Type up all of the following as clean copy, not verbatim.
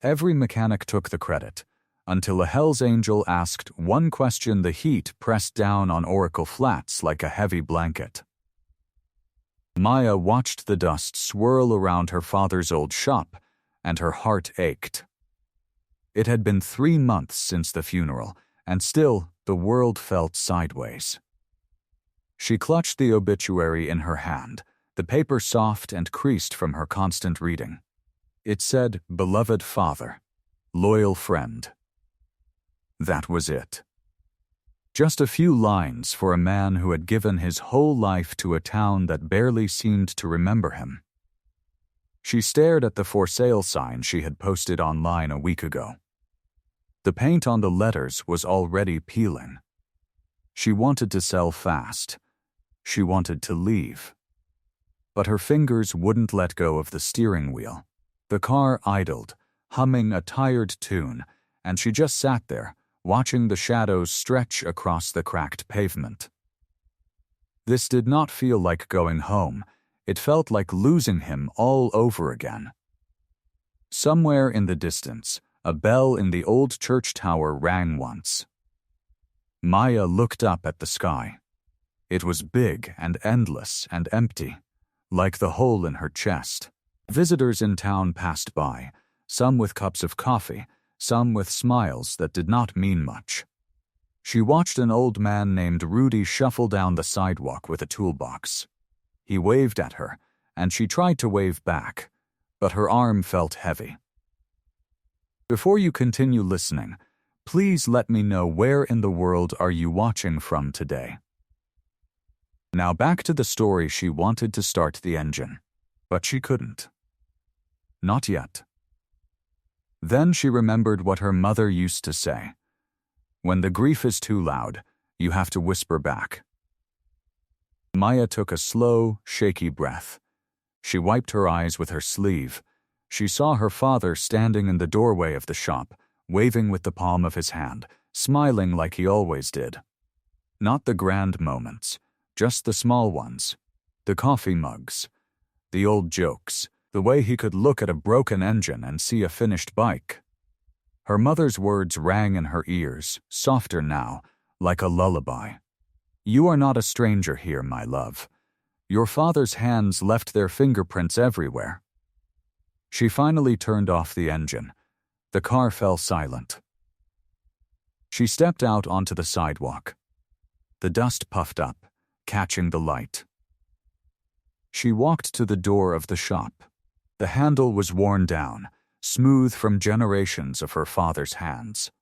Every mechanic took the credit, until a Hell's Angel asked one question the heat pressed down on Oracle Flats like a heavy blanket. Maya watched the dust swirl around her father's old shop, and her heart ached. It had been 3 months since the funeral, and still the world felt sideways. She clutched the obituary in her hand, the paper soft and creased from her constant reading. It said, "Beloved father, loyal friend." That was it. Just a few lines for a man who had given his whole life to a town that barely seemed to remember him. She stared at the for sale sign she had posted online a week ago. The paint on the letters was already peeling. She wanted to sell fast. She wanted to leave. But her fingers wouldn't let go of the steering wheel. The car idled, humming a tired tune, and she just sat there, watching the shadows stretch across the cracked pavement. This did not feel like going home. It felt like losing him all over again. Somewhere in the distance, a bell in the old church tower rang once. Maya looked up at the sky. It was big and endless and empty, like the hole in her chest. Visitors in town passed by, some with cups of coffee, some with smiles that did not mean much. She watched an old man named Rudy shuffle down the sidewalk with a toolbox. He waved at her, and she tried to wave back, but her arm felt heavy. Before you continue listening, please let me know where in the world are you watching from today. Now back to the story. She wanted to start the engine, but she couldn't. Not yet. Then she remembered what her mother used to say. When the grief is too loud, you have to whisper back. Maya took a slow, shaky breath. She wiped her eyes with her sleeve. She saw her father standing in the doorway of the shop, waving with the palm of his hand, smiling like he always did. Not the grand moments, just the small ones. The coffee mugs, the old jokes, the way he could look at a broken engine and see a finished bike. Her mother's words rang in her ears, softer now, like a lullaby. "You are not a stranger here, my love. Your father's hands left their fingerprints everywhere." She finally turned off the engine. The car fell silent. She stepped out onto the sidewalk. The dust puffed up, catching the light. She walked to the door of the shop. The handle was worn down, smooth from generations of her father's hands.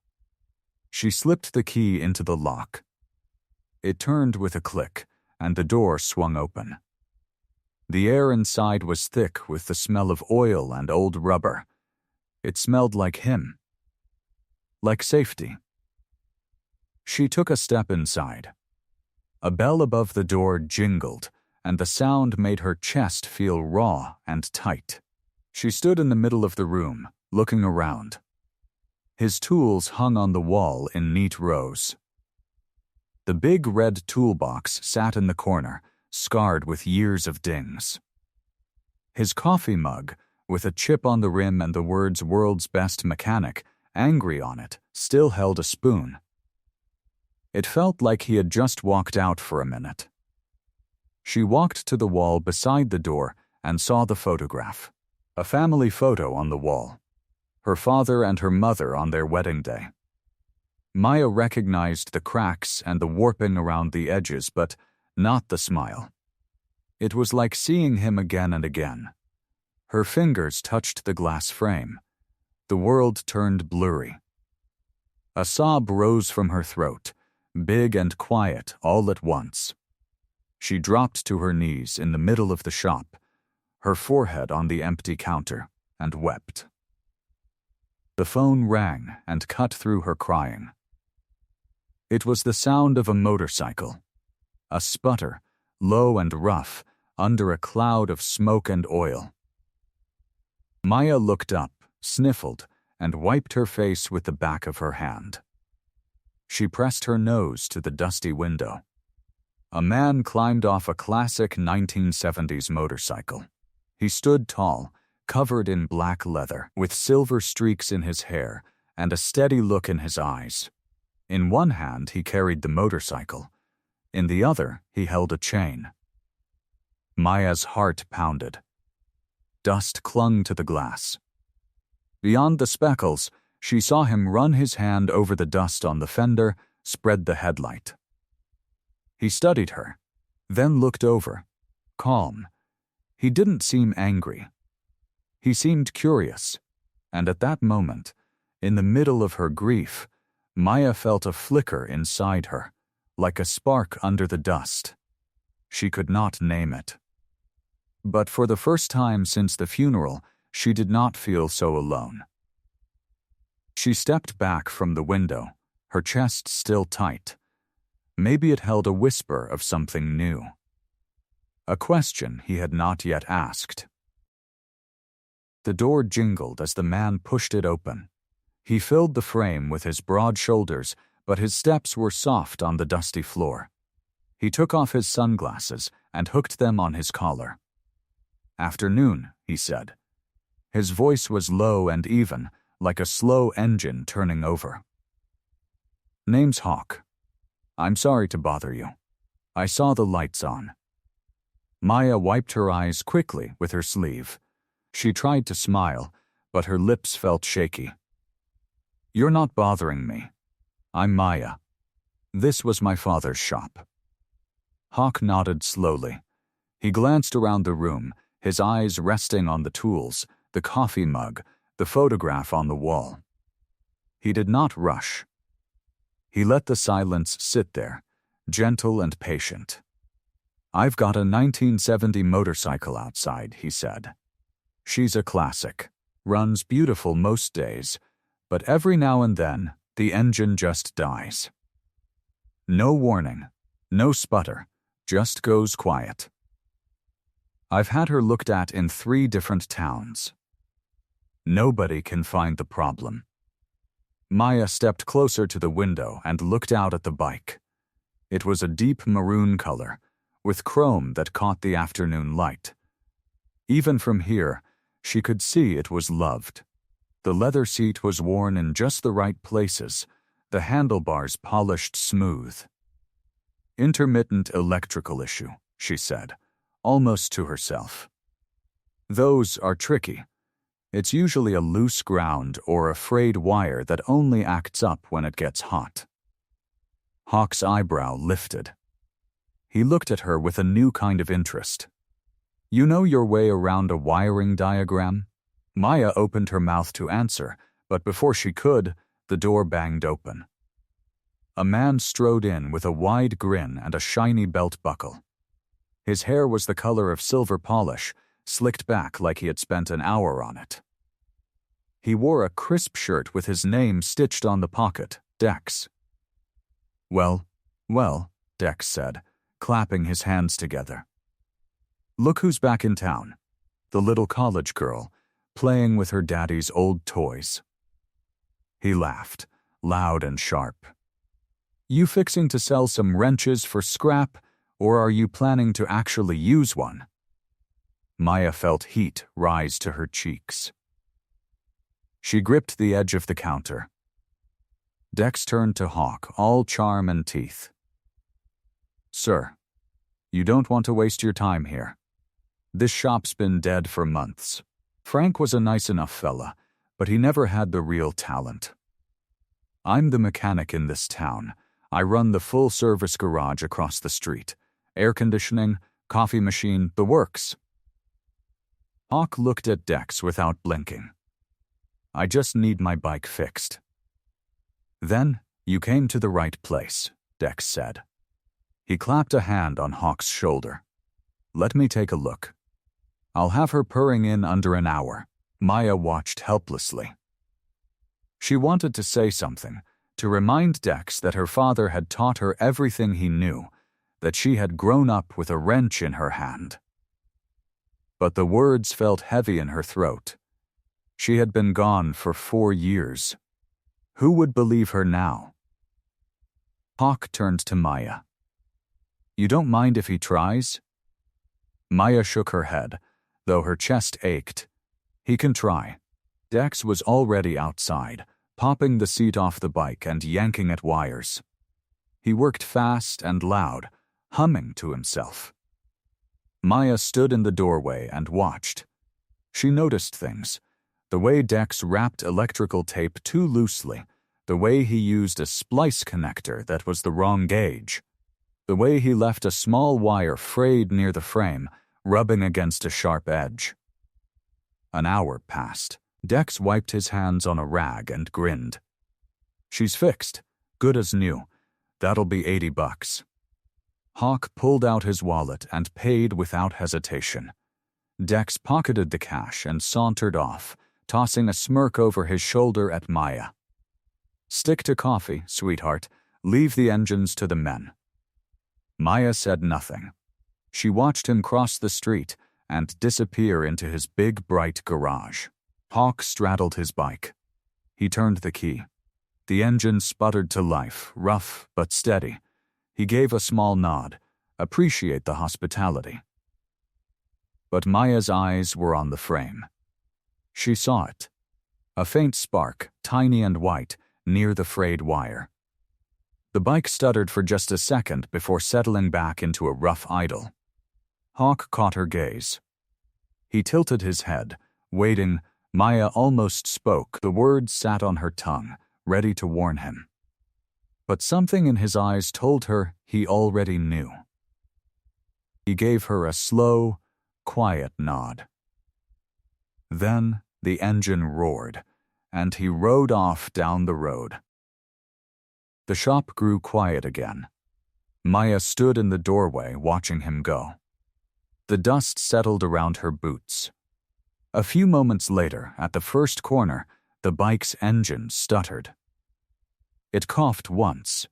She slipped the key into the lock. It turned with a click, and the door swung open. The air inside was thick with the smell of oil and old rubber. It smelled like him. Like safety. She took a step inside. A bell above the door jingled, and the sound made her chest feel raw and tight. She stood in the middle of the room, looking around. His tools hung on the wall in neat rows. The big red toolbox sat in the corner, scarred with years of dings. His coffee mug, with a chip on the rim and the words "World's Best Mechanic" angry on it, still held a spoon. It felt like he had just walked out for a minute. She walked to the wall beside the door and saw the photograph. A family photo on the wall. Her father and her mother on their wedding day. Maya recognized the cracks and the warping around the edges, but not the smile. It was like seeing him again and again. Her fingers touched the glass frame. The world turned blurry. A sob rose from her throat, big and quiet all at once. She dropped to her knees in the middle of the shop, her forehead on the empty counter, and wept. The phone rang and cut through her crying. It was the sound of a motorcycle. A sputter, low and rough, under a cloud of smoke and oil. Maya looked up, sniffled, and wiped her face with the back of her hand. She pressed her nose to the dusty window. A man climbed off a classic 1970s motorcycle. He stood tall, covered in black leather, with silver streaks in his hair and a steady look in his eyes. In one hand he carried the motorcycle. In the other he held a chain. Maya's heart pounded. Dust clung to the glass. Beyond the speckles, she saw him run his hand over the dust on the fender, spread the headlight. He studied her, then looked over, calm. He didn't seem angry. He seemed curious, and at that moment, in the middle of her grief, Maya felt a flicker inside her, like a spark under the dust. She could not name it. But for the first time since the funeral, she did not feel so alone. She stepped back from the window, her chest still tight. Maybe it held a whisper of something new. A question he had not yet asked. The door jingled as the man pushed it open. He filled the frame with his broad shoulders, but his steps were soft on the dusty floor. He took off his sunglasses and hooked them on his collar. "Afternoon," he said. His voice was low and even, like a slow engine turning over. "Name's Hawk. I'm sorry to bother you. I saw the lights on." Maya wiped her eyes quickly with her sleeve. She tried to smile, but her lips felt shaky. "You're not bothering me. I'm Maya. This was my father's shop." Hawk nodded slowly. He glanced around the room, his eyes resting on the tools, the coffee mug, the photograph on the wall. He did not rush. He let the silence sit there, gentle and patient. "I've got a 1970 motorcycle outside," he said. "She's a classic, runs beautiful most days, but every now and then, the engine just dies. No warning, no sputter, just goes quiet. I've had her looked at in 3 different towns. Nobody can find the problem." Maya stepped closer to the window and looked out at the bike. It was a deep maroon color, with chrome that caught the afternoon light. Even from here, she could see it was loved. The leather seat was worn in just the right places, the handlebars polished smooth. "Intermittent electrical issue," she said, almost to herself. "Those are tricky. It's usually a loose ground or a frayed wire that only acts up when it gets hot." Hawk's eyebrow lifted. He looked at her with a new kind of interest. "You know your way around a wiring diagram?" Maya opened her mouth to answer, but before she could, the door banged open. A man strode in with a wide grin and a shiny belt buckle. His hair was the color of silver polish, slicked back like he had spent an hour on it. He wore a crisp shirt with his name stitched on the pocket, Dex. Well, Dex said, clapping his hands together. "Look who's back in town. The little college girl, playing with her daddy's old toys." He laughed, loud and sharp. "You fixing to sell some wrenches for scrap, or are you planning to actually use one?" Maya felt heat rise to her cheeks. She gripped the edge of the counter. Dex turned to Hawk, all charm and teeth. "Sir, you don't want to waste your time here. This shop's been dead for months. Frank was a nice enough fella, but he never had the real talent. I'm the mechanic in this town. I run the full-service garage across the street. Air conditioning, coffee machine, the works." Hawk looked at Dex without blinking. "I just need my bike fixed." "Then you came to the right place," Dex said. He clapped a hand on Hawk's shoulder. "Let me take a look. I'll have her purring in under an hour." Maya watched helplessly. She wanted to say something, to remind Dex that her father had taught her everything he knew, that she had grown up with a wrench in her hand. But the words felt heavy in her throat. She had been gone for 4 years. Who would believe her now? Hawk turned to Maya. "You don't mind if he tries?" Maya shook her head, though her chest ached. He can try. Dex was already outside, popping the seat off the bike and yanking at wires. He worked fast and loud, humming to himself. Maya stood in the doorway and watched. She noticed things. The way Dex wrapped electrical tape too loosely, the way he used a splice connector that was the wrong gauge, the way he left a small wire frayed near the frame, rubbing against a sharp edge. An hour passed. Dex wiped his hands on a rag and grinned. She's fixed. Good as new. That'll be $80. Hawk pulled out his wallet and paid without hesitation. Dex pocketed the cash and sauntered off, tossing a smirk over his shoulder at Maya. Stick to coffee, sweetheart. Leave the engines to the men. Maya said nothing. She watched him cross the street and disappear into his big, bright garage. Hawk straddled his bike. He turned the key. The engine sputtered to life, rough but steady. He gave a small nod, appreciate the hospitality. But Maya's eyes were on the frame. She saw it. A faint spark, tiny and white, near the frayed wire. The bike stuttered for just a second before settling back into a rough idle. Hawk caught her gaze. He tilted his head, waiting. Maya almost spoke. The words sat on her tongue, ready to warn him. But something in his eyes told her he already knew. He gave her a slow, quiet nod. Then the engine roared, and he rode off down the road. The shop grew quiet again. Maya stood in the doorway watching him go. The dust settled around her boots. A few moments later, at the first corner, the bike's engine stuttered. It coughed once,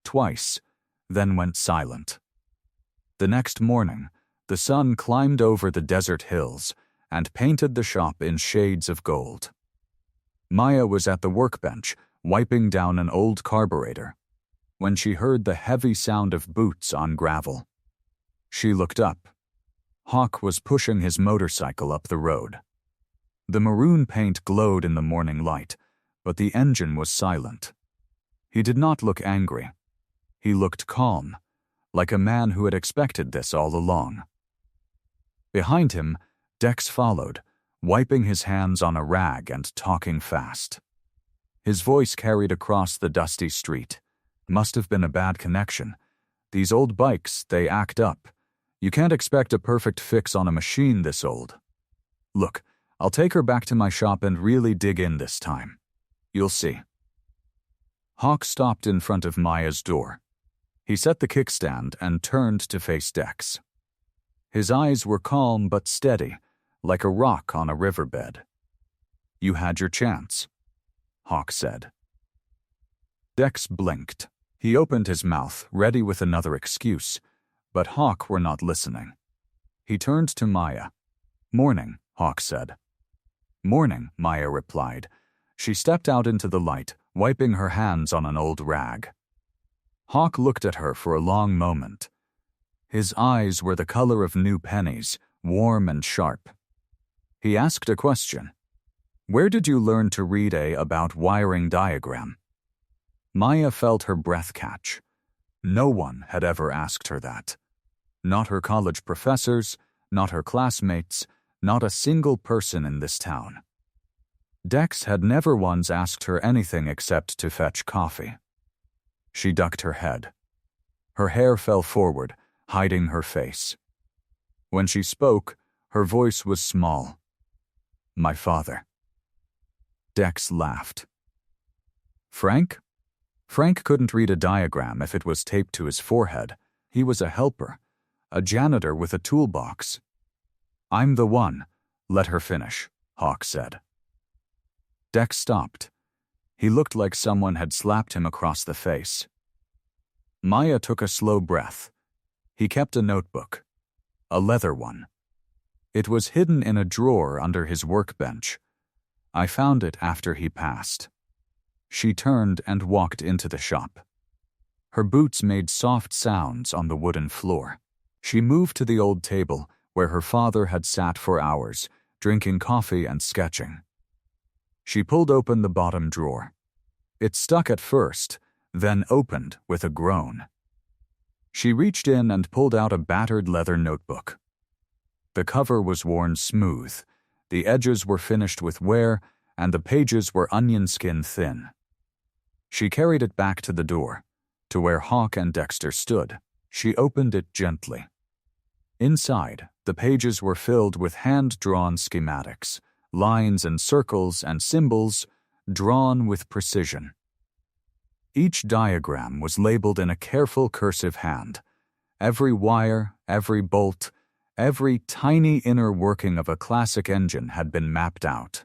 twice, then went silent. The next morning, the sun climbed over the desert hills and painted the shop in shades of gold. Maya was at the workbench, wiping down an old carburetor, when she heard the heavy sound of boots on gravel. She looked up. Hawk was pushing his motorcycle up the road. The maroon paint glowed in the morning light, but the engine was silent. He did not look angry. He looked calm, like a man who had expected this all along. Behind him, Dex followed, wiping his hands on a rag and talking fast. His voice carried across the dusty street. Must have been a bad connection. These old bikes, they act up. You can't expect a perfect fix on a machine this old. Look, I'll take her back to my shop and really dig in this time. You'll see. Hawk stopped in front of Maya's door. He set the kickstand and turned to face Dex. His eyes were calm but steady, like a rock on a riverbed. You had your chance, Hawk said. Dex blinked. He opened his mouth, ready with another excuse, but Hawk were not listening. He turned to Maya. Morning, Hawk said. Morning, Maya replied. She stepped out into the light, wiping her hands on an old rag. Hawk looked at her for a long moment. His eyes were the color of new pennies, warm and sharp. He asked a question. Where did you learn to read about wiring diagram? Maya felt her breath catch. No one had ever asked her that. Not her college professors, not her classmates, not a single person in this town. Dex had never once asked her anything except to fetch coffee. She ducked her head. Her hair fell forward, hiding her face. When she spoke, her voice was small. My father. Dex laughed. Frank? Frank couldn't read a diagram if it was taped to his forehead. He was a helper, a janitor with a toolbox. I'm the one. Let her finish, Hawk said. Dex stopped. He looked like someone had slapped him across the face. Maya took a slow breath. He kept a notebook, a leather one. It was hidden in a drawer under his workbench. I found it after he passed. She turned and walked into the shop. Her boots made soft sounds on the wooden floor. She moved to the old table where her father had sat for hours, drinking coffee and sketching. She pulled open the bottom drawer. It stuck at first, then opened with a groan. She reached in and pulled out a battered leather notebook. The cover was worn smooth, the edges were finished with wear, and the pages were onion skin thin. She carried it back to the door, to where Hawk and Dexter stood. She opened it gently. Inside, the pages were filled with hand-drawn schematics, lines and circles and symbols drawn with precision. Each diagram was labeled in a careful cursive hand. Every wire, every bolt, every tiny inner working of a classic engine had been mapped out.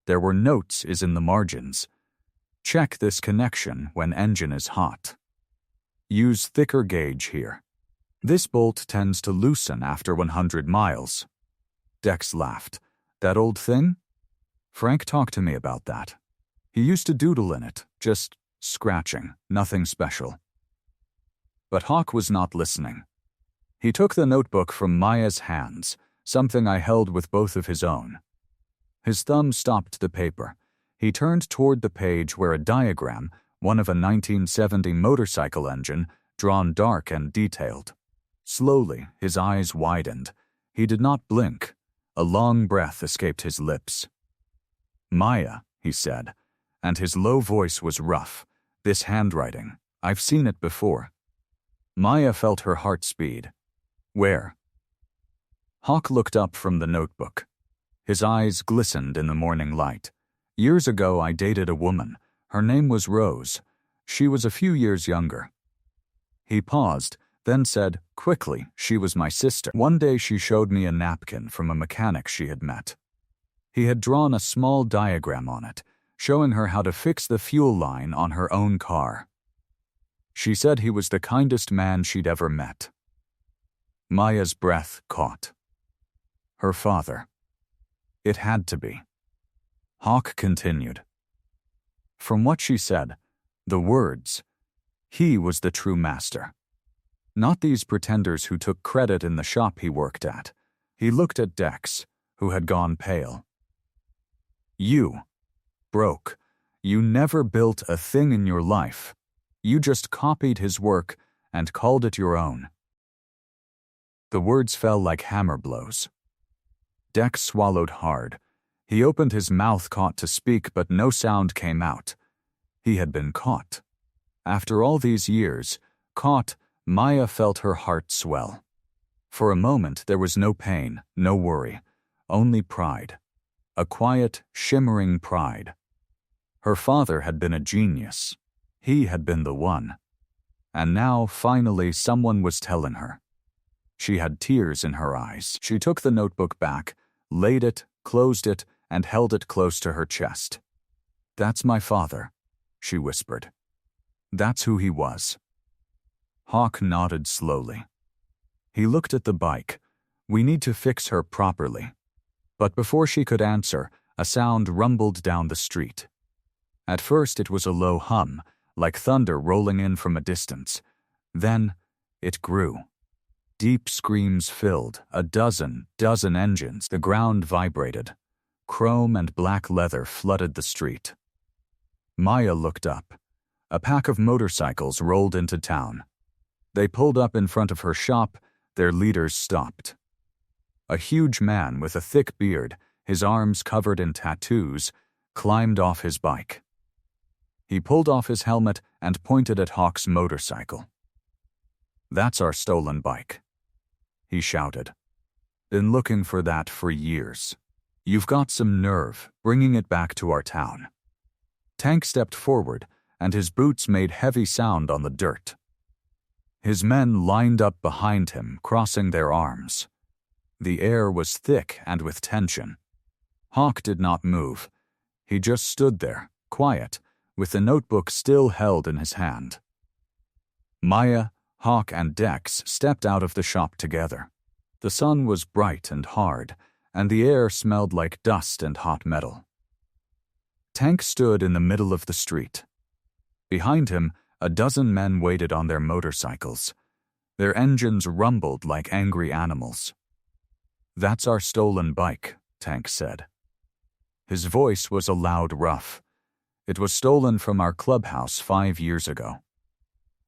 There were notes in the margins. Check this connection when engine is hot. Use thicker gauge here. This bolt tends to loosen after 100 miles. Dex laughed. That old thing? Frank talked to me about that. He used to doodle in it, just scratching, nothing special. But Hawk was not listening. He took the notebook from Maya's hands, something I held with both of his own. His thumb stopped the paper. He turned toward the page where a diagram, one of a 1970 motorcycle engine, drawn dark and detailed. Slowly, his eyes widened. He did not blink. A long breath escaped his lips. Maya, he said, and his low voice was rough. This handwriting, I've seen it before. Maya felt her heart speed. Where? Hawk looked up from the notebook. His eyes glistened in the morning light. Years ago, I dated a woman. Her name was Rose. She was a few years younger. He paused, then said, quickly, she was my sister. One day she showed me a napkin from a mechanic she had met. He had drawn a small diagram on it, showing her how to fix the fuel line on her own car. She said he was the kindest man she'd ever met. Maya's breath caught. Her father. It had to be. Hawk continued. From what she said, the words, he was the true master. Not these pretenders who took credit in the shop he worked at. He looked at Dex, who had gone pale. You broke. You never built a thing in your life. You just copied his work and called it your own. The words fell like hammer blows. Dex swallowed hard. He opened his mouth caught to speak, but no sound came out. He had been caught. After all these years, caught, Maya felt her heart swell. For a moment there was no pain, no worry, only pride. A quiet, shimmering pride. Her father had been a genius. He had been the one. And now, finally, someone was telling her. She had tears in her eyes. She took the notebook back, laid it, closed it, and held it close to her chest. That's my father, she whispered. That's who he was. Hawk nodded slowly. He looked at the bike. We need to fix her properly. But before she could answer, a sound rumbled down the street. At first it was a low hum, like thunder rolling in from a distance. Then it grew. Deep screams filled, a dozen engines. The ground vibrated. Chrome and black leather flooded the street. Maya looked up. A pack of motorcycles rolled into town. They pulled up in front of her shop. Their leaders stopped. A huge man with a thick beard, his arms covered in tattoos, climbed off his bike. He pulled off his helmet and pointed at Hawk's motorcycle. That's our stolen bike, he shouted. Been looking for that for years. You've got some nerve, bringing it back to our town. Tank stepped forward, and his boots made heavy sound on the dirt. His men lined up behind him, crossing their arms. The air was thick and with tension. Hawk did not move. He just stood there, quiet, with the notebook still held in his hand. Maya, Hawk, and Dex stepped out of the shop together. The sun was bright and hard, and the air smelled like dust and hot metal. Tank stood in the middle of the street. Behind him, a dozen men waited on their motorcycles. Their engines rumbled like angry animals. That's our stolen bike, Tank said. His voice was a loud rough. It was stolen from our clubhouse 5 years ago.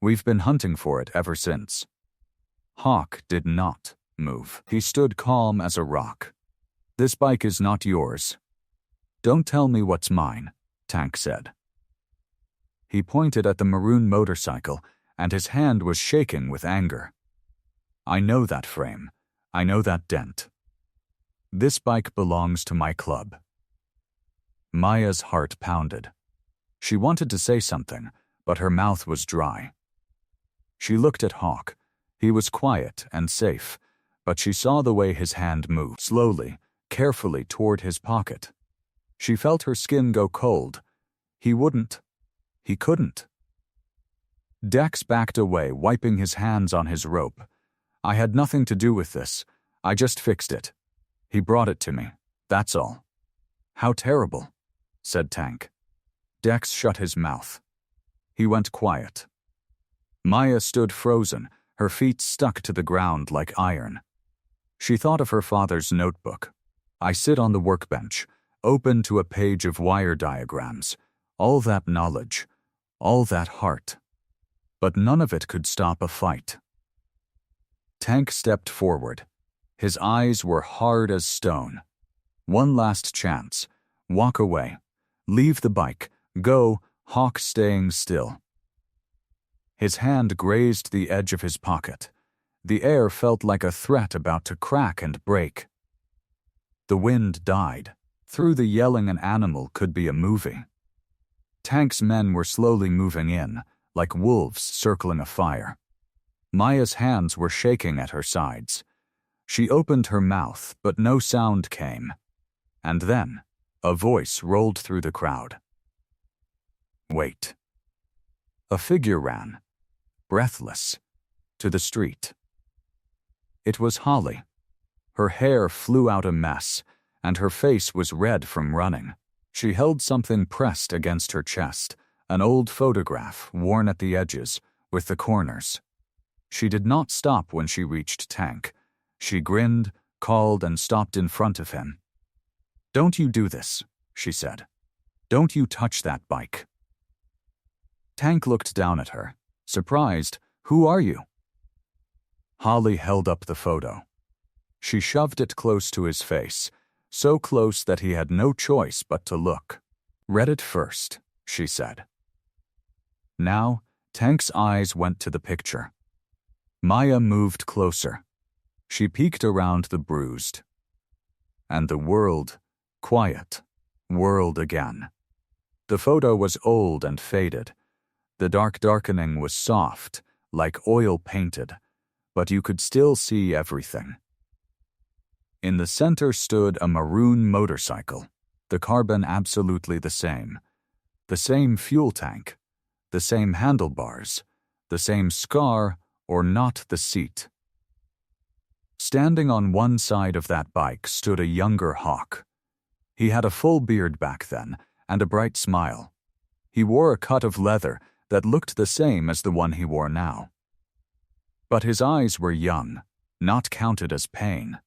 We've been hunting for it ever since. Hawk did not move. He stood calm as a rock. This bike is not yours. Don't tell me what's mine, Tank said. He pointed at the maroon motorcycle, and his hand was shaking with anger. I know that frame. I know that dent. This bike belongs to my club. Maya's heart pounded. She wanted to say something, but her mouth was dry. She looked at Hawk. He was quiet and safe, but she saw the way his hand moved, slowly, carefully toward his pocket. She felt her skin go cold. He wouldn't. He couldn't. Dex backed away, wiping his hands on his rope. I had nothing to do with this. I just fixed it. He brought it to me. That's all. How terrible, said Tank. Dex shut his mouth. He went quiet. Maya stood frozen, her feet stuck to the ground like iron. She thought of her father's notebook. I sit on the workbench, open to a page of wire diagrams. All that knowledge, all that heart. But none of it could stop a fight. Tank stepped forward. His eyes were hard as stone. One last chance. Walk away. Leave the bike. Go, Hawk staying still. His hand grazed the edge of his pocket. The air felt like a threat about to crack and break. The wind died. Through the yelling an animal could be a movie. Tank's men were slowly moving in, like wolves circling a fire. Maya's hands were shaking at her sides. She opened her mouth, but no sound came. And then, a voice rolled through the crowd. Wait. A figure ran, breathless, to the street. It was Holly. Her hair flew out a mess, and her face was red from running. She held something pressed against her chest, an old photograph worn at the edges, with the corners. She did not stop when she reached Tank. She grinned, called, and stopped in front of him. Don't you do this, she said. Don't you touch that bike. Tank looked down at her, surprised. Who are you? Holly held up the photo. She shoved it close to his face, so close that he had no choice but to look. Read it first, she said. Now, Tank's eyes went to the picture. Maya moved closer. She peeked around the bruised. And the world, quiet, whirled again. The photo was old and faded. The darkening was soft, like oil painted, but you could still see everything. In the center stood a maroon motorcycle, the carbon absolutely the same fuel tank, the same handlebars, the same scar or not the seat. Standing on one side of that bike stood a younger Hawk. He had a full beard back then and a bright smile. He wore a cut of leather that looked the same as the one he wore now. But his eyes were young, not counted as pain.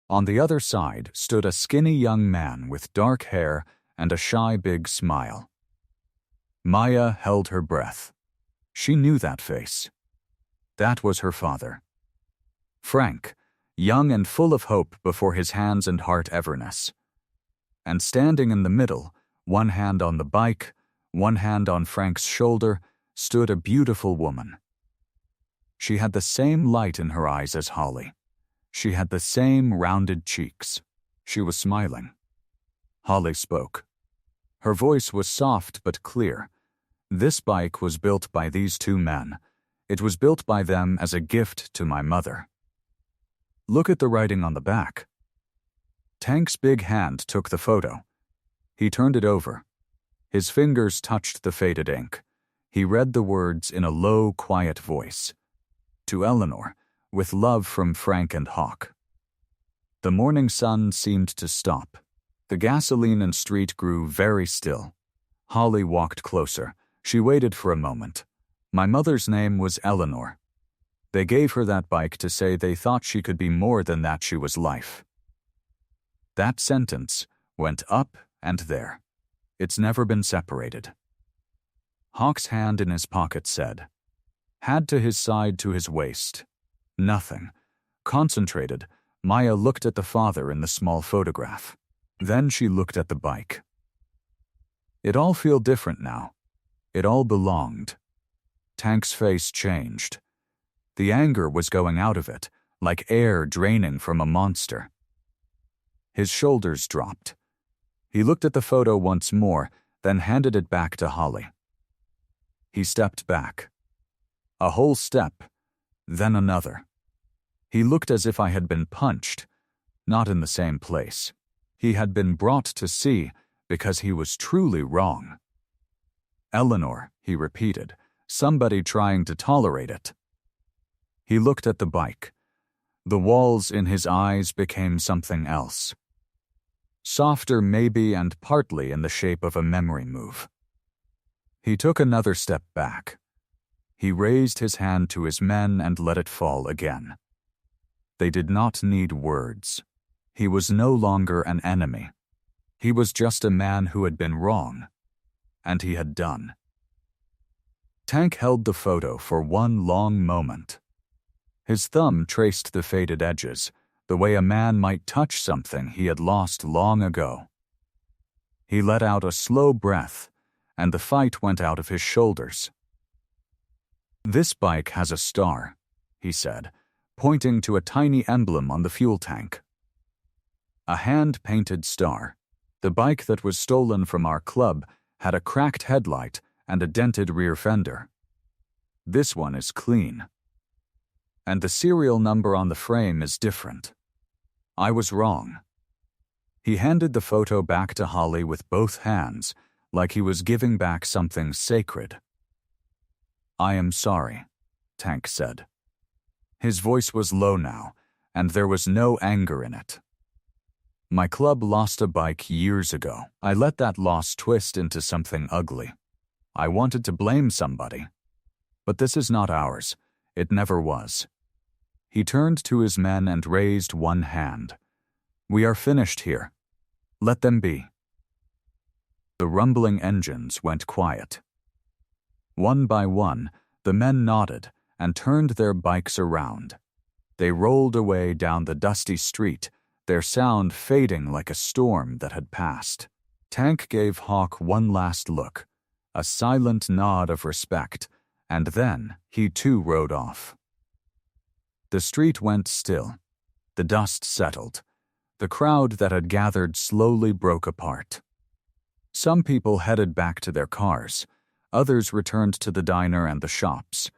On the other side stood a skinny young man with dark hair and a shy big smile. Maya held her breath. She knew that face. That was her father. Frank, young and full of hope before his hands and heart everness. And standing in the middle, one hand on the bike, one hand on Frank's shoulder, stood a beautiful woman. She had the same light in her eyes as Holly. She had the same rounded cheeks. She was smiling. Holly spoke. Her voice was soft but clear. This bike was built by these two men. It was built by them as a gift to my mother. Look at the writing on the back. Tank's big hand took the photo. He turned it over. His fingers touched the faded ink. He read the words in a low, quiet voice. To Eleanor, with love from Frank and Hawk. The morning sun seemed to stop. The gasoline and street grew very still. Holly walked closer. She waited for a moment. My mother's name was Eleanor. They gave her that bike to say they thought she could be more than that. She was life. That sentence went up and there. It's never been separated. Hawk's hand in his pocket said, "Had to his side to his waist." Nothing. Concentrated, Maya looked at the father in the small photograph. Then she looked at the bike. It all felt different now. It all belonged. Tank's face changed. The anger was going out of it, like air draining from a monster. His shoulders dropped. He looked at the photo once more, then handed it back to Holly. He stepped back. A whole step, then another. He looked as if I had been punched, not in the same place. He had been brought to see because he was truly wrong. "Eleanor," he repeated, "somebody trying to tolerate it." He looked at the bike. The walls in his eyes became something else. Softer maybe and partly in the shape of a memory move. He took another step back. He raised his hand to his men and let it fall again. They did not need words. He was no longer an enemy. He was just a man who had been wrong. And he had done. Tank held the photo for one long moment. His thumb traced the faded edges, the way a man might touch something he had lost long ago. He let out a slow breath, and the fight went out of his shoulders. "This bike has a star," he said, pointing to a tiny emblem on the fuel tank. A hand-painted star. The bike that was stolen from our club had a cracked headlight and a dented rear fender. This one is clean. And the serial number on the frame is different. I was wrong. He handed the photo back to Holly with both hands, like he was giving back something sacred. "I am sorry," Tank said. His voice was low now, and there was no anger in it. "My club lost a bike years ago. I let that loss twist into something ugly. I wanted to blame somebody. But this is not ours. It never was." He turned to his men and raised one hand. "We are finished here. Let them be." The rumbling engines went quiet. One by one, the men nodded and turned their bikes around. They rolled away down the dusty street, their sound fading like a storm that had passed. Tank gave Hawk one last look, a silent nod of respect, and then he too rode off. The street went still. The dust settled. The crowd that had gathered slowly broke apart. Some people headed back to their cars. Others returned to the diner and the shops.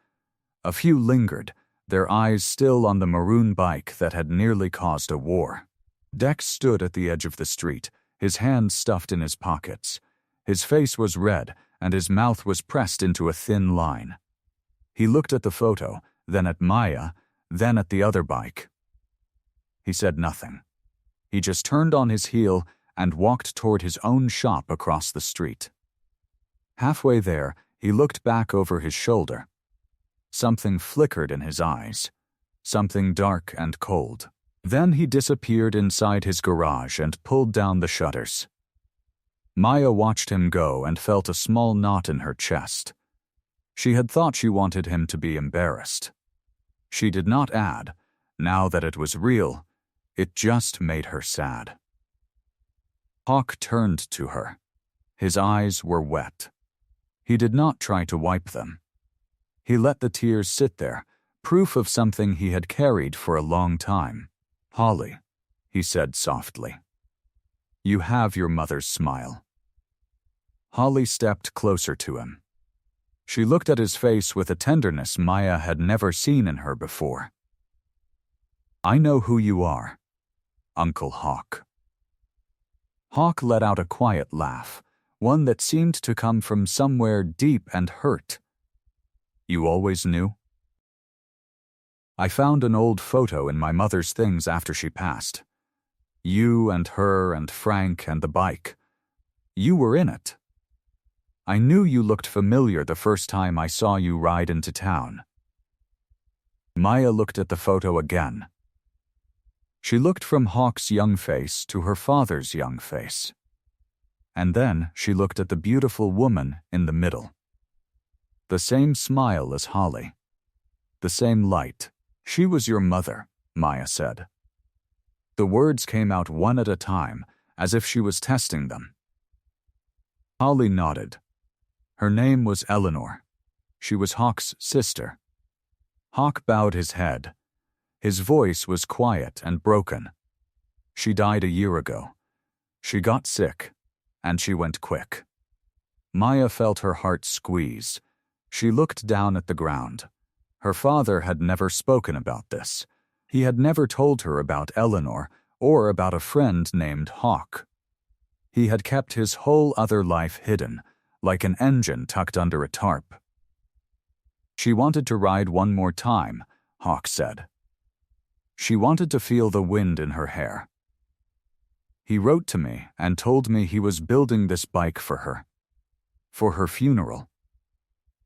A few lingered, their eyes still on the maroon bike that had nearly caused a war. Dex stood at the edge of the street, his hands stuffed in his pockets. His face was red, and his mouth was pressed into a thin line. He looked at the photo, then at Maya, then at the other bike. He said nothing. He just turned on his heel and walked toward his own shop across the street. Halfway there, he looked back over his shoulder. Something flickered in his eyes, something dark and cold. Then he disappeared inside his garage and pulled down the shutters. Maya watched him go and felt a small knot in her chest. She had thought she wanted him to be embarrassed. She did not add, now that it was real, it just made her sad. Hawk turned to her. His eyes were wet. He did not try to wipe them. He let the tears sit there, proof of something he had carried for a long time. "Holly," he said softly, "you have your mother's smile." Holly stepped closer to him. She looked at his face with a tenderness Maya had never seen in her before. "I know who you are, Uncle Hawk." Hawk let out a quiet laugh, one that seemed to come from somewhere deep and hurt. "You always knew?" "I found an old photo in my mother's things after she passed. You and her and Frank and the bike. You were in it. I knew you looked familiar the first time I saw you ride into town." Maya looked at the photo again. She looked from Hawk's young face to her father's young face. And then she looked at the beautiful woman in the middle. The same smile as Holly. The same light. She was your mother, Maya said. The words came out one at a time, as if she was testing them. Holly nodded. Her name was Eleanor. She was Hawk's sister. Hawk bowed his head. His voice was quiet and broken. She died a year ago. She got sick, and she went quick. Maya felt her heart squeeze. She looked down at the ground. Her father had never spoken about this. He had never told her about Eleanor or about a friend named Hawk. He had kept his whole other life hidden, like an engine tucked under a tarp. She wanted to ride one more time, Hawk said. She wanted to feel the wind in her hair. He wrote to me and told me he was building this bike for her funeral.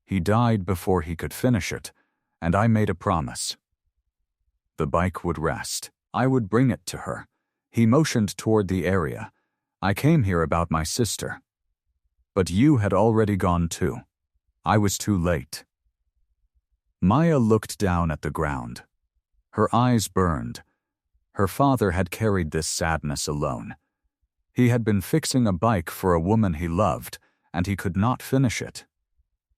He died before he could finish it, and I made a promise. The bike would rest. I would bring it to her. He motioned toward the area. I came here about my sister. But you had already gone too. I was too late. Maya looked down at the ground. Her eyes burned. Her father had carried this sadness alone. He had been fixing a bike for a woman he loved, and he could not finish it.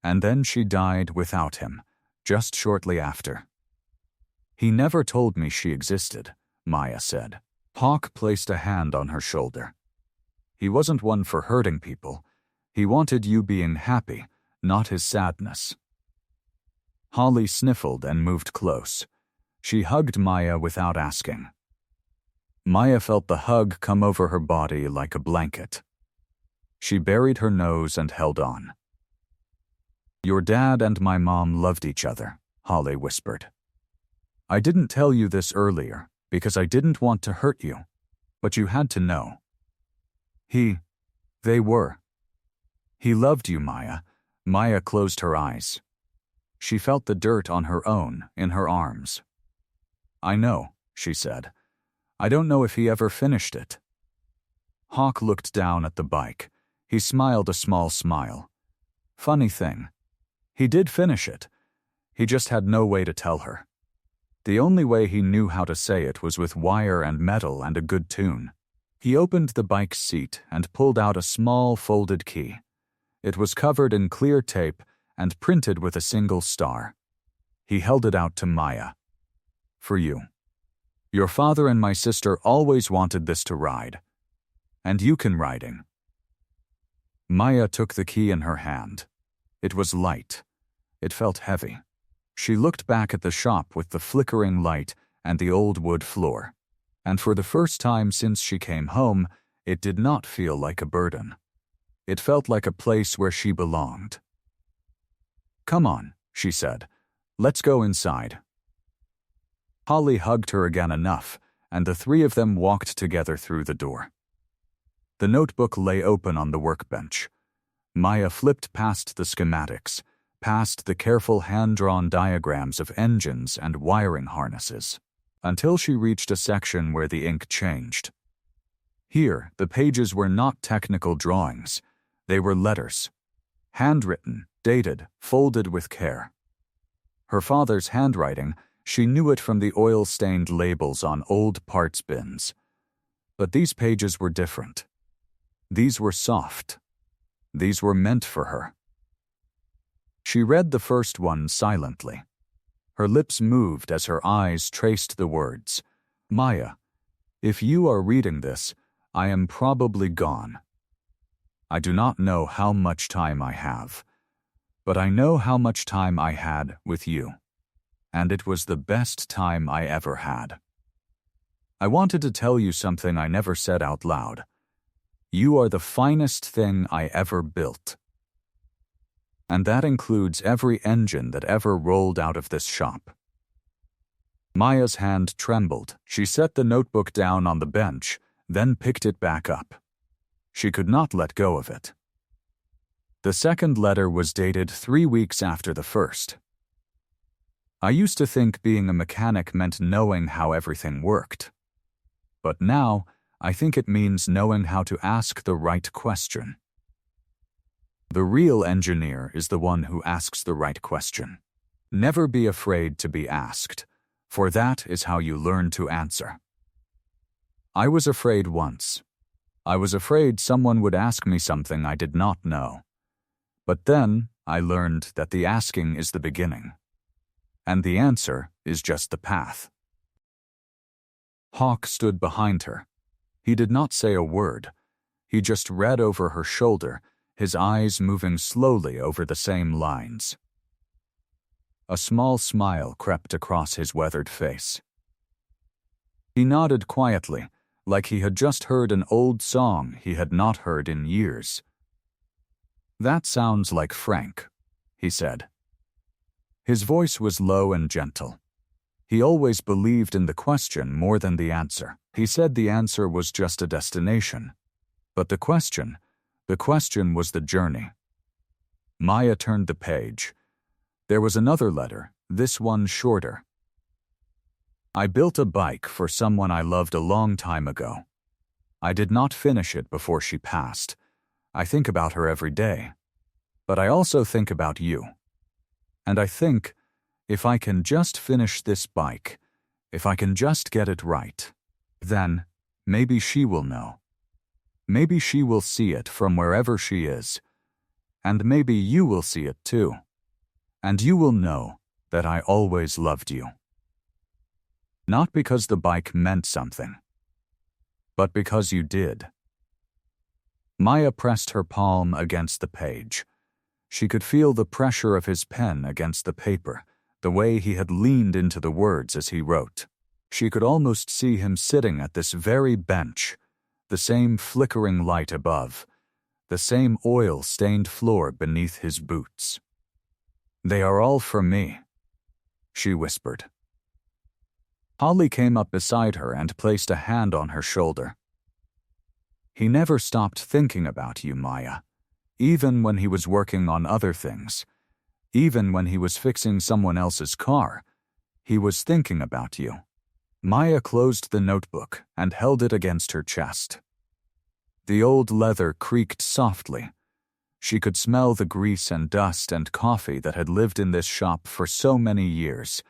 And then she died without him, just shortly after. He never told me she existed, Maya said. Hawk placed a hand on her shoulder. He wasn't one for hurting people. He wanted you being happy, not his sadness. Holly sniffled and moved close. She hugged Maya without asking. Maya felt the hug come over her body like a blanket. She buried her nose and held on. Your dad and my mom loved each other, Holly whispered. I didn't tell you this earlier because I didn't want to hurt you, but you had to know. They were. He loved you, Maya. Maya closed her eyes. She felt the dirt on her own, in her arms. I know, she said. I don't know if he ever finished it. Hawk looked down at the bike. He smiled a small smile. Funny thing. He did finish it. He just had no way to tell her. The only way he knew how to say it was with wire and metal and a good tune. He opened the bike's seat and pulled out a small folded key. It was covered in clear tape and printed with a single star. He held it out to Maya. For you. Your father and my sister always wanted this to ride. And you can riding. Maya took the key in her hand. It was light. It felt heavy. She looked back at the shop with the flickering light and the old wood floor. And for the first time since she came home, it did not feel like a burden. It felt like a place where she belonged. Come on, she said. Let's go inside. Holly hugged her again enough, and the three of them walked together through the door. The notebook lay open on the workbench. Maya flipped past the schematics, past the careful hand-drawn diagrams of engines and wiring harnesses, until she reached a section where the ink changed. Here, the pages were not technical drawings. They were letters. Handwritten, dated, folded with care. Her father's handwriting, she knew it from the oil-stained labels on old parts bins. But these pages were different. These were soft. These were meant for her. She read the first one silently. Her lips moved as her eyes traced the words. Maya, if you are reading this, I am probably gone. I do not know how much time I have, but I know how much time I had with you. And it was the best time I ever had. I wanted to tell you something I never said out loud. You are the finest thing I ever built. And that includes every engine that ever rolled out of this shop. Maya's hand trembled. She set the notebook down on the bench, then picked it back up. She could not let go of it. The second letter was dated 3 weeks after the first. I used to think being a mechanic meant knowing how everything worked. but now I think it means knowing how to ask the right question. The real engineer is the one who asks the right question. Never be afraid to be asked, for that is how you learn to answer. I was afraid once. I was afraid someone would ask me something I did not know. But then I learned that the asking is the beginning, and the answer is just the path. Hawk stood behind her. He did not say a word. He just read over her shoulder, his eyes moving slowly over the same lines. A small smile crept across his weathered face. He nodded quietly, like he had just heard an old song he had not heard in years. "That sounds like Frank," he said. His voice was low and gentle. He always believed in the question more than the answer. He said the answer was just a destination. But the question was the journey. Maya turned the page. There was another letter, this one shorter. "I built a bike for someone I loved a long time ago. I did not finish it before she passed. I think about her every day. But I also think about you. And I think, if I can just finish this bike, if I can just get it right, then maybe she will know. Maybe she will see it from wherever she is. And maybe you will see it too. And you will know that I always loved you. Not because the bike meant something, but because you did." Maya pressed her palm against the page. She could feel the pressure of his pen against the paper, the way he had leaned into the words as he wrote. She could almost see him sitting at this very bench, the same flickering light above, the same oil-stained floor beneath his boots. "They are all for me," she whispered. Holly came up beside her and placed a hand on her shoulder. "He never stopped thinking about you, Maya. Even when he was working on other things, even when he was fixing someone else's car, he was thinking about you." Maya closed the notebook and held it against her chest. The old leather creaked softly. She could smell the grease and dust and coffee that had lived in this shop for so many years,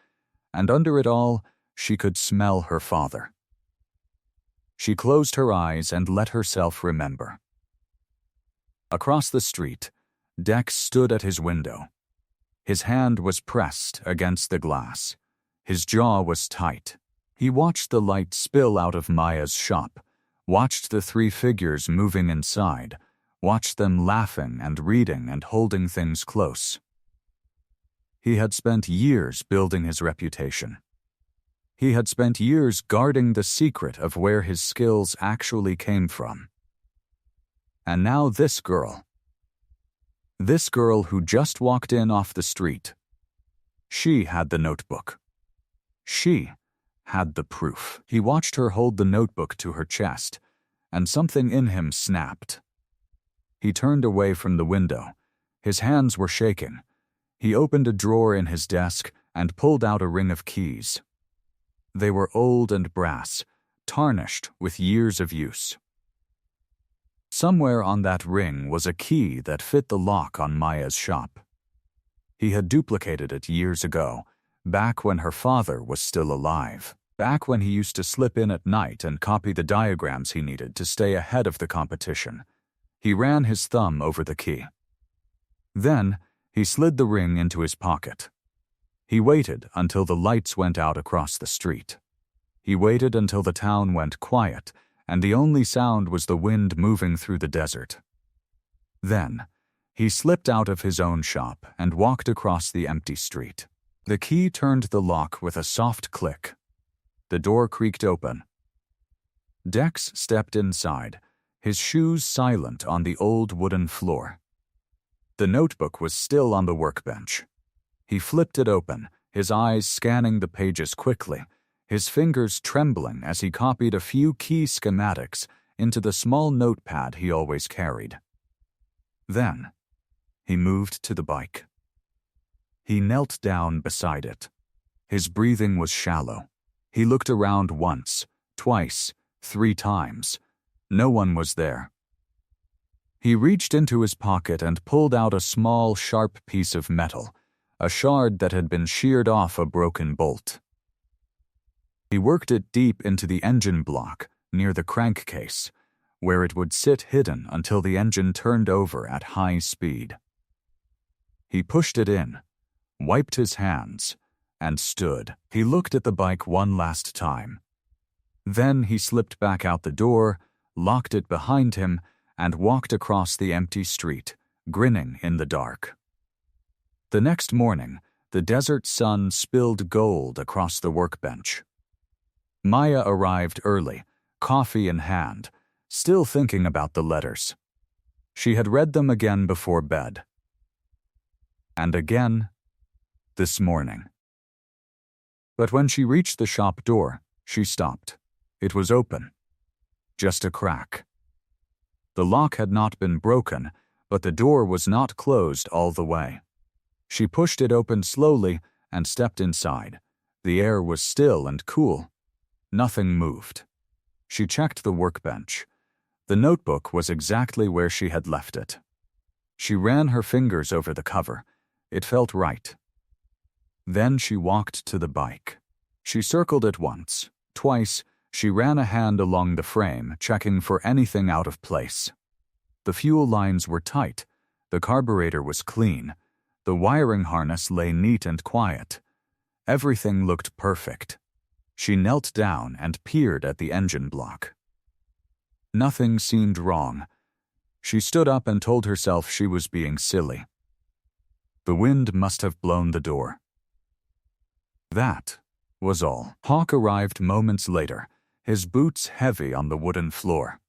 and under it all, she could smell her father. She closed her eyes and let herself remember. Across the street, Dex stood at his window. His hand was pressed against the glass. His jaw was tight. He watched the light spill out of Maya's shop, watched the three figures moving inside, watched them laughing and reading and holding things close. He had spent years building his reputation. He had spent years guarding the secret of where his skills actually came from. And now this girl who just walked in off the street, she had the notebook. She had the proof. He watched her hold the notebook to her chest, and something in him snapped. He turned away from the window. His hands were shaking. He opened a drawer in his desk and pulled out a ring of keys. They were old and brass, tarnished with years of use. Somewhere on that ring was a key that fit the lock on Maya's shop. He had duplicated it years ago, back when her father was still alive, back when he used to slip in at night and copy the diagrams he needed to stay ahead of the competition. He ran his thumb over the key. Then, he slid the ring into his pocket. He waited until the lights went out across the street. He waited until the town went quiet, and the only sound was the wind moving through the desert. Then, he slipped out of his own shop and walked across the empty street. The key turned the lock with a soft click. The door creaked open. Dex stepped inside, his shoes silent on the old wooden floor. The notebook was still on the workbench. He flipped it open, his eyes scanning the pages quickly, his fingers trembling as he copied a few key schematics into the small notepad he always carried. Then, he moved to the bike. He knelt down beside it. His breathing was shallow. He looked around once, twice, 3 times. No one was there. He reached into his pocket and pulled out a small, sharp piece of metal, a shard that had been sheared off a broken bolt. He worked it deep into the engine block, near the crankcase, where it would sit hidden until the engine turned over at high speed. He pushed it in, wiped his hands, and stood. He looked at the bike one last time. Then he slipped back out the door, locked it behind him, and walked across the empty street, grinning in the dark. The next morning, the desert sun spilled gold across the workbench. Maya arrived early, coffee in hand, still thinking about the letters. She had read them again before bed. And again, this morning. But when she reached the shop door, she stopped. It was open. Just a crack. The lock had not been broken, but the door was not closed all the way. She pushed it open slowly and stepped inside. The air was still and cool. Nothing moved. She checked the workbench. The notebook was exactly where she had left it. She ran her fingers over the cover. It felt right. Then she walked to the bike. She circled it once, twice. She ran a hand along the frame, checking for anything out of place. The fuel lines were tight. The carburetor was clean. The wiring harness lay neat and quiet. Everything looked perfect. She knelt down and peered at the engine block. Nothing seemed wrong. She stood up and told herself she was being silly. The wind must have blown the door. That was all. Hawk arrived moments later, his boots heavy on the wooden floor.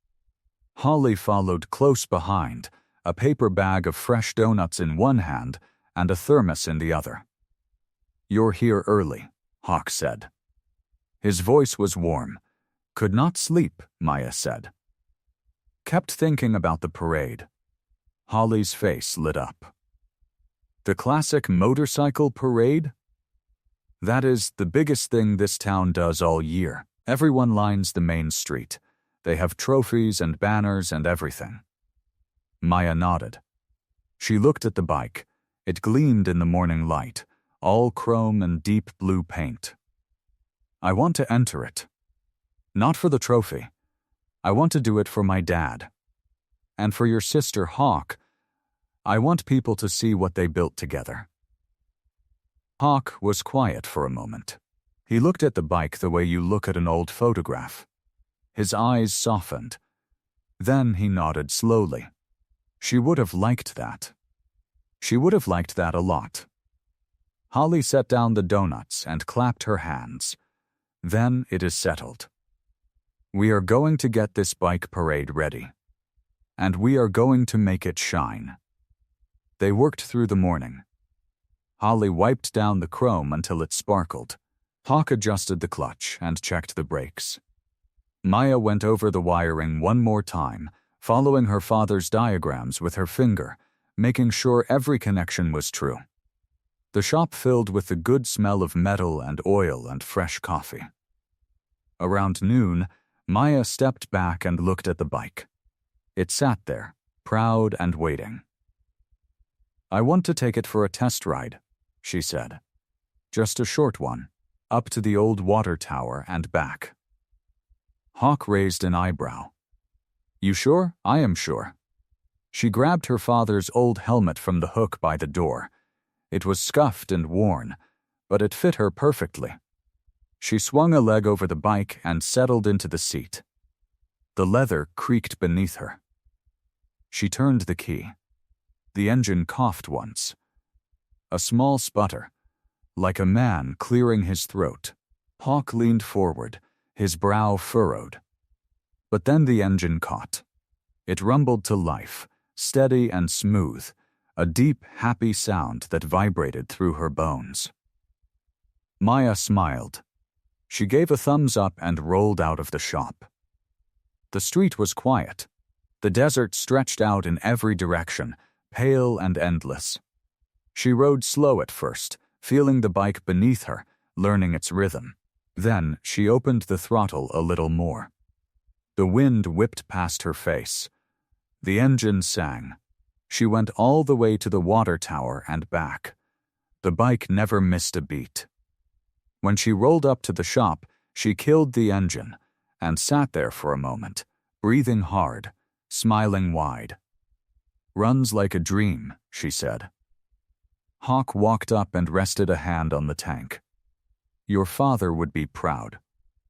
Holly followed close behind, a paper bag of fresh donuts in one hand and a thermos in the other. "You're here early," Hawk said. His voice was warm. "Could not sleep," Maya said. "Kept thinking about the parade." Holly's face lit up. "The classic motorcycle parade? That is the biggest thing this town does all year. Everyone lines the main street. They have trophies and banners and everything." Maya nodded. She looked at the bike. It gleamed in the morning light, all chrome and deep blue paint. "I want to enter it. Not for the trophy. I want to do it for my dad. And for your sister, Hawk. I want people to see what they built together." Hawk was quiet for a moment. He looked at the bike the way you look at an old photograph. His eyes softened. Then he nodded slowly. She would have liked that. She would have liked that a lot. Holly set down the donuts and clapped her hands. "Then it is settled. We are going to get this bike parade ready. And we are going to make it shine." They worked through the morning. Holly wiped down the chrome until it sparkled. Hawk adjusted the clutch and checked the brakes. Maya went over the wiring one more time, following her father's diagrams with her finger, making sure every connection was true. The shop filled with the good smell of metal and oil and fresh coffee. Around noon, Maya stepped back and looked at the bike. It sat there, proud and waiting. "I want to take it for a test ride," she said. "Just a short one, up to the old water tower and back." Hawk raised an eyebrow. "You sure?" "I am sure." She grabbed her father's old helmet from the hook by the door. It was scuffed and worn, but it fit her perfectly. She swung a leg over the bike and settled into the seat. The leather creaked beneath her. She turned the key. The engine coughed once. A small sputter, like a man clearing his throat. Hawk leaned forward, his brow furrowed. But then the engine caught. It rumbled to life, steady and smooth, a deep, happy sound that vibrated through her bones. Maya smiled. She gave a thumbs up and rolled out of the shop. The street was quiet. The desert stretched out in every direction, pale and endless. She rode slow at first, feeling the bike beneath her, learning its rhythm. Then she opened the throttle a little more. The wind whipped past her face. The engine sang. She went all the way to the water tower and back. The bike never missed a beat. When she rolled up to the shop, she killed the engine and sat there for a moment, breathing hard, smiling wide. "Runs like a dream," she said. Hawk walked up and rested a hand on the tank. "Your father would be proud."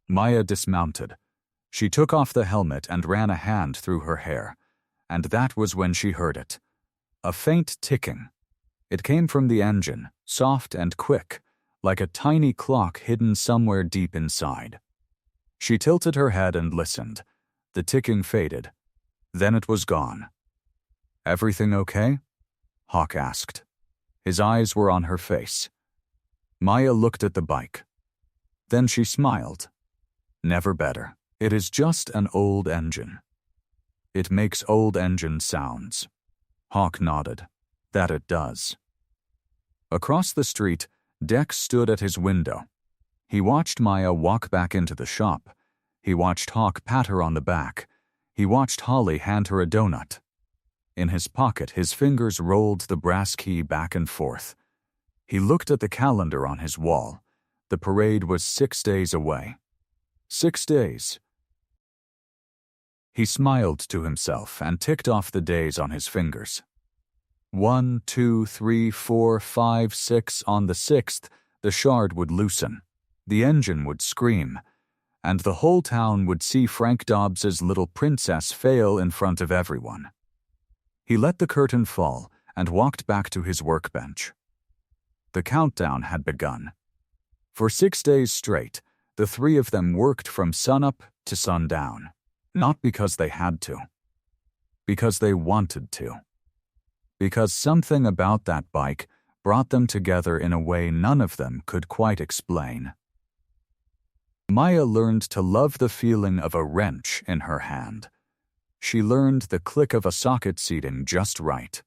Maya dismounted. She took off the helmet and ran a hand through her hair, and that was when she heard it. A faint ticking. It came from the engine, soft and quick, like a tiny clock hidden somewhere deep inside. She tilted her head and listened. The ticking faded. Then it was gone. "Everything okay?" Hawk asked. His eyes were on her face. Maya looked at the bike. Then she smiled. "Never better. It is just an old engine." "It makes old engine sounds." Hawk nodded. "That it does." Across the street, Dex stood at his window. He watched Maya walk back into the shop. He watched Hawk pat her on the back. He watched Holly hand her a donut. In his pocket, his fingers rolled the brass key back and forth. He looked at the calendar on his wall. The parade was 6 days away. 6 days. He smiled to himself and ticked off the days on his fingers. 1, 2, 3, 4, 5, 6. On the 6th, the shard would loosen. The engine would scream, and the whole town would see Frank Dobbs's little princess fail in front of everyone. He let the curtain fall and walked back to his workbench. The countdown had begun. For 6 days straight, the three of them worked from sunup to sundown, not because they had to, because they wanted to. Because something about that bike brought them together in a way none of them could quite explain. Maya learned to love the feeling of a wrench in her hand. She learned the click of a socket seating just right.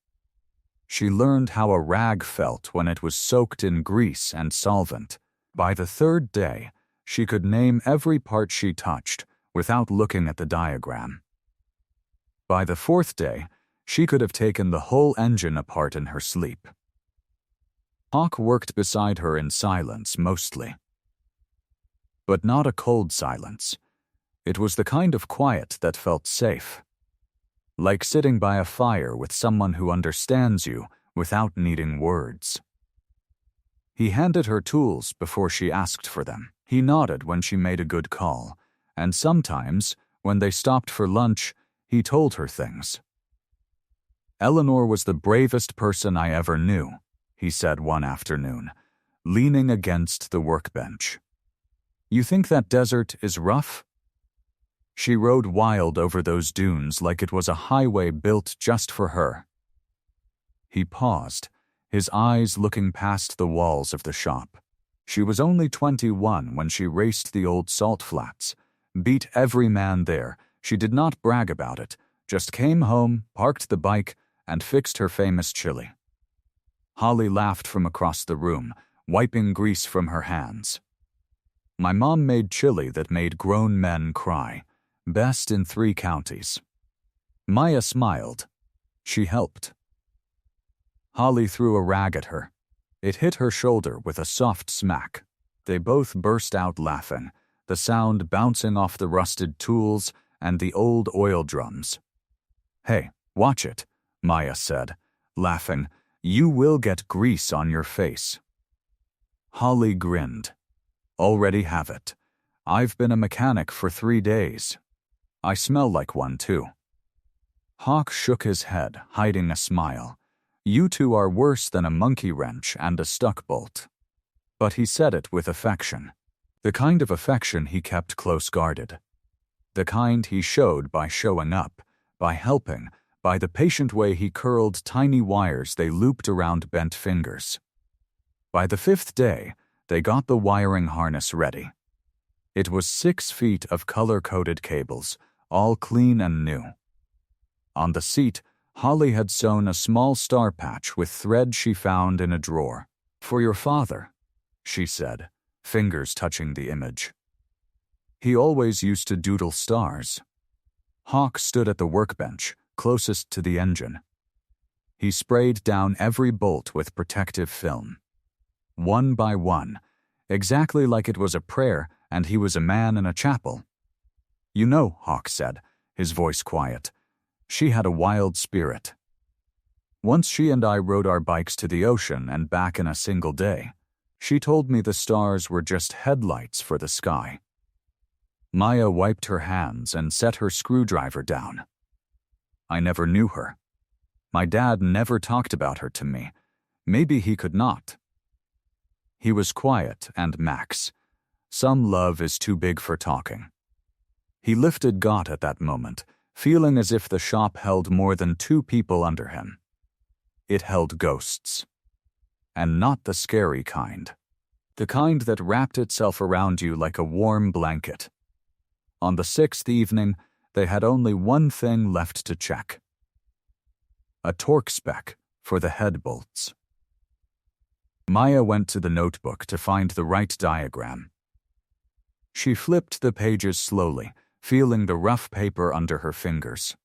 She learned how a rag felt when it was soaked in grease and solvent. By the 3rd day, she could name every part she touched without looking at the diagram. By the 4th day, she could have taken the whole engine apart in her sleep. Hawk worked beside her in silence mostly. But not a cold silence. It was the kind of quiet that felt safe. Like sitting by a fire with someone who understands you without needing words. He handed her tools before she asked for them. He nodded when she made a good call, and sometimes, when they stopped for lunch, he told her things. "Eleanor was the bravest person I ever knew," he said one afternoon, leaning against the workbench. "You think that desert is rough?" She rode wild over those dunes like it was a highway built just for her. He paused, his eyes looking past the walls of the shop. She was only 21 when she raced the old salt flats, beat every man there. She did not brag about it, just came home, parked the bike, and fixed her famous chili. Holly laughed from across the room, wiping grease from her hands. "My mom made chili that made grown men cry. Best in 3 counties. Maya smiled. She helped. Holly threw a rag at her. It hit her shoulder with a soft smack. They both burst out laughing, the sound bouncing off the rusted tools and the old oil drums. "Hey, watch it," Maya said, laughing. "You will get grease on your face." Holly grinned. "Already have it. I've been a mechanic for 3 days. I smell like one, too." Hawk shook his head, hiding a smile. "You two are worse than a monkey wrench and a stuck bolt." But he said it with affection. The kind of affection he kept close-guarded. The kind he showed by showing up, by helping, by the patient way he curled tiny wires they looped around bent fingers. By the 5th day, they got the wiring harness ready. It was 6 feet of color-coded cables, all clean and new. On the seat, Holly had sewn a small star patch with thread she found in a drawer. "For your father," she said, fingers touching the image. "He always used to doodle stars." Hawk stood at the workbench, closest to the engine. He sprayed down every bolt with protective film. One by one, exactly like it was a prayer and he was a man in a chapel. "You know," Hawk said, his voice quiet, "she had a wild spirit. Once she and I rode our bikes to the ocean and back in a single day. She told me the stars were just headlights for the sky." Maya wiped her hands and set her screwdriver down. "I never knew her. My dad never talked about her to me. Maybe he could not." He was quiet, and Max. Some love is too big for talking. He lifted Gott at that moment, feeling as if the shop held more than two people under him. It held ghosts. And not the scary kind. The kind that wrapped itself around you like a warm blanket. On the 6th evening, they had only one thing left to check. A torque spec for the head bolts. Maya went to the notebook to find the right diagram. She flipped the pages slowly, feeling the rough paper under her fingers.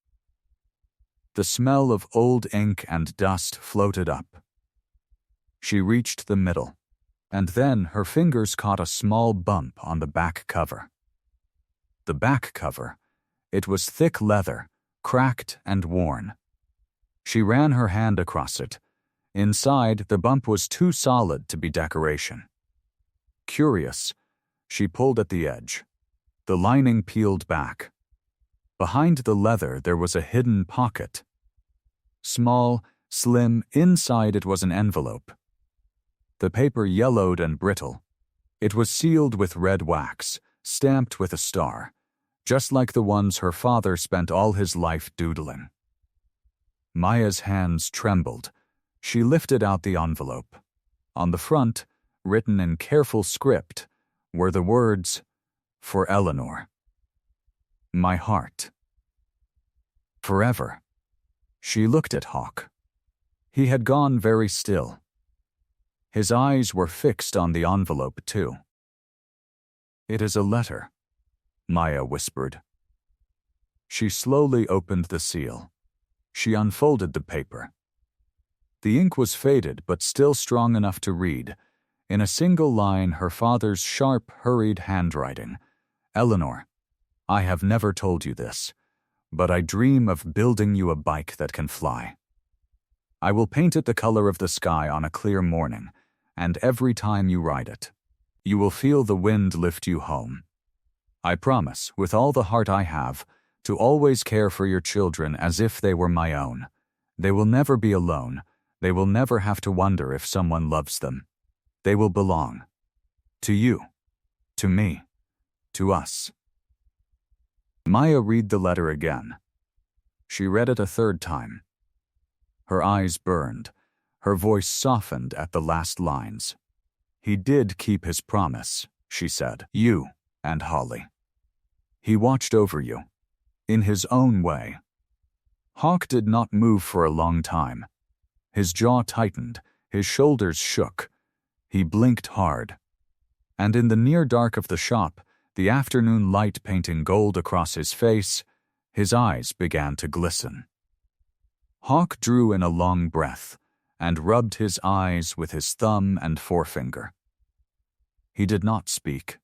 The smell of old ink and dust floated up. She reached the middle, and then her fingers caught a small bump on the back cover. The back cover. It was thick leather, cracked and worn. She ran her hand across it. Inside, the bump was too solid to be decoration. Curious, she pulled at the edge. The lining peeled back. Behind the leather, there was a hidden pocket. Small, slim, inside it was an envelope. The paper yellowed and brittle. It was sealed with red wax, stamped with a star, just like the ones her father spent all his life doodling. Maya's hands trembled. She lifted out the envelope. On the front, written in careful script, were the words, "For Eleanor. My heart. Forever." She looked at Hawk. He had gone very still. His eyes were fixed on the envelope, too. "It is a letter," Maya whispered. She slowly opened the seal. She unfolded the paper. The ink was faded but still strong enough to read. In a single line, her father's sharp, hurried handwriting. "Eleanor, I have never told you this, but I dream of building you a bike that can fly. I will paint it the color of the sky on a clear morning, and every time you ride it, you will feel the wind lift you home. I promise, with all the heart I have, to always care for your children as if they were my own. They will never be alone. They will never have to wonder if someone loves them. They will belong. To you. To me. To us." Maya read the letter again. She read it a third time. Her eyes burned. Her voice softened at the last lines. "He did keep his promise," she said. "You and Holly. He watched over you. In his own way." Hawk did not move for a long time. His jaw tightened, his shoulders shook. He blinked hard. And in the near dark of the shop, the afternoon light painting gold across his face, his eyes began to glisten. Hawk drew in a long breath and rubbed his eyes with his thumb and forefinger. He did not speak.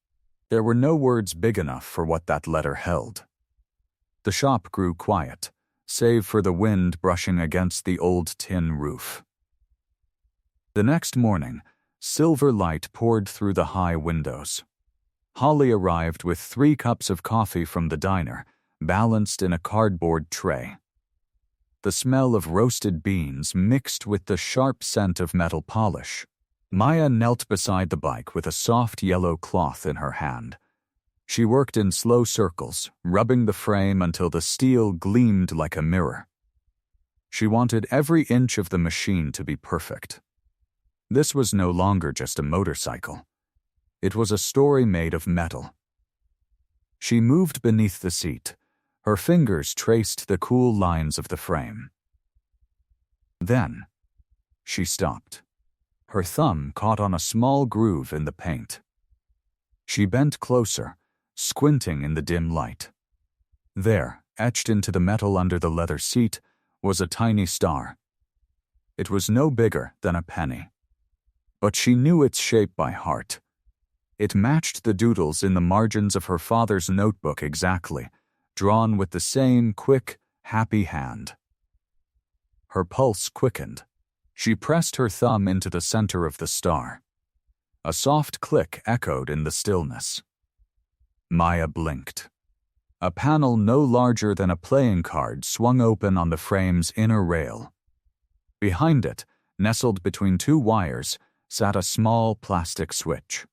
There were no words big enough for what that letter held. The shop grew quiet, save for the wind brushing against the old tin roof. The next morning, silver light poured through the high windows. Holly arrived with 3 cups of coffee from the diner, balanced in a cardboard tray. The smell of roasted beans mixed with the sharp scent of metal polish. Maya knelt beside the bike with a soft yellow cloth in her hand. She worked in slow circles, rubbing the frame until the steel gleamed like a mirror. She wanted every inch of the machine to be perfect. This was no longer just a motorcycle. It was a story made of metal. She moved beneath the seat. Her fingers traced the cool lines of the frame. Then, she stopped. Her thumb caught on a small groove in the paint. She bent closer, squinting in the dim light. There, etched into the metal under the leather seat, was a tiny star. It was no bigger than a penny. But she knew its shape by heart. It matched the doodles in the margins of her father's notebook exactly, drawn with the same quick, happy hand. Her pulse quickened. She pressed her thumb into the center of the star. A soft click echoed in the stillness. Maya blinked. A panel no larger than a playing card swung open on the frame's inner rail. Behind it, nestled between two wires, sat a small plastic switch.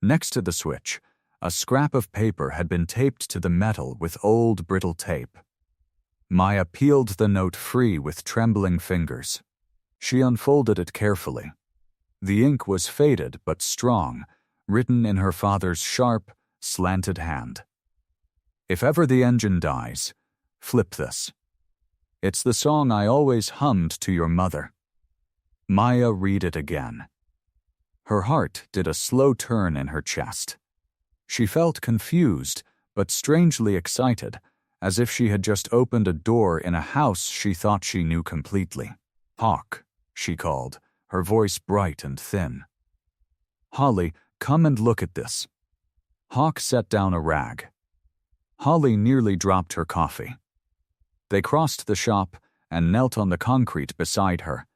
Next to the switch, a scrap of paper had been taped to the metal with old brittle tape. Maya peeled the note free with trembling fingers. She unfolded it carefully. The ink was faded but strong, written in her father's sharp, slanted hand. "If ever the engine dies, flip this. It's the song I always hummed to your mother." Maya read it again. Her heart did a slow turn in her chest. She felt confused, but strangely excited, as if she had just opened a door in a house she thought she knew completely. "Hawk," she called, her voice bright and thin. "Holly, come and look at this." Hawk set down a rag. Holly nearly dropped her coffee. They crossed the shop and knelt on the concrete beside her,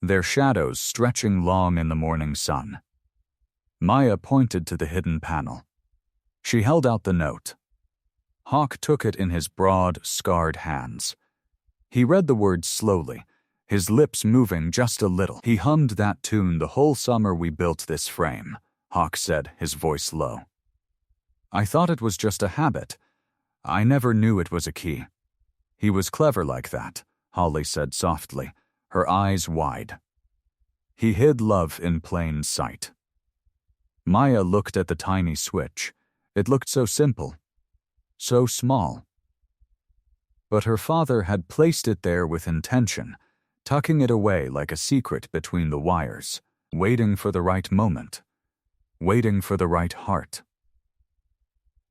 their shadows stretching long in the morning sun. Maya pointed to the hidden panel. She held out the note. Hawk took it in his broad, scarred hands. He read the words slowly, his lips moving just a little. "He hummed that tune the whole summer we built this frame," Hawk said, his voice low. "I thought it was just a habit. I never knew it was a key." "He was clever like that," Holly said softly, her eyes wide. "He hid love in plain sight." Maya looked at the tiny switch. It looked so simple, so small. But her father had placed it there with intention, tucking it away like a secret between the wires, waiting for the right moment, waiting for the right heart.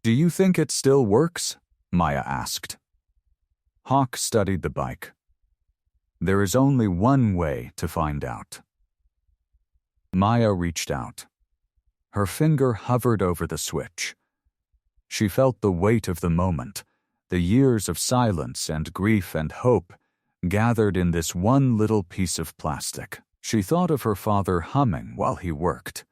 "Do you think it still works?" Maya asked. Hawk studied the bike. "There is only one way to find out." Maya reached out. Her finger hovered over the switch. She felt the weight of the moment, the years of silence and grief and hope gathered in this one little piece of plastic. She thought of her father humming while he worked,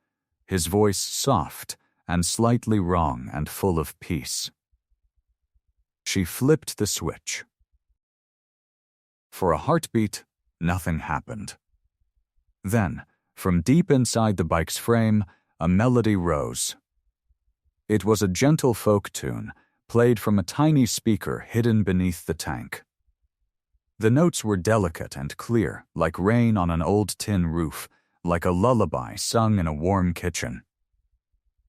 his voice soft and slightly wrong and full of peace. She flipped the switch. For a heartbeat, nothing happened. Then, from deep inside the bike's frame, a melody rose. It was a gentle folk tune, played from a tiny speaker hidden beneath the tank. The notes were delicate and clear, like rain on an old tin roof, like a lullaby sung in a warm kitchen.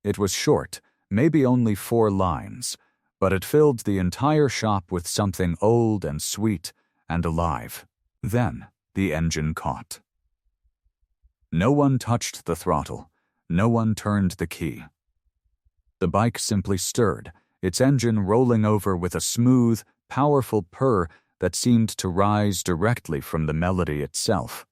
It was short, maybe only 4 lines, but it filled the entire shop with something old and sweet and alive. Then the engine caught. No one touched the throttle. No one turned the key. The bike simply stirred, its engine rolling over with a smooth, powerful purr that seemed to rise directly from the melody itself.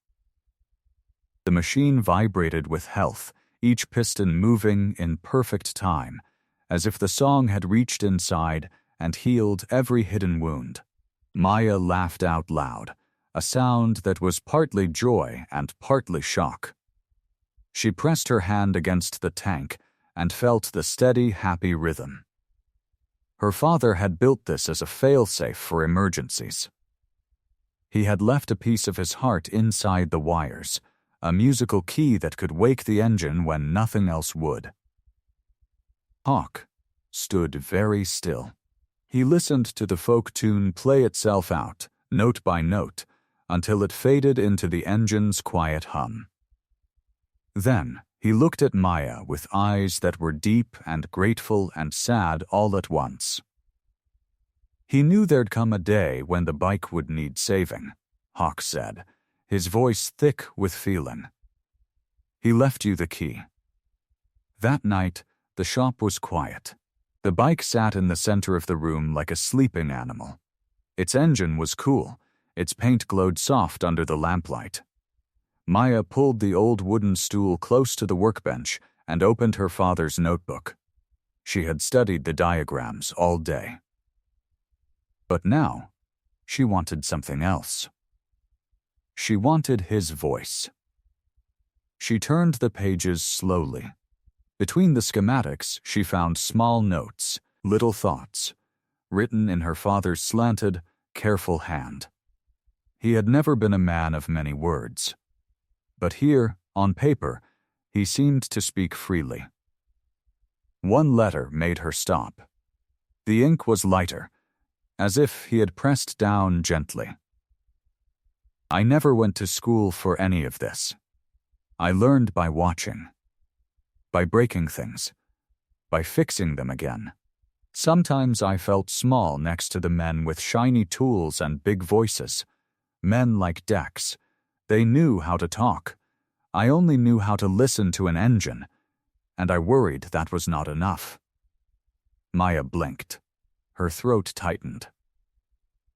The machine vibrated with health, each piston moving in perfect time, as if the song had reached inside and healed every hidden wound. Maya laughed out loud, a sound that was partly joy and partly shock. She pressed her hand against the tank and felt the steady, happy rhythm. Her father had built this as a fail-safe for emergencies. He had left a piece of his heart inside the wires, a musical key that could wake the engine when nothing else would. Hawk stood very still. He listened to the folk tune play itself out, note by note, until it faded into the engine's quiet hum. Then he looked at Maya with eyes that were deep and grateful and sad all at once. He knew there'd come a day when the bike would need saving, Hawk said, his voice thick with feeling. He left you the key. That night, the shop was quiet. The bike sat in the center of the room like a sleeping animal. Its engine was cool. Its paint glowed soft under the lamplight. Maya pulled the old wooden stool close to the workbench and opened her father's notebook. She had studied the diagrams all day. But now, she wanted something else. She wanted his voice. She turned the pages slowly. Between the schematics, she found small notes, little thoughts, written in her father's slanted, careful hand. He had never been a man of many words. But here, on paper, he seemed to speak freely. One letter made her stop. The ink was lighter, as if he had pressed down gently. I never went to school for any of this. I learned by watching, by breaking things, by fixing them again. Sometimes I felt small next to the men with shiny tools and big voices. Men like Dex. They knew how to talk. I only knew how to listen to an engine, and I worried that was not enough. Maya blinked. Her throat tightened.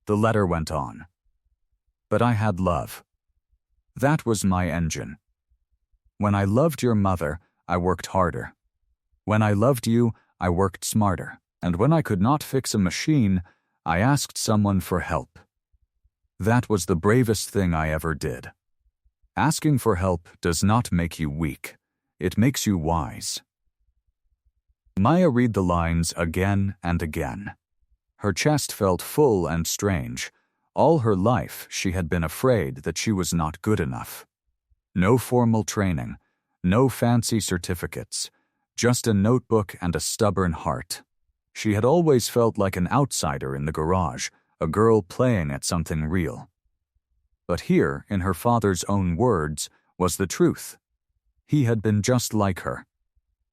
The letter went on. But I had love. That was my engine. When I loved your mother, I worked harder. When I loved you, I worked smarter. And when I could not fix a machine, I asked someone for help. That was the bravest thing I ever did. Asking for help does not make you weak. It makes you wise. Maya read the lines again and again. Her chest felt full and strange. All her life, she had been afraid that she was not good enough. No formal training, no fancy certificates, just a notebook and a stubborn heart. She had always felt like an outsider in the garage, a girl playing at something real. But here, in her father's own words, was the truth. He had been just like her.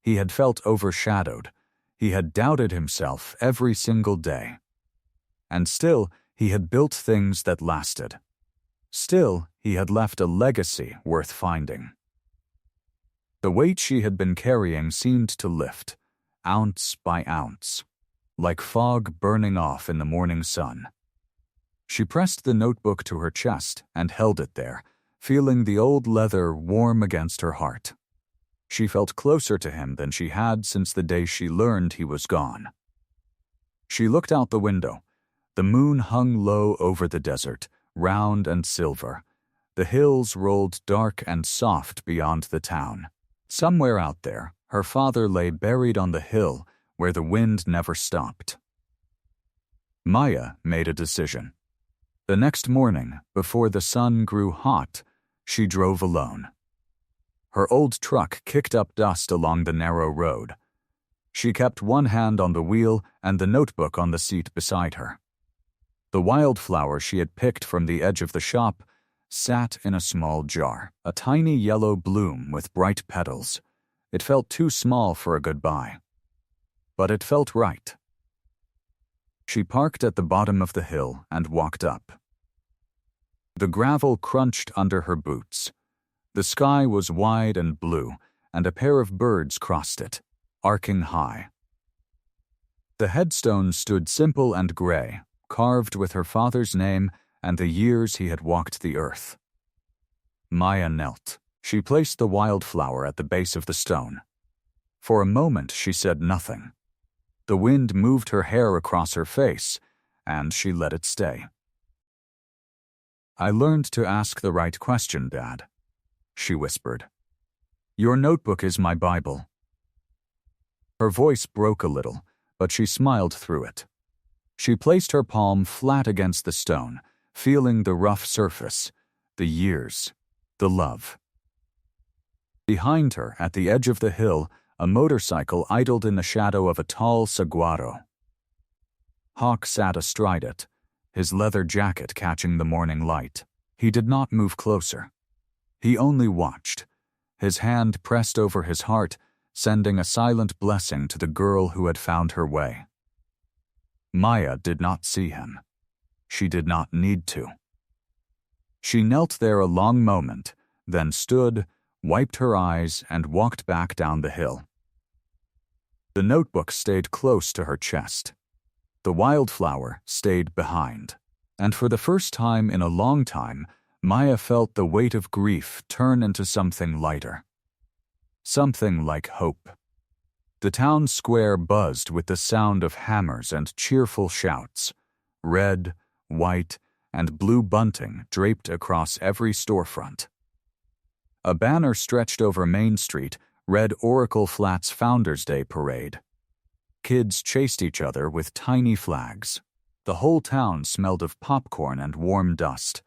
He had felt overshadowed. He had doubted himself every single day. And still, he had built things that lasted. Still, he had left a legacy worth finding. The weight she had been carrying seemed to lift, ounce by ounce, like fog burning off in the morning sun. She pressed the notebook to her chest and held it there, feeling the old leather warm against her heart. She felt closer to him than she had since the day she learned he was gone. She looked out the window. The moon hung low over the desert, round and silver. The hills rolled dark and soft beyond the town. Somewhere out there, her father lay buried on the hill where the wind never stopped. Maya made a decision. The next morning, before the sun grew hot, she drove alone. Her old truck kicked up dust along the narrow road. She kept one hand on the wheel and the notebook on the seat beside her. The wildflower she had picked from the edge of the shop sat in a small jar, a tiny yellow bloom with bright petals. It felt too small for a goodbye. But it felt right. She parked at the bottom of the hill and walked up. The gravel crunched under her boots. The sky was wide and blue, and a pair of birds crossed it, arcing high. The headstone stood simple and gray, carved with her father's name and the years he had walked the earth. Maya knelt. She placed the wildflower at the base of the stone. For a moment she said nothing. The wind moved her hair across her face, and she let it stay. "I learned to ask the right question, Dad," she whispered. "Your notebook is my Bible." Her voice broke a little, but she smiled through it. She placed her palm flat against the stone, feeling the rough surface, the years, the love. Behind her, at the edge of the hill, a motorcycle idled in the shadow of a tall saguaro. Hawk sat astride it, his leather jacket catching the morning light. He did not move closer. He only watched, his hand pressed over his heart, sending a silent blessing to the girl who had found her way. Maya did not see him. She did not need to. She knelt there a long moment, then stood, wiped her eyes, and walked back down the hill. The notebook stayed close to her chest. The wildflower stayed behind. And for the first time in a long time, Maya felt the weight of grief turn into something lighter. Something like hope. The town square buzzed with the sound of hammers and cheerful shouts. Red, white, and blue bunting draped across every storefront. A banner stretched over Main Street read Oracle Flats Founders Day Parade. Kids chased each other with tiny flags. The whole town smelled of popcorn and warm dust.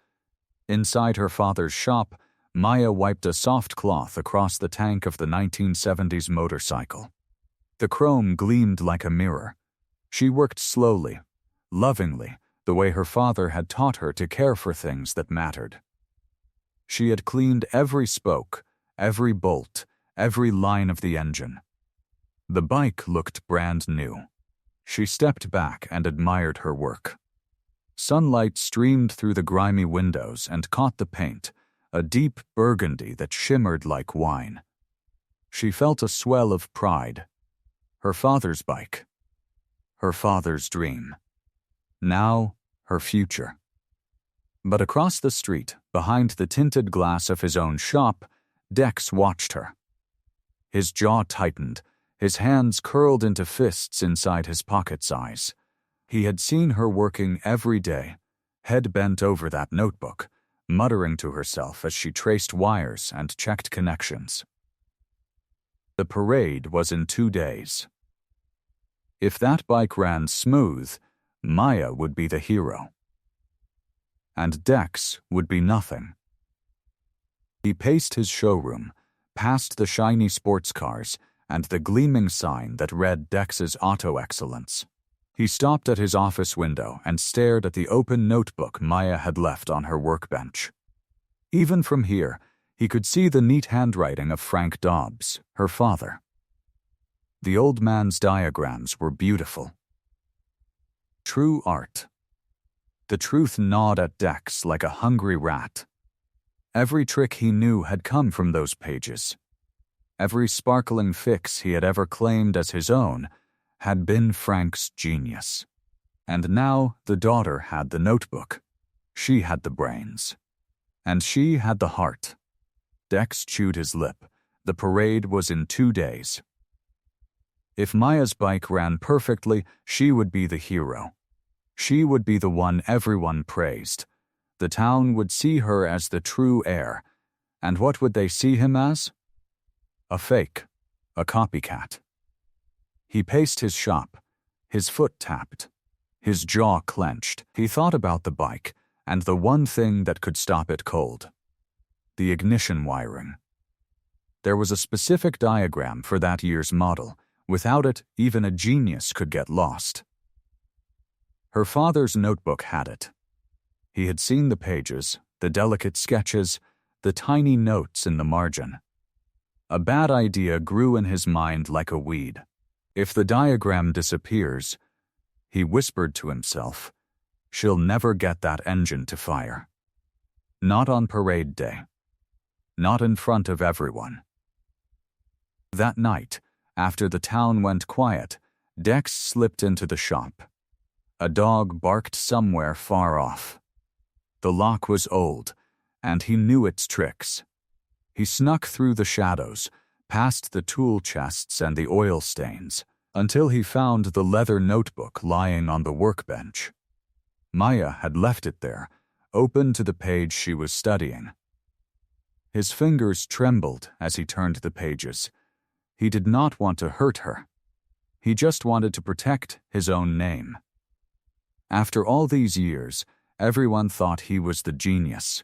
Inside her father's shop, Maya wiped a soft cloth across the tank of the 1970s motorcycle. The chrome gleamed like a mirror. She worked slowly, lovingly, the way her father had taught her to care for things that mattered. She had cleaned every spoke, every bolt, every line of the engine. The bike looked brand new. She stepped back and admired her work. Sunlight streamed through the grimy windows and caught the paint, a deep burgundy that shimmered like wine. She felt a swell of pride. Her father's bike. Her father's dream. Now, her future. But across the street, behind the tinted glass of his own shop, Dex watched her. His jaw tightened, his hands curled into fists inside his pocket-size. He had seen her working every day, head bent over that notebook, muttering to herself as she traced wires and checked connections. The parade was in 2 days. If that bike ran smooth, Maya would be the hero. And Dex would be nothing. He paced his showroom, past the shiny sports cars and the gleaming sign that read Dex's Auto Excellence. He stopped at his office window and stared at the open notebook Maya had left on her workbench. Even from here, he could see the neat handwriting of Frank Dobbs, her father. The old man's diagrams were beautiful. True art. The truth gnawed at Dex like a hungry rat. Every trick he knew had come from those pages. Every sparkling fix he had ever claimed as his own had been Frank's genius. And now the daughter had the notebook. She had the brains. And she had the heart. Dex chewed his lip. The parade was in 2 days. If Maya's bike ran perfectly, she would be the hero. She would be the one everyone praised. The town would see her as the true heir. And what would they see him as? A fake. A copycat. He paced his shop. His foot tapped. His jaw clenched. He thought about the bike and the one thing that could stop it cold. The ignition wiring. There was a specific diagram for that year's model. Without it, even a genius could get lost. Her father's notebook had it. He had seen the pages, the delicate sketches, the tiny notes in the margin. A bad idea grew in his mind like a weed. If the diagram disappears, he whispered to himself, she'll never get that engine to fire. Not on parade day. Not in front of everyone. That night, after the town went quiet, Dex slipped into the shop. A dog barked somewhere far off. The lock was old, and he knew its tricks. He snuck through the shadows, past the tool chests and the oil stains, until he found the leather notebook lying on the workbench. Maya had left it there, open to the page she was studying. His fingers trembled as he turned the pages. He did not want to hurt her. He just wanted to protect his own name. After all these years, everyone thought he was the genius.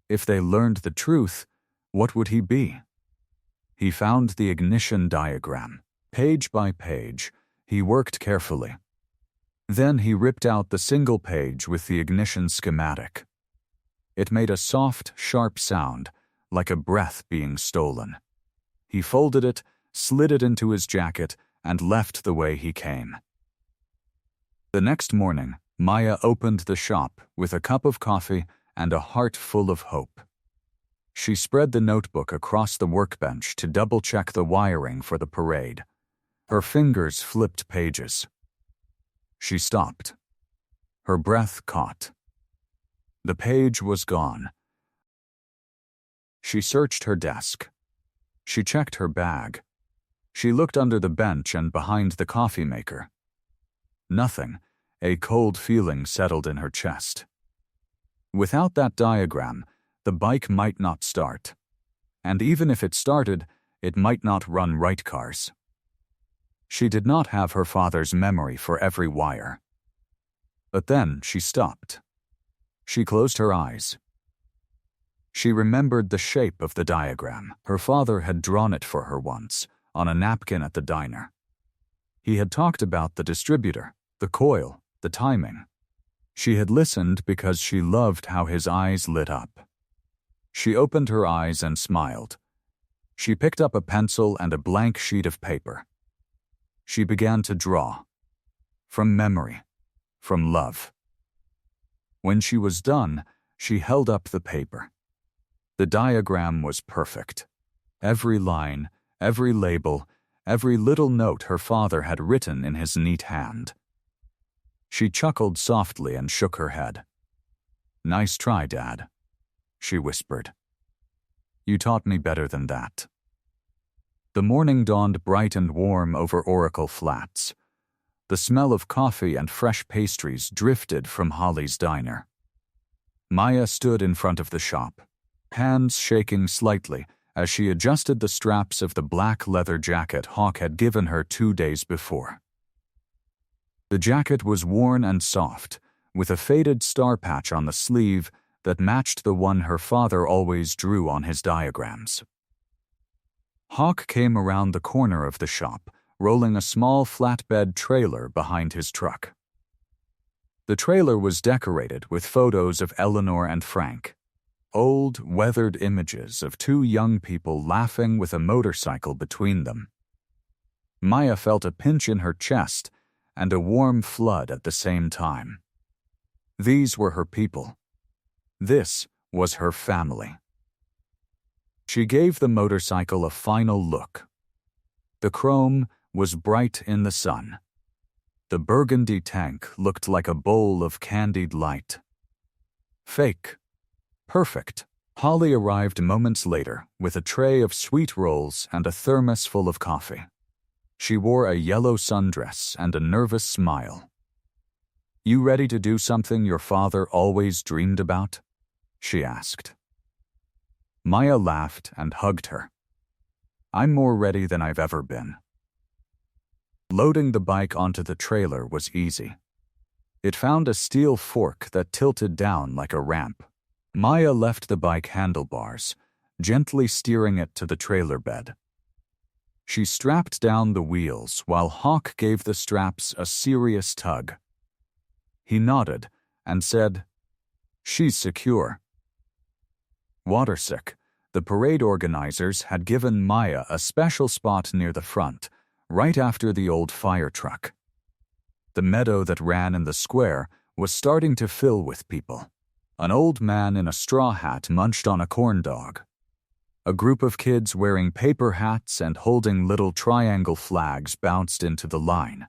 If they learned the truth, what would he be? He found the ignition diagram. Page by page, he worked carefully. Then he ripped out the single page with the ignition schematic. It made a soft, sharp sound, like a breath being stolen. He folded it, slid it into his jacket, and left the way he came. The next morning, Maya opened the shop with a cup of coffee and a heart full of hope. She spread the notebook across the workbench to double-check the wiring for the parade. Her fingers flipped pages. She stopped. Her breath caught. The page was gone. She searched her desk. She checked her bag. She looked under the bench and behind the coffee maker. Nothing. A cold feeling settled in her chest. Without that diagram, the bike might not start. And even if it started, it might not run right cars. She did not have her father's memory for every wire. But then she stopped. She closed her eyes. She remembered the shape of the diagram. Her father had drawn it for her once, on a napkin at the diner. He had talked about the distributor, the coil, the timing. She had listened because she loved how his eyes lit up. She opened her eyes and smiled. She picked up a pencil and a blank sheet of paper. She began to draw. From memory. From love. When she was done, she held up the paper. The diagram was perfect. Every line, every label, every little note her father had written in his neat hand. She chuckled softly and shook her head. "Nice try, Dad," she whispered. "You taught me better than that." The morning dawned bright and warm over Oracle Flats. The smell of coffee and fresh pastries drifted from Holly's diner. Maya stood in front of the shop, hands shaking slightly as she adjusted the straps of the black leather jacket Hawk had given her 2 days before. The jacket was worn and soft, with a faded star patch on the sleeve that matched the one her father always drew on his diagrams. Hawk came around the corner of the shop, rolling a small flatbed trailer behind his truck. The trailer was decorated with photos of Eleanor and Frank, old, weathered images of 2 young people laughing with a motorcycle between them. Maya felt a pinch in her chest and a warm flood at the same time. These were her people. This was her family. She gave the motorcycle a final look. The chrome was bright in the sun. The burgundy tank looked like a bowl of candied light. Fake. Perfect. Holly arrived moments later with a tray of sweet rolls and a thermos full of coffee. She wore a yellow sundress and a nervous smile. "You ready to do something your father always dreamed about?" she asked. Maya laughed and hugged her. "I'm more ready than I've ever been." Loading the bike onto the trailer was easy. It found a steel fork that tilted down like a ramp. Maya left the bike handlebars, gently steering it to the trailer bed. She strapped down the wheels while Hawk gave the straps a serious tug. He nodded and said, "She's secure." Watersick, the parade organizers had given Maya a special spot near the front, right after the old fire truck. The meadow that ran in the square was starting to fill with people. An old man in a straw hat munched on a corn dog. A group of kids wearing paper hats and holding little triangle flags bounced into the line.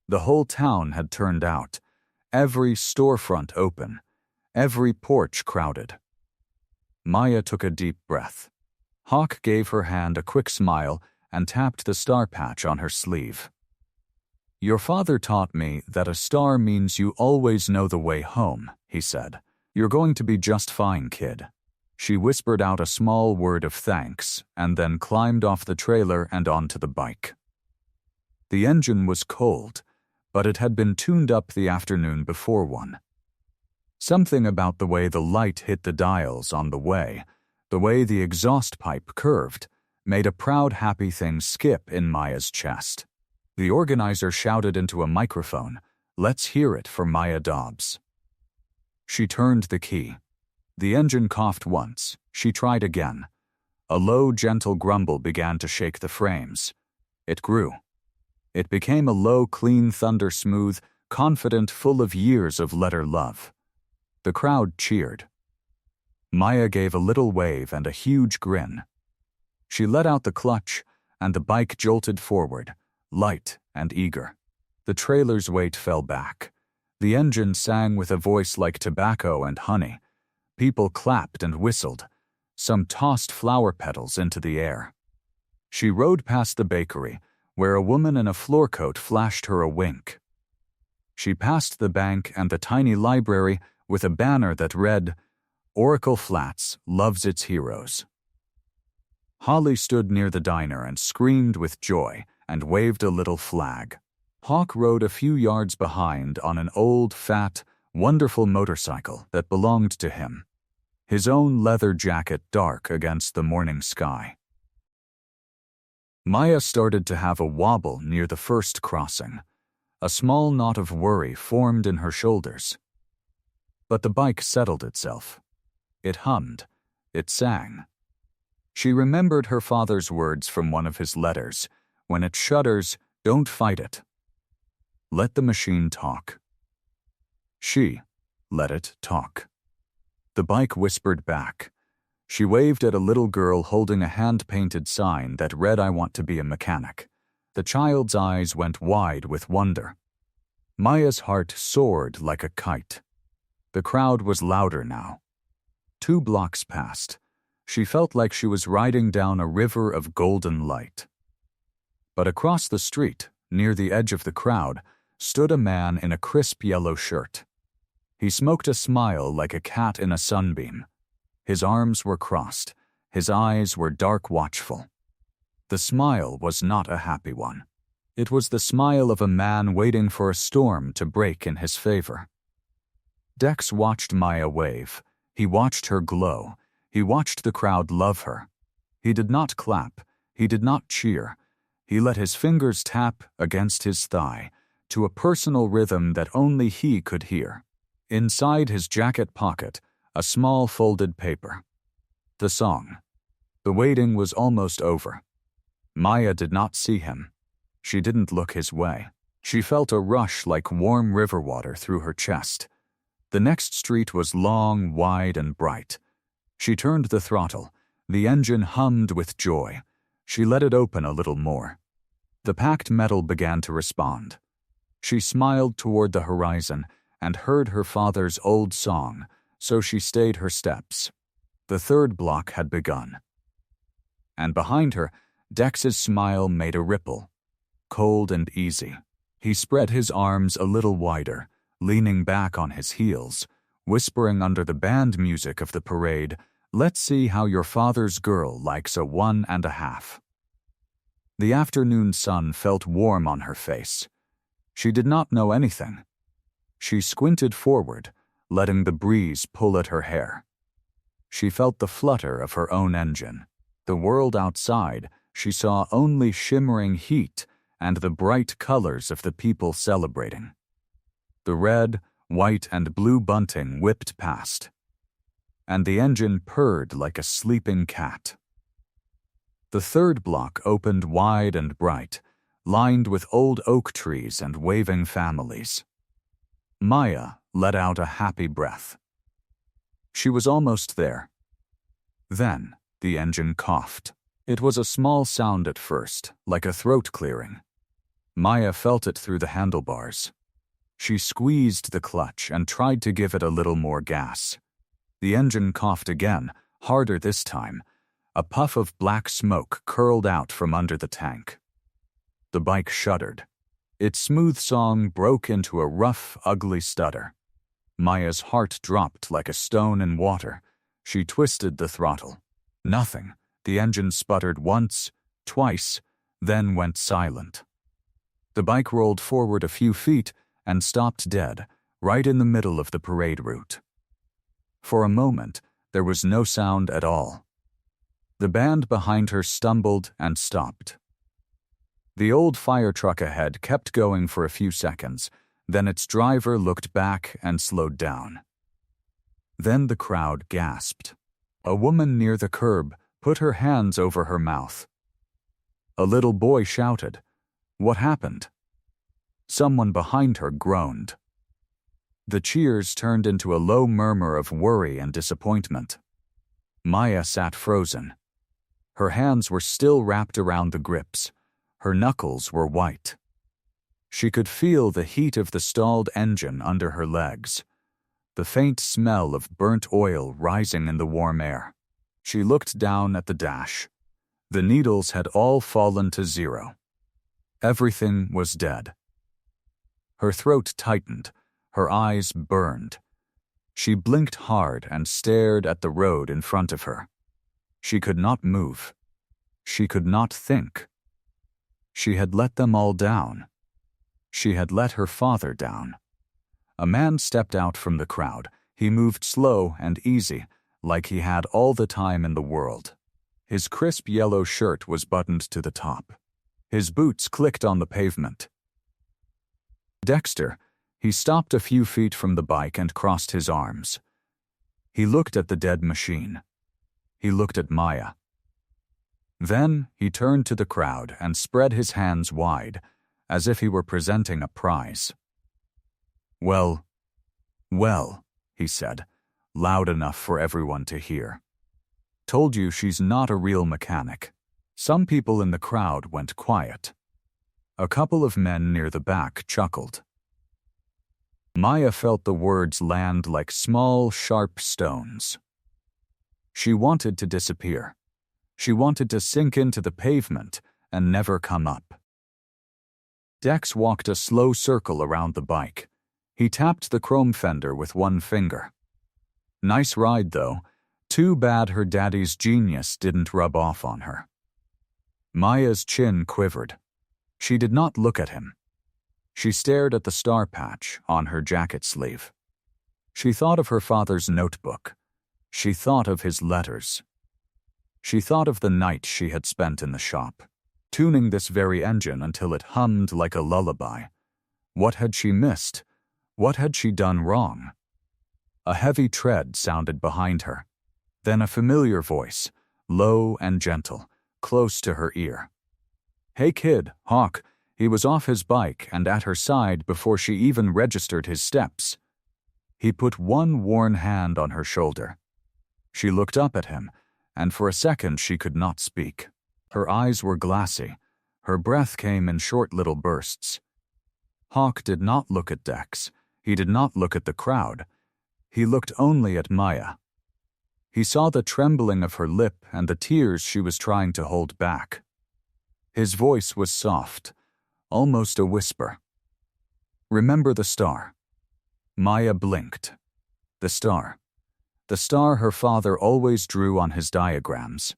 The whole town had turned out, every storefront open, every porch crowded. Maya took a deep breath. Hawk gave her hand a quick smile and tapped the star patch on her sleeve. "Your father taught me that a star means you always know the way home," he said. "You're going to be just fine, kid." She whispered out a small word of thanks and then climbed off the trailer and onto the bike. The engine was cold, but it had been tuned up the afternoon before one. Something about the way the light hit the dials on the way the exhaust pipe curved, made a proud, happy thing skip in Maya's chest. The organizer shouted into a microphone, "Let's hear it for Maya Dobbs." She turned the key. The engine coughed once. She tried again. A low, gentle grumble began to shake the frames. It grew. It became a low, clean thunder, smooth, confident, full of years of letter love. The crowd cheered. Maya gave a little wave and a huge grin. She let out the clutch, and the bike jolted forward, light and eager. The trailer's weight fell back. The engine sang with a voice like tobacco and honey. People clapped and whistled. Some tossed flower petals into the air. She rode past the bakery, where a woman in a floor coat flashed her a wink. She passed the bank and the tiny library with a banner that read, "Oracle Flats loves its heroes." Holly stood near the diner and screamed with joy and waved a little flag. Hawk rode a few yards behind on an old, fat, wonderful motorcycle that belonged to him, his own leather jacket dark against the morning sky. Maya started to have a wobble near the first crossing. A small knot of worry formed in her shoulders. But the bike settled itself. It hummed. It sang. She remembered her father's words from one of his letters. When it shudders, don't fight it. Let the machine talk. She let it talk. The bike whispered back. She waved at a little girl holding a hand-painted sign that read, "I want to be a mechanic." The child's eyes went wide with wonder. Maya's heart soared like a kite. The crowd was louder now. 2 blocks passed. She felt like she was riding down a river of golden light. But across the street, near the edge of the crowd, stood a man in a crisp yellow shirt. He smoked a smile like a cat in a sunbeam. His arms were crossed. His eyes were dark watchful. The smile was not a happy one. It was the smile of a man waiting for a storm to break in his favor. Dex watched Maya wave. He watched her glow. He watched the crowd love her. He did not clap. He did not cheer. He let his fingers tap against his thigh to a personal rhythm that only he could hear. Inside his jacket pocket, a small folded paper. The song. The waiting was almost over. Maya did not see him. She didn't look his way. She felt a rush like warm river water through her chest. The next street was long, wide, and bright. She turned the throttle. The engine hummed with joy. She let it open a little more. The packed metal began to respond. She smiled toward the horizon and heard her father's old song, so she stayed her steps. The 3rd block had begun. And behind her, Dex's smile made a ripple, cold and easy. He spread his arms a little wider, leaning back on his heels, whispering under the band music of the parade, "Let's see how your father's girl likes a 1.5." The afternoon sun felt warm on her face. She did not know anything. She squinted forward, letting the breeze pull at her hair. She felt the flutter of her own engine. The world outside, she saw only shimmering heat and the bright colors of the people celebrating. The red, white, and blue bunting whipped past, and the engine purred like a sleeping cat. The 3rd block opened wide and bright, lined with old oak trees and waving families. Maya let out a happy breath. She was almost there. Then the engine coughed. It was a small sound at first, like a throat clearing. Maya felt it through the handlebars. She squeezed the clutch and tried to give it a little more gas. The engine coughed again, harder this time. A puff of black smoke curled out from under the tank. The bike shuddered. Its smooth song broke into a rough, ugly stutter. Maya's heart dropped like a stone in water. She twisted the throttle. Nothing. The engine sputtered once, twice, then went silent. The bike rolled forward a few feet and stopped dead, right in the middle of the parade route. For a moment, there was no sound at all. The band behind her stumbled and stopped. The old fire truck ahead kept going for a few seconds, then its driver looked back and slowed down. Then the crowd gasped. A woman near the curb put her hands over her mouth. A little boy shouted, "What happened?" Someone behind her groaned. The cheers turned into a low murmur of worry and disappointment. Maya sat frozen. Her hands were still wrapped around the grips. Her knuckles were white. She could feel the heat of the stalled engine under her legs, the faint smell of burnt oil rising in the warm air. She looked down at the dash. The needles had all fallen to zero. Everything was dead. Her throat tightened. Her eyes burned. She blinked hard and stared at the road in front of her. She could not move. She could not think. She had let them all down. She had let her father down. A man stepped out from the crowd. He moved slow and easy, like he had all the time in the world. His crisp yellow shirt was buttoned to the top. His boots clicked on the pavement. Dexter, he stopped a few feet from the bike and crossed his arms. He looked at the dead machine. He looked at Maya. Then he turned to the crowd and spread his hands wide, as if he were presenting a prize. Well, he said, loud enough for everyone to hear. Told you she's not a real mechanic. Some people in the crowd went quiet. A couple of men near the back chuckled. Maya felt the words land like small, sharp stones. She wanted to disappear. She wanted to sink into the pavement and never come up. Dex walked a slow circle around the bike. He tapped the chrome fender with one finger. Nice ride, though. Too bad her daddy's genius didn't rub off on her. Maya's chin quivered. She did not look at him. She stared at the star patch on her jacket sleeve. She thought of her father's notebook. She thought of his letters. She thought of the night she had spent in the shop, tuning this very engine until it hummed like a lullaby. What had she missed? What had she done wrong? A heavy tread sounded behind her. Then a familiar voice, low and gentle, close to her ear. "Hey kid, Hawk." He was off his bike and at her side before she even registered his steps. He put one worn hand on her shoulder. She looked up at him, and for a second she could not speak. Her eyes were glassy. Her breath came in short little bursts. Hawk did not look at Dex. He did not look at the crowd. He looked only at Maya. He saw the trembling of her lip and the tears she was trying to hold back. His voice was soft, almost a whisper. "Remember the star?" Maya blinked. The star. The star her father always drew on his diagrams.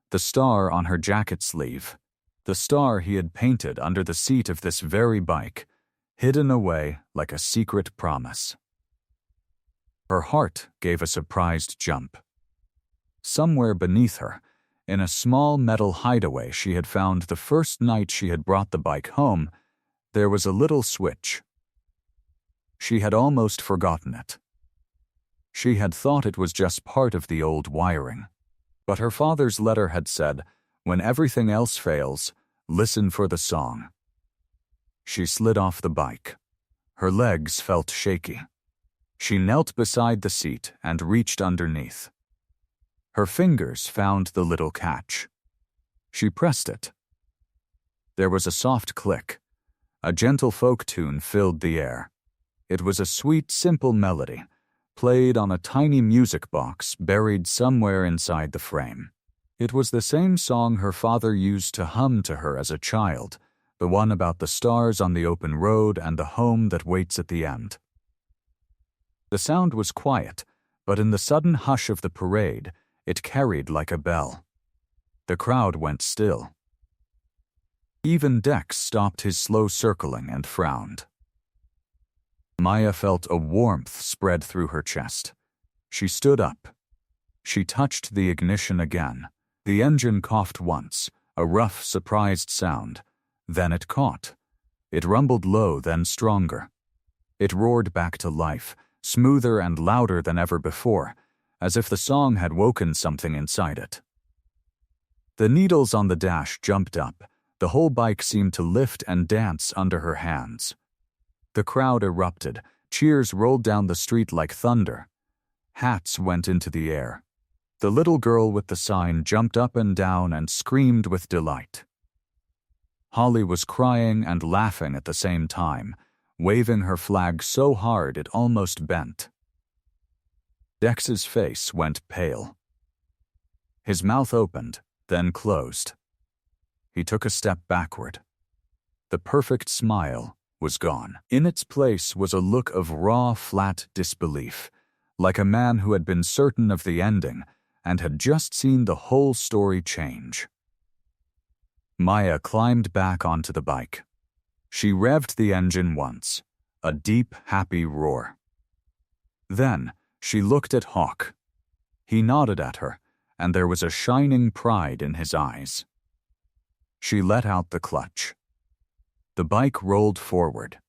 The star on her jacket sleeve. The star he had painted under the seat of this very bike, hidden away like a secret promise. Her heart gave a surprised jump. Somewhere beneath her, in a small metal hideaway she had found the first night she had brought the bike home, there was a little switch. She had almost forgotten it. She had thought it was just part of the old wiring. But her father's letter had said, when everything else fails, listen for the song. She slid off the bike. Her legs felt shaky. She knelt beside the seat and reached underneath. Her fingers found the little catch. She pressed it. There was a soft click. A gentle folk tune filled the air. It was a sweet, simple melody, played on a tiny music box buried somewhere inside the frame. It was the same song her father used to hum to her as a child, the one about the stars on the open road and the home that waits at the end. The sound was quiet, but in the sudden hush of the parade, it carried like a bell. The crowd went still. Even Dex stopped his slow circling and frowned. Maya felt a warmth spread through her chest. She stood up. She touched the ignition again. The engine coughed once, a rough, surprised sound. Then it caught. It rumbled low, then stronger. It roared back to life, smoother and louder than ever before, as if the song had woken something inside it. The needles on the dash jumped up. The whole bike seemed to lift and dance under her hands. The crowd erupted. Cheers rolled down the street like thunder. Hats went into the air. The little girl with the sign jumped up and down and screamed with delight. Holly was crying and laughing at the same time, waving her flag so hard it almost bent. Dex's face went pale. His mouth opened, then closed. He took a step backward. The perfect smile was gone. In its place was a look of raw, flat disbelief, like a man who had been certain of the ending and had just seen the whole story change. Maya climbed back onto the bike. She revved the engine once, a deep, happy roar. Then she looked at Hawk. He nodded at her, and there was a shining pride in his eyes. She let out the clutch. The bike rolled forward.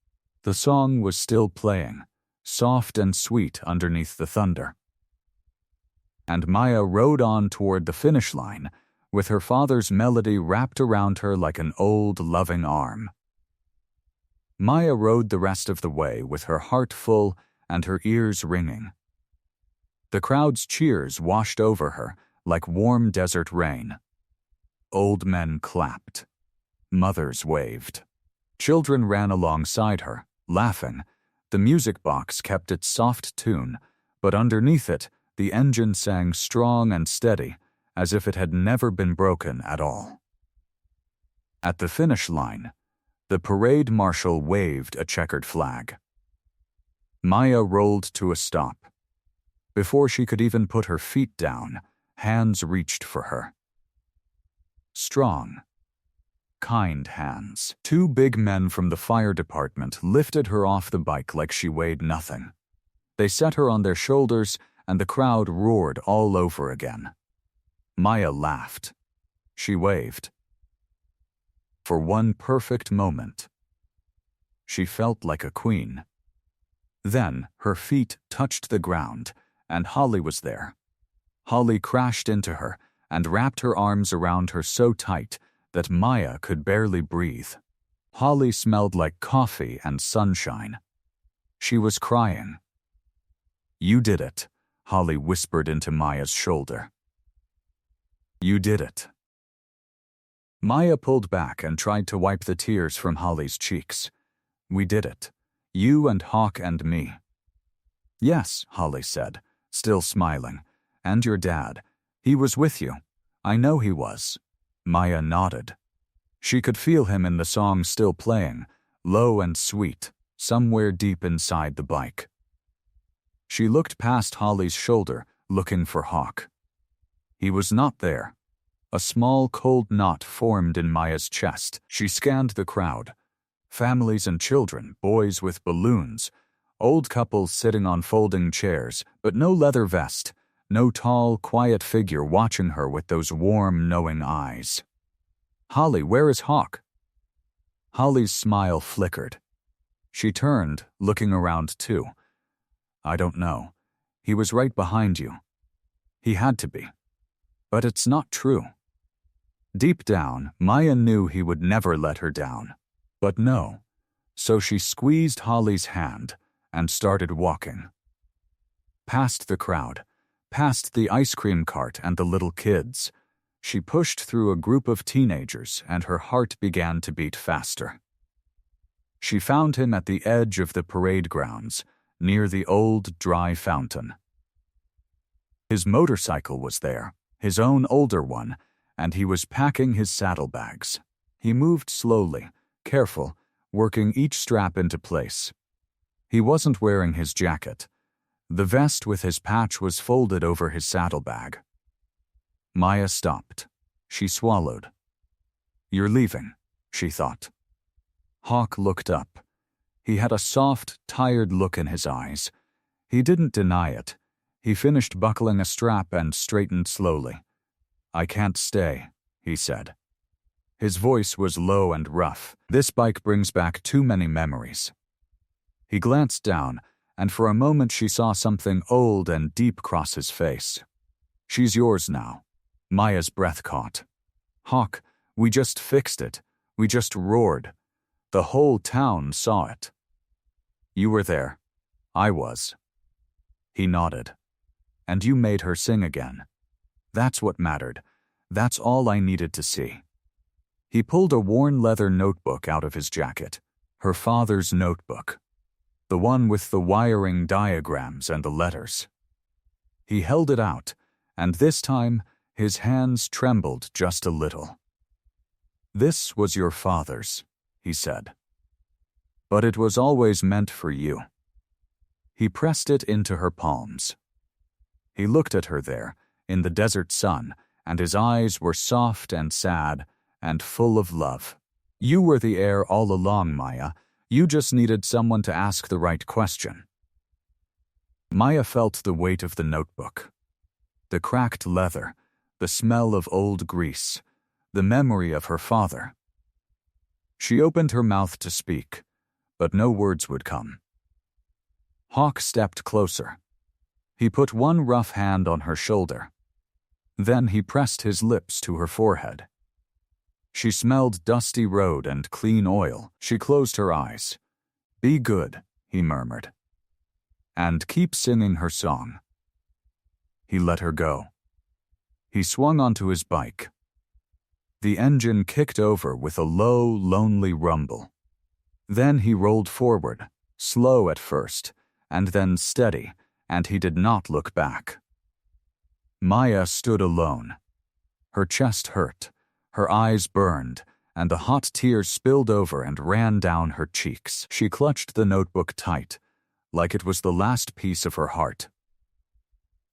The song was still playing, soft and sweet underneath the thunder. And Maya rode on toward the finish line, with her father's melody wrapped around her like an old, loving arm. Maya rode the rest of the way with her heart full and her ears ringing. The crowd's cheers washed over her like warm desert rain. Old men clapped. Mothers waved. Children ran alongside her, laughing. The music box kept its soft tune, but underneath it, the engine sang strong and steady, as if it had never been broken at all. At the finish line, the parade marshal waved a checkered flag. Maya rolled to a stop. Before she could even put her feet down, hands reached for her. Strong, kind hands. Two big men from the fire department lifted her off the bike like she weighed nothing. They set her on their shoulders, and the crowd roared all over again. Maya laughed. She waved. For one perfect moment, she felt like a queen. Then her feet touched the ground, and Holly was there. Holly crashed into her and wrapped her arms around her so tight that Maya could barely breathe. Holly smelled like coffee and sunshine. She was crying. "You did it," Holly whispered into Maya's shoulder. "You did it." Maya pulled back and tried to wipe the tears from Holly's cheeks. "We did it. You and Hawk and me." "Yes," Holly said, still smiling. "And your dad. He was with you. I know he was." Maya nodded. She could feel him in the song still playing, low and sweet, somewhere deep inside the bike. She looked past Holly's shoulder, looking for Hawk. He was not there. A small, cold knot formed in Maya's chest. She scanned the crowd. Families and children, boys with balloons, old couples sitting on folding chairs, but no leather vest, no tall, quiet figure watching her with those warm, knowing eyes. "Holly, where is Hawk?" Holly's smile flickered. She turned, looking around too. "I don't know. He was right behind you. He had to be. But it's not true." Deep down, Maya knew he would never let her down. But no. So she squeezed Holly's hand and started walking. Past the crowd, past the ice cream cart and the little kids. She pushed through a group of teenagers and her heart began to beat faster. She found him at the edge of the parade grounds, near the old, dry fountain. His motorcycle was there, his own older one, and he was packing his saddlebags. He moved slowly, careful, working each strap into place. He wasn't wearing his jacket. The vest with his patch was folded over his saddlebag. Maya stopped. She swallowed. "You're leaving," she thought. Hawk looked up. He had a soft, tired look in his eyes. He didn't deny it. He finished buckling a strap and straightened slowly. "I can't stay," he said. His voice was low and rough. "This bike brings back too many memories." He glanced down, and for a moment she saw something old and deep cross his face. "She's yours now." Maya's breath caught. "Hawk, we just fixed it. We just roared. The whole town saw it." "You were there. I was." He nodded. "And you made her sing again." That's what mattered. That's all I needed to see. He pulled a worn leather notebook out of his jacket. Her father's notebook. The one with the wiring diagrams and the letters. He held it out, and this time his hands trembled just a little. "This was your father's," he said. "But it was always meant for you." He pressed it into her palms. He looked at her there, in the desert sun, and his eyes were soft and sad and full of love. "You were the heir all along, Maya. You just needed someone to ask the right question." Maya felt the weight of the notebook. The cracked leather, the smell of old grease, the memory of her father. She opened her mouth to speak, but no words would come. Hawk stepped closer. He put one rough hand on her shoulder. Then he pressed his lips to her forehead. She smelled dusty road and clean oil. She closed her eyes. "Be good," he murmured. "And keep singing her song." He let her go. He swung onto his bike. The engine kicked over with a low, lonely rumble. Then he rolled forward, slow at first, and then steady, and he did not look back. Maya stood alone. Her chest hurt, her eyes burned, and the hot tears spilled over and ran down her cheeks. She clutched the notebook tight, like it was the last piece of her heart.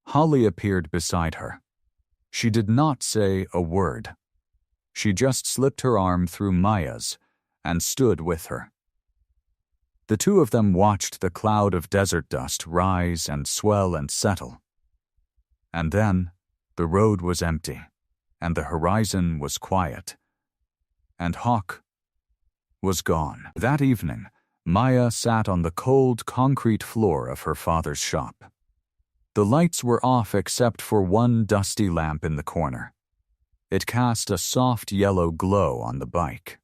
Holly appeared beside her. She did not say a word. She just slipped her arm through Maya's and stood with her. The two of them watched the cloud of desert dust rise and swell and settle. And then the road was empty, and the horizon was quiet. And Hawk was gone. That evening, Maya sat on the cold concrete floor of her father's shop. The lights were off except for one dusty lamp in the corner. It cast a soft yellow glow on the bike.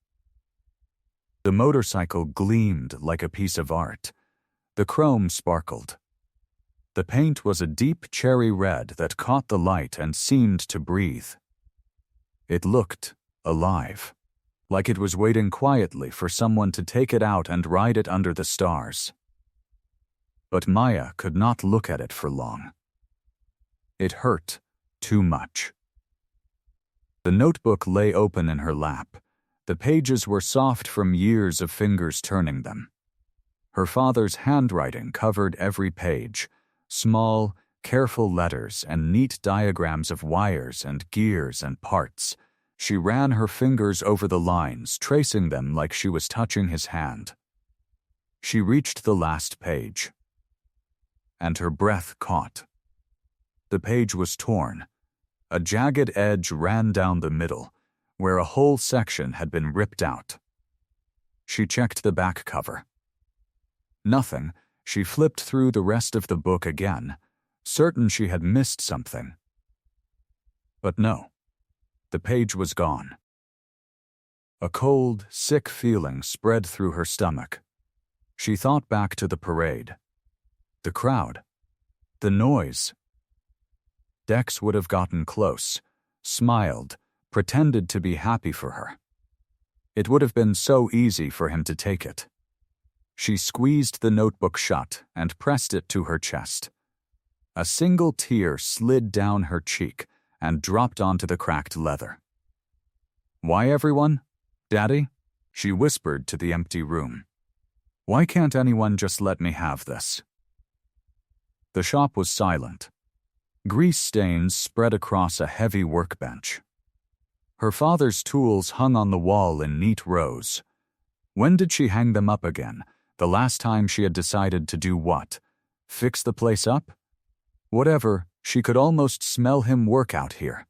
The motorcycle gleamed like a piece of art. The chrome sparkled. The paint was a deep cherry red that caught the light and seemed to breathe. It looked alive, like it was waiting quietly for someone to take it out and ride it under the stars. But Maya could not look at it for long. It hurt too much. The notebook lay open in her lap. The pages were soft from years of fingers turning them. Her father's handwriting covered every page, small, careful letters and neat diagrams of wires and gears and parts. She ran her fingers over the lines, tracing them like she was touching his hand. She reached the last page, and her breath caught. The page was torn. A jagged edge ran down the middle, where a whole section had been ripped out. She checked the back cover. Nothing. She flipped through the rest of the book again, certain she had missed something. But no, the page was gone. A cold, sick feeling spread through her stomach. She thought back to the parade. The crowd. The noise. Dex would have gotten close, smiled, pretended to be happy for her. It would have been so easy for him to take it. She squeezed the notebook shut and pressed it to her chest. A single tear slid down her cheek and dropped onto the cracked leather. "Why, everyone? Daddy?" she whispered to the empty room. "Why can't anyone just let me have this?" The shop was silent. Grease stains spread across a heavy workbench. Her father's tools hung on the wall in neat rows. When did she hang them up again? The last time she had decided to do what? Fix the place up? Whatever, she could almost smell him work out here.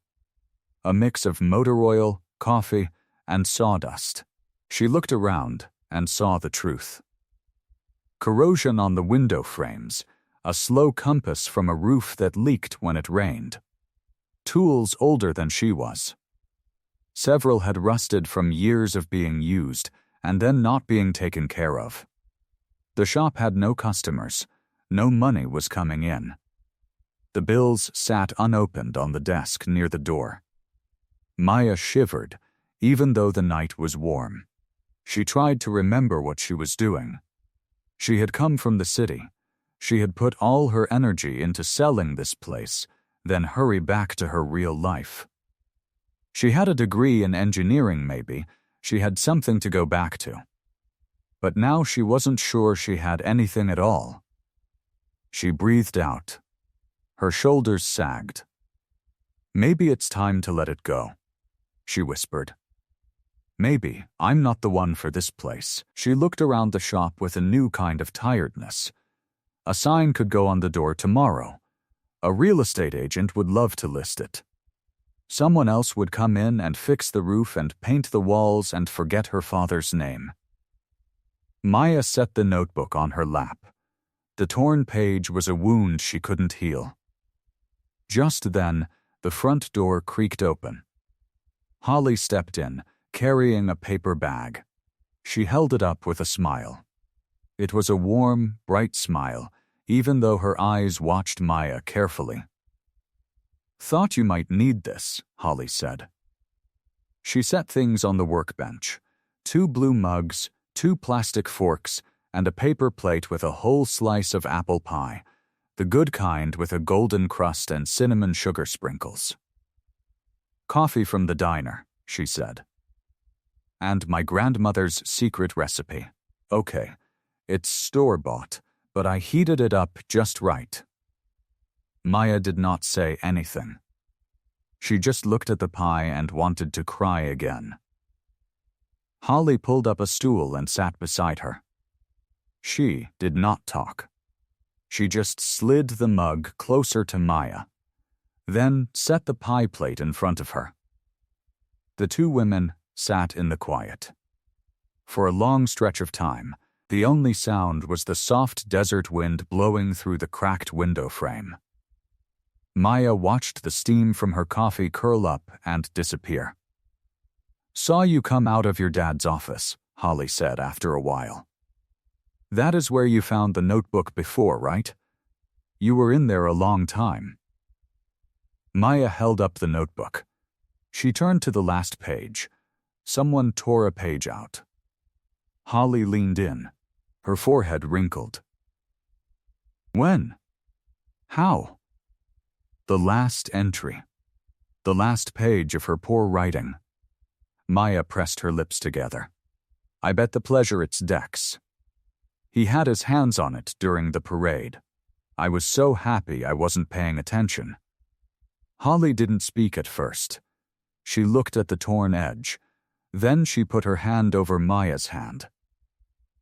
A mix of motor oil, coffee, and sawdust. She looked around and saw the truth. Corrosion on the window frames, a slow compass from a roof that leaked when it rained. Tools older than she was. Several had rusted from years of being used and then not being taken care of. The shop had no customers. No money was coming in. The bills sat unopened on the desk near the door. Maya shivered, even though the night was warm. She tried to remember what she was doing. She had come from the city. She had put all her energy into selling this place, then hurry back to her real life. She had a degree in engineering, maybe. She had something to go back to. But now she wasn't sure she had anything at all. She breathed out. Her shoulders sagged. Maybe it's time to let it go, she whispered. Maybe I'm not the one for this place. She looked around the shop with a new kind of tiredness. A sign could go on the door tomorrow. A real estate agent would love to list it. Someone else would come in and fix the roof and paint the walls and forget her father's name. Maya set the notebook on her lap. The torn page was a wound she couldn't heal. Just then, the front door creaked open. Holly stepped in, carrying a paper bag. She held it up with a smile. It was a warm, bright smile, even though her eyes watched Maya carefully. "Thought you might need this," Holly said. She set things on the workbench. 2 blue mugs, 2 plastic forks, and a paper plate with a whole slice of apple pie, the good kind with a golden crust and cinnamon sugar sprinkles. "Coffee from the diner," she said. "And my grandmother's secret recipe. Okay, it's store-bought, but I heated it up just right." Maya did not say anything. She just looked at the pie and wanted to cry again. Holly pulled up a stool and sat beside her. She did not talk. She just slid the mug closer to Maya, then set the pie plate in front of her. The 2 women sat in the quiet. For a long stretch of time, the only sound was the soft desert wind blowing through the cracked window frame. Maya watched the steam from her coffee curl up and disappear. "Saw you come out of your dad's office," Holly said after a while. "That is where you found the notebook before, right? You were in there a long time." Maya held up the notebook. She turned to the last page. Someone tore a page out. Holly leaned in. Her forehead wrinkled. "When? How?" The last entry. The last page of her poor writing. Maya pressed her lips together. "I bet the pleasure it's Dex. He had his hands on it during the parade. I was so happy I wasn't paying attention." Holly didn't speak at first. She looked at the torn edge. Then she put her hand over Maya's hand.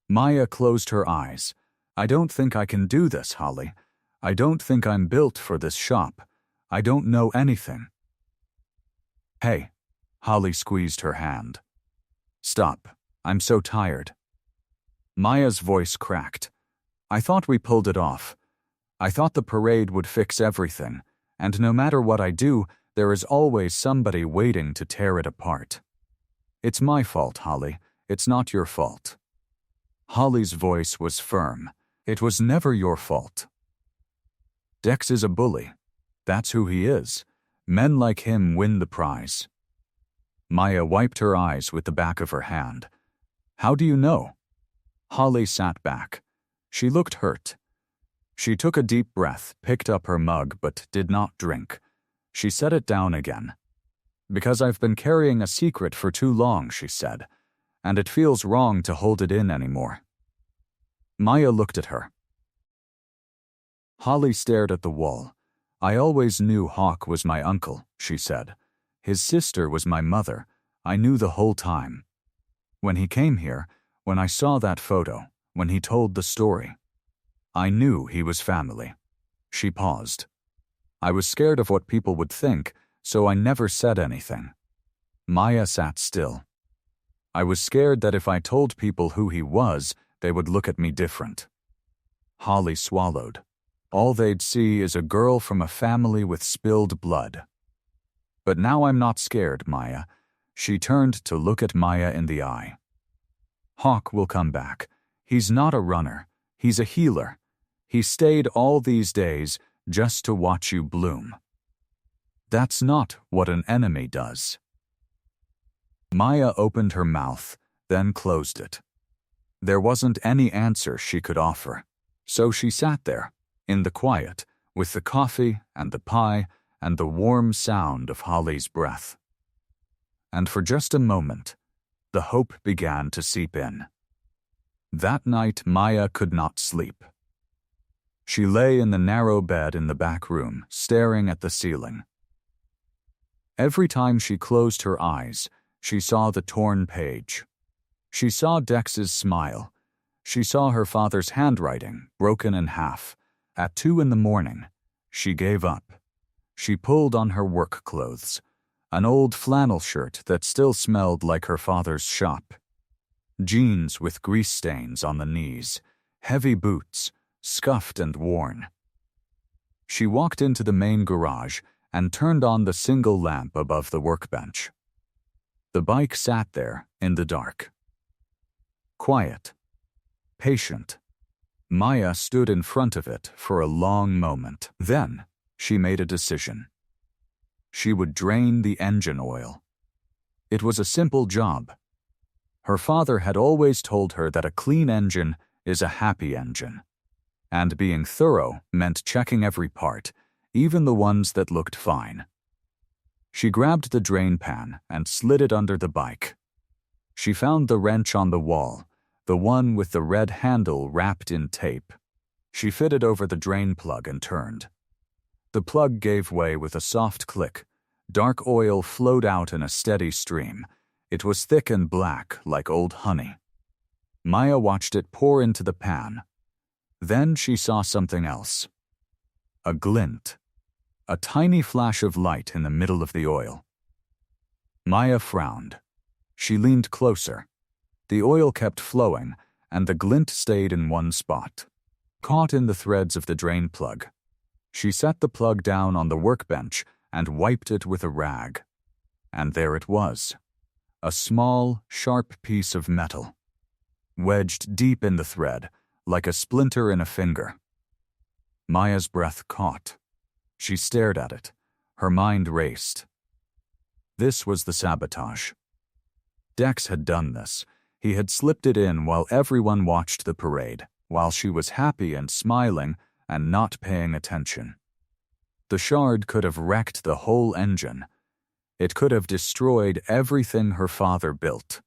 Maya closed her eyes. "I don't think I can do this, Holly. I don't think I'm built for this shop. I don't know anything." "Hey," Holly squeezed her hand. "Stop. I'm so tired." Maya's voice cracked. "I thought we pulled it off. I thought the parade would fix everything, and no matter what I do, there is always somebody waiting to tear it apart. It's my fault, Holly. It's not your fault." Holly's voice was firm. "It was never your fault. Dex is a bully. That's who he is. Men like him win the prize." Maya wiped her eyes with the back of her hand. "How do you know?" Holly sat back. She looked hurt. She took a deep breath, picked up her mug, but did not drink. She set it down again. "Because I've been carrying a secret for too long," she said, "and it feels wrong to hold it in anymore." Maya looked at her. Holly stared at the wall. "I always knew Hawk was my uncle," she said. "His sister was my mother. I knew the whole time. When he came here, when I saw that photo, when he told the story, I knew he was family." She paused. "I was scared of what people would think, so I never said anything." Maya sat still. "I was scared that if I told people who he was, they would look at me different." Holly swallowed. "All they'd see is a girl from a family with spilled blood." "But now I'm not scared, Maya." She turned to look at Maya in the eye. "Hawk will come back. He's not a runner. He's a healer. He stayed all these days just to watch you bloom. That's not what an enemy does." Maya opened her mouth, then closed it. There wasn't any answer she could offer, so she sat there, in the quiet, with the coffee and the pie and the warm sound of Holly's breath. And for just a moment, the hope began to seep in. That night, Maya could not sleep. She lay in the narrow bed in the back room, staring at the ceiling. Every time she closed her eyes, she saw the torn page. She saw Dex's smile. She saw her father's handwriting, broken in half. At 2 a.m, she gave up. She pulled on her work clothes, an old flannel shirt that still smelled like her father's shop, jeans with grease stains on the knees, heavy boots, scuffed and worn. She walked into the main garage and turned on the single lamp above the workbench. The bike sat there in the dark. Quiet, patient. Maya stood in front of it for a long moment. Then she made a decision. She would drain the engine oil. It was a simple job. Her father had always told her that a clean engine is a happy engine, and being thorough meant checking every part, even the ones that looked fine. She grabbed the drain pan and slid it under the bike. She found the wrench on the wall, the one with the red handle wrapped in tape. She fitted over the drain plug and turned. The plug gave way with a soft click. Dark oil flowed out in a steady stream. It was thick and black, like old honey. Maya watched it pour into the pan. Then she saw something else. A glint. A tiny flash of light in the middle of the oil. Maya frowned. She leaned closer. The oil kept flowing, and the glint stayed in one spot, caught in the threads of the drain plug. She set the plug down on the workbench and wiped it with a rag. And there it was, a small, sharp piece of metal, wedged deep in the thread, like a splinter in a finger. Maya's breath caught. She stared at it. Her mind raced. This was the sabotage. Dex had done this. He had slipped it in while everyone watched the parade, while she was happy and smiling and not paying attention. The shard could have wrecked the whole engine. It could have destroyed everything her father built.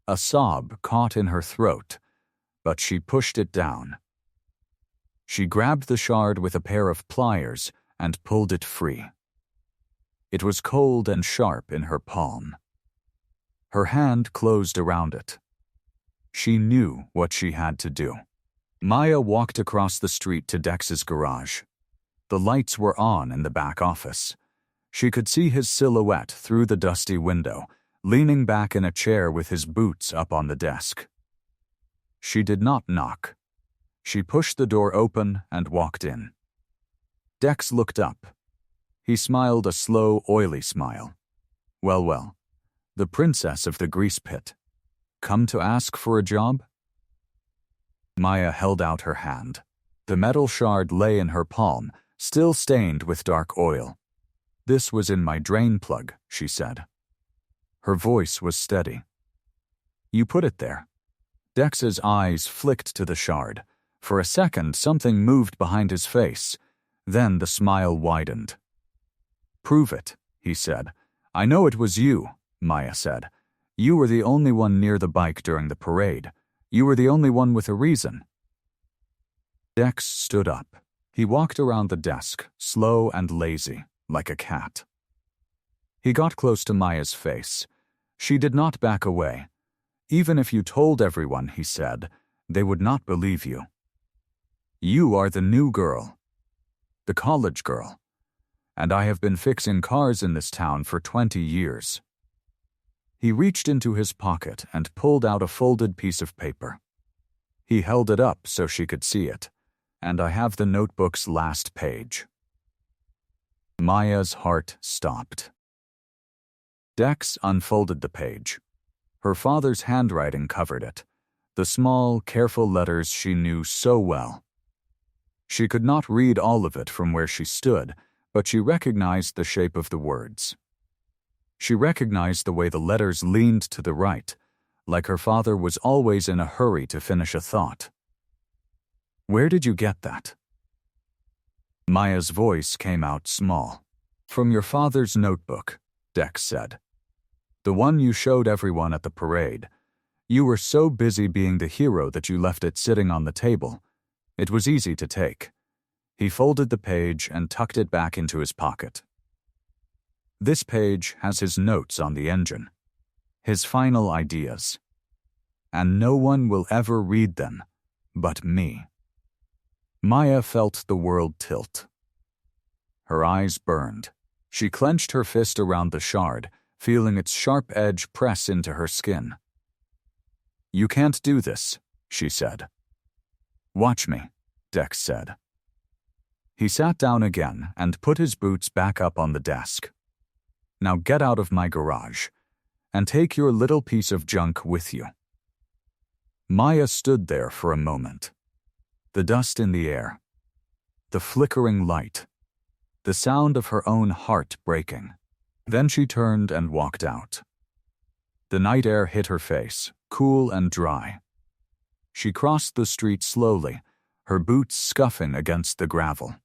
A sob caught in her throat, but she pushed it down. She grabbed the shard with a pair of pliers and pulled it free. It was cold and sharp in her palm. Her hand closed around it. She knew what she had to do. Maya walked across the street to Dex's garage. The lights were on in the back office. She could see his silhouette through the dusty window, leaning back in a chair with his boots up on the desk. She did not knock. She pushed the door open and walked in. Dex looked up. He smiled a slow, oily smile. Well, the princess of the grease pit. Come to ask for a job? Maya held out her hand. The metal shard lay in her palm, still stained with dark oil. This was in my drain plug, she said. Her voice was steady. You put it there. Dex's eyes flicked to the shard. For a second, something moved behind his face. Then the smile widened. Prove it, he said. I know it was you, Maya said. You were the only one near the bike during the parade. You were the only one with a reason. Dex stood up. He walked around the desk, slow and lazy, like a cat. He got close to Maya's face. She did not back away. Even if you told everyone, he said, they would not believe you. You are the new girl, the college girl, and I have been fixing cars in this town for 20 years. He reached into his pocket and pulled out a folded piece of paper. He held it up so she could see it, and I have the notebook's last page. Maya's heart stopped. Dex unfolded the page. Her father's handwriting covered it, the small, careful letters she knew so well. She could not read all of it from where she stood, but she recognized the shape of the words. She recognized the way the letters leaned to the right, like her father was always in a hurry to finish a thought. "Where did you get that?" Maya's voice came out small. "From your father's notebook," Dex said. "The one you showed everyone at the parade. You were so busy being the hero that you left it sitting on the table. It was easy to take." He folded the page and tucked it back into his pocket. "This page has his notes on the engine, his final ideas. And no one will ever read them but me." Maya felt the world tilt. Her eyes burned. She clenched her fist around the shard, feeling its sharp edge press into her skin. "You can't do this," she said. "Watch me," Dex said. He sat down again and put his boots back up on the desk. "Now get out of my garage, and take your little piece of junk with you." Maya stood there for a moment. The dust in the air, the flickering light, the sound of her own heart breaking. Then she turned and walked out. The night air hit her face, cool and dry. She crossed the street slowly, her boots scuffing against the gravel.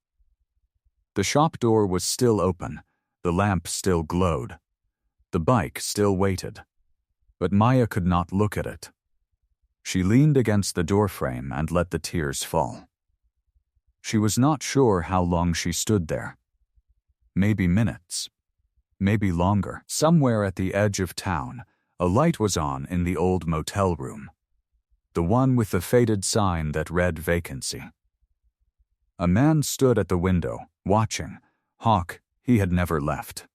The shop door was still open, the lamp still glowed. The bike still waited. But Maya could not look at it. She leaned against the doorframe and let the tears fall. She was not sure how long she stood there. Maybe minutes. Maybe longer. Somewhere at the edge of town, a light was on in the old motel room. The one with the faded sign that read vacancy. A man stood at the window, watching. Hawk, he had never left.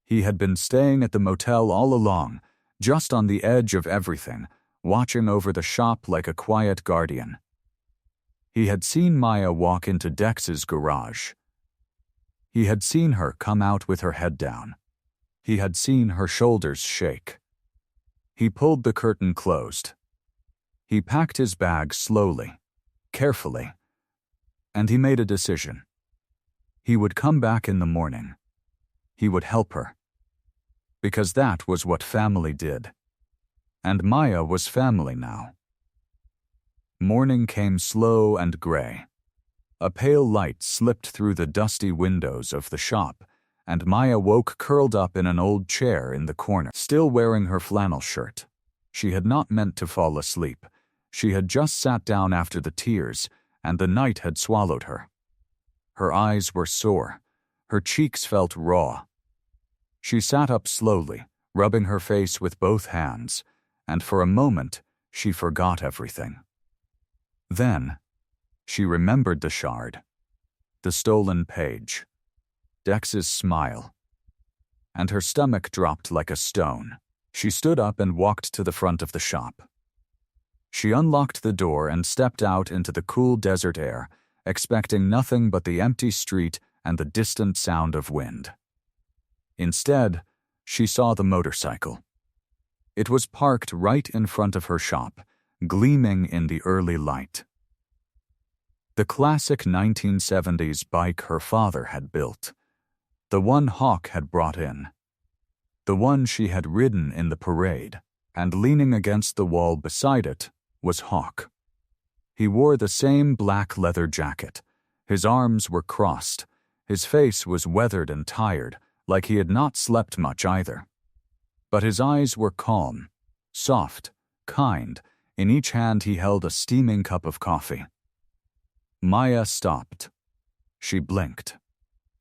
He had been staying at the motel all along, just on the edge of everything, watching over the shop like a quiet guardian. He had seen Maya walk into Dex's garage. He had seen her come out with her head down. He had seen her shoulders shake. He pulled the curtain closed. He packed his bag slowly, carefully, and he made a decision. He would come back in the morning. He would help her. Because that was what family did. And Maya was family now. Morning came slow and gray. A pale light slipped through the dusty windows of the shop, and Maya woke curled up in an old chair in the corner, still wearing her flannel shirt. She had not meant to fall asleep. She had just sat down after the tears, and the night had swallowed her. Her eyes were sore. Her cheeks felt raw. She sat up slowly, rubbing her face with both hands, and for a moment she forgot everything. Then she remembered the shard, the stolen page, Dex's smile, and her stomach dropped like a stone. She stood up and walked to the front of the shop. She unlocked the door and stepped out into the cool desert air, expecting nothing but the empty street and the distant sound of wind. Instead, she saw the motorcycle. It was parked right in front of her shop, gleaming in the early light. The classic 1970s bike her father had built. The one Hawk had brought in. The one she had ridden in the parade, and leaning against the wall beside it was Hawk. He wore the same black leather jacket. His arms were crossed. His face was weathered and tired, like he had not slept much either. But his eyes were calm, soft, kind. In each hand he held a steaming cup of coffee. Maya stopped. She blinked.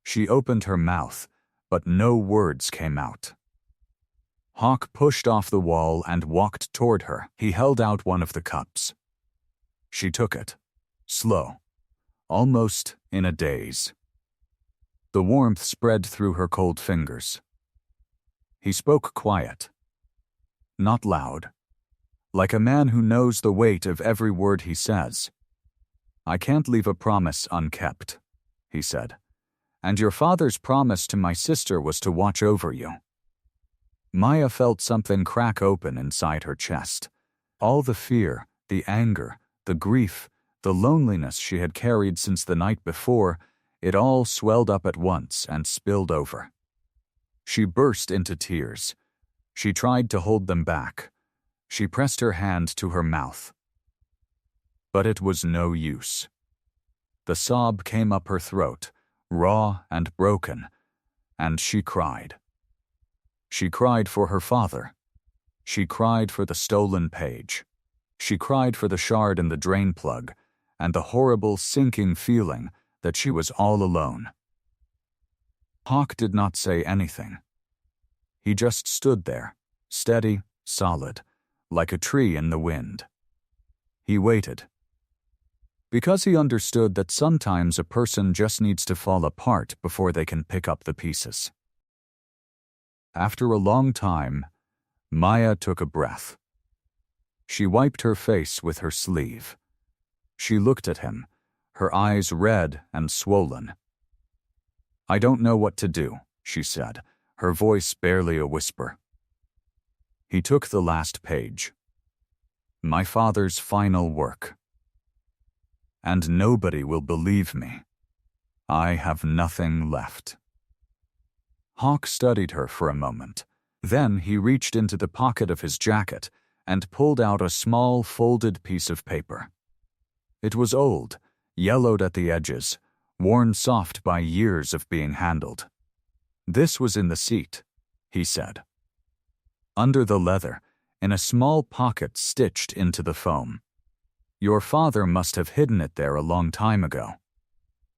She opened her mouth, but no words came out. Hawk pushed off the wall and walked toward her. He held out one of the cups. She took it, slow, almost in a daze. The warmth spread through her cold fingers. He spoke quiet, not loud, like a man who knows the weight of every word he says. "I can't leave a promise unkept," he said. "And your father's promise to my sister was to watch over you." Maya felt something crack open inside her chest. All the fear, the anger, the grief, The loneliness she had carried since the night before, it all swelled up at once and spilled over. She burst into tears. She tried to hold them back. She pressed her hand to her mouth. But it was no use. The sob came up her throat, raw and broken, and she cried. She cried for her father. She cried for the stolen page. She cried for the shard in the drain plug, and the horrible sinking feeling that she was all alone. Hawk did not say anything. He just stood there, steady, solid, like a tree in the wind. He waited. Because he understood that sometimes a person just needs to fall apart before they can pick up the pieces. After a long time, Maya took a breath. She wiped her face with her sleeve. She looked at him, her eyes red and swollen. "I don't know what to do," she said, her voice barely a whisper. He took the last page. "My father's final work. And nobody will believe me. I have nothing left." Hawk studied her for a moment. Then he reached into the pocket of his jacket and pulled out a small folded piece of paper. It was old, yellowed at the edges, worn soft by years of being handled. "This was in the seat," he said. "Under the leather, in a small pocket stitched into the foam. Your father must have hidden it there a long time ago.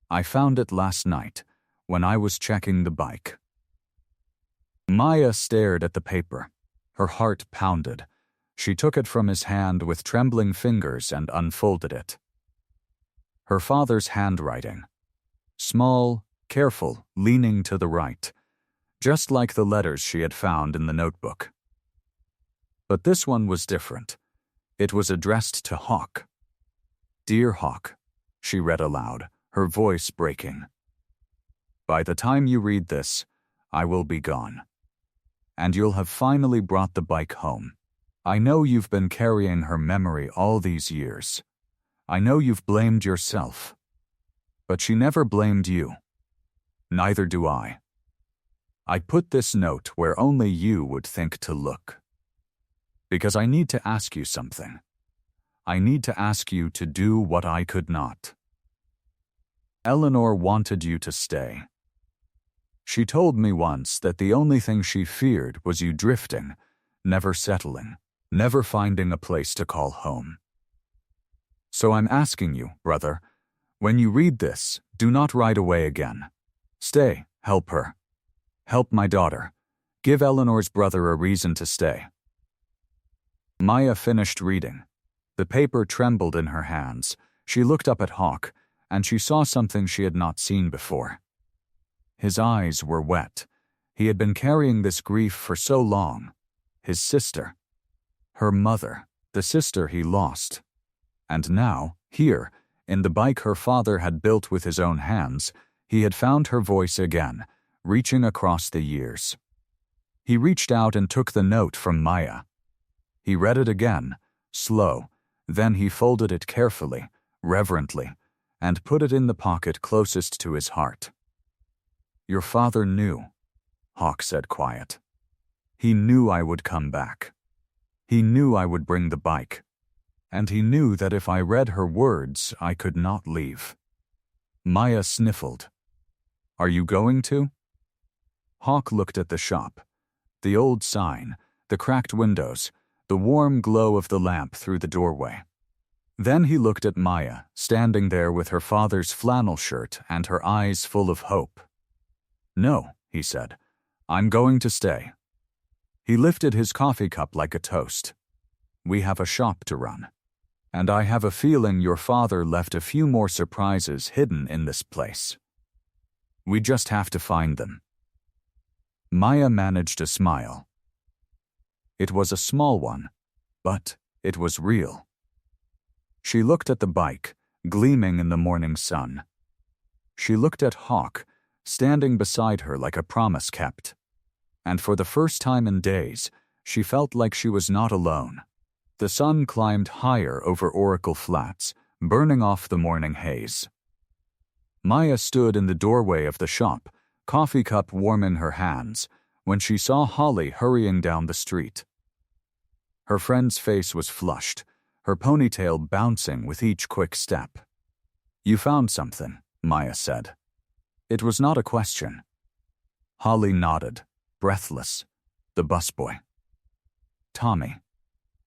I found it last night, when I was checking the bike." Maya stared at the paper. Her heart pounded. She took it from his hand with trembling fingers and unfolded it. Her father's handwriting. Small, careful, leaning to the right, just like the letters she had found in the notebook. But this one was different. It was addressed to Hawk. "Dear Hawk," she read aloud, her voice breaking. "By the time you read this, I will be gone. And you'll have finally brought the bike home. I know you've been carrying her memory all these years. I know you've blamed yourself. But she never blamed you. Neither do I. I put this note where only you would think to look. Because I need to ask you something. I need to ask you to do what I could not. Eleanor wanted you to stay. She told me once that the only thing she feared was you drifting, never settling, never finding a place to call home. So I'm asking you, brother, when you read this, do not ride away again. Stay, help her. Help my daughter. Give Eleanor's brother a reason to stay." Maya finished reading. The paper trembled in her hands. She looked up at Hawk, and she saw something she had not seen before. His eyes were wet. He had been carrying this grief for so long. His sister. Her mother, the sister he lost. And now, here, in the bike her father had built with his own hands, he had found her voice again, reaching across the years. He reached out and took the note from Maya. He read it again, slow, then he folded it carefully, reverently, and put it in the pocket closest to his heart. "Your father knew," Hawk said quiet. "He knew I would come back. He knew I would bring the bike. And he knew that if I read her words, I could not leave." Maya sniffled. "Are you going to?" Hawk looked at the shop. The old sign, the cracked windows, the warm glow of the lamp through the doorway. Then he looked at Maya, standing there with her father's flannel shirt and her eyes full of hope. "No," he said. "I'm going to stay." He lifted his coffee cup like a toast. "We have a shop to run. And I have a feeling your father left a few more surprises hidden in this place. We just have to find them." Maya managed a smile. It was a small one, but it was real. She looked at the bike, gleaming in the morning sun. She looked at Hawk, standing beside her like a promise kept. And for the first time in days, she felt like she was not alone. The sun climbed higher over Oracle Flats, burning off the morning haze. Maya stood in the doorway of the shop, coffee cup warm in her hands, when she saw Holly hurrying down the street. Her friend's face was flushed, her ponytail bouncing with each quick step. "You found something," Maya said. It was not a question. Holly nodded, breathless. The busboy. "Tommy.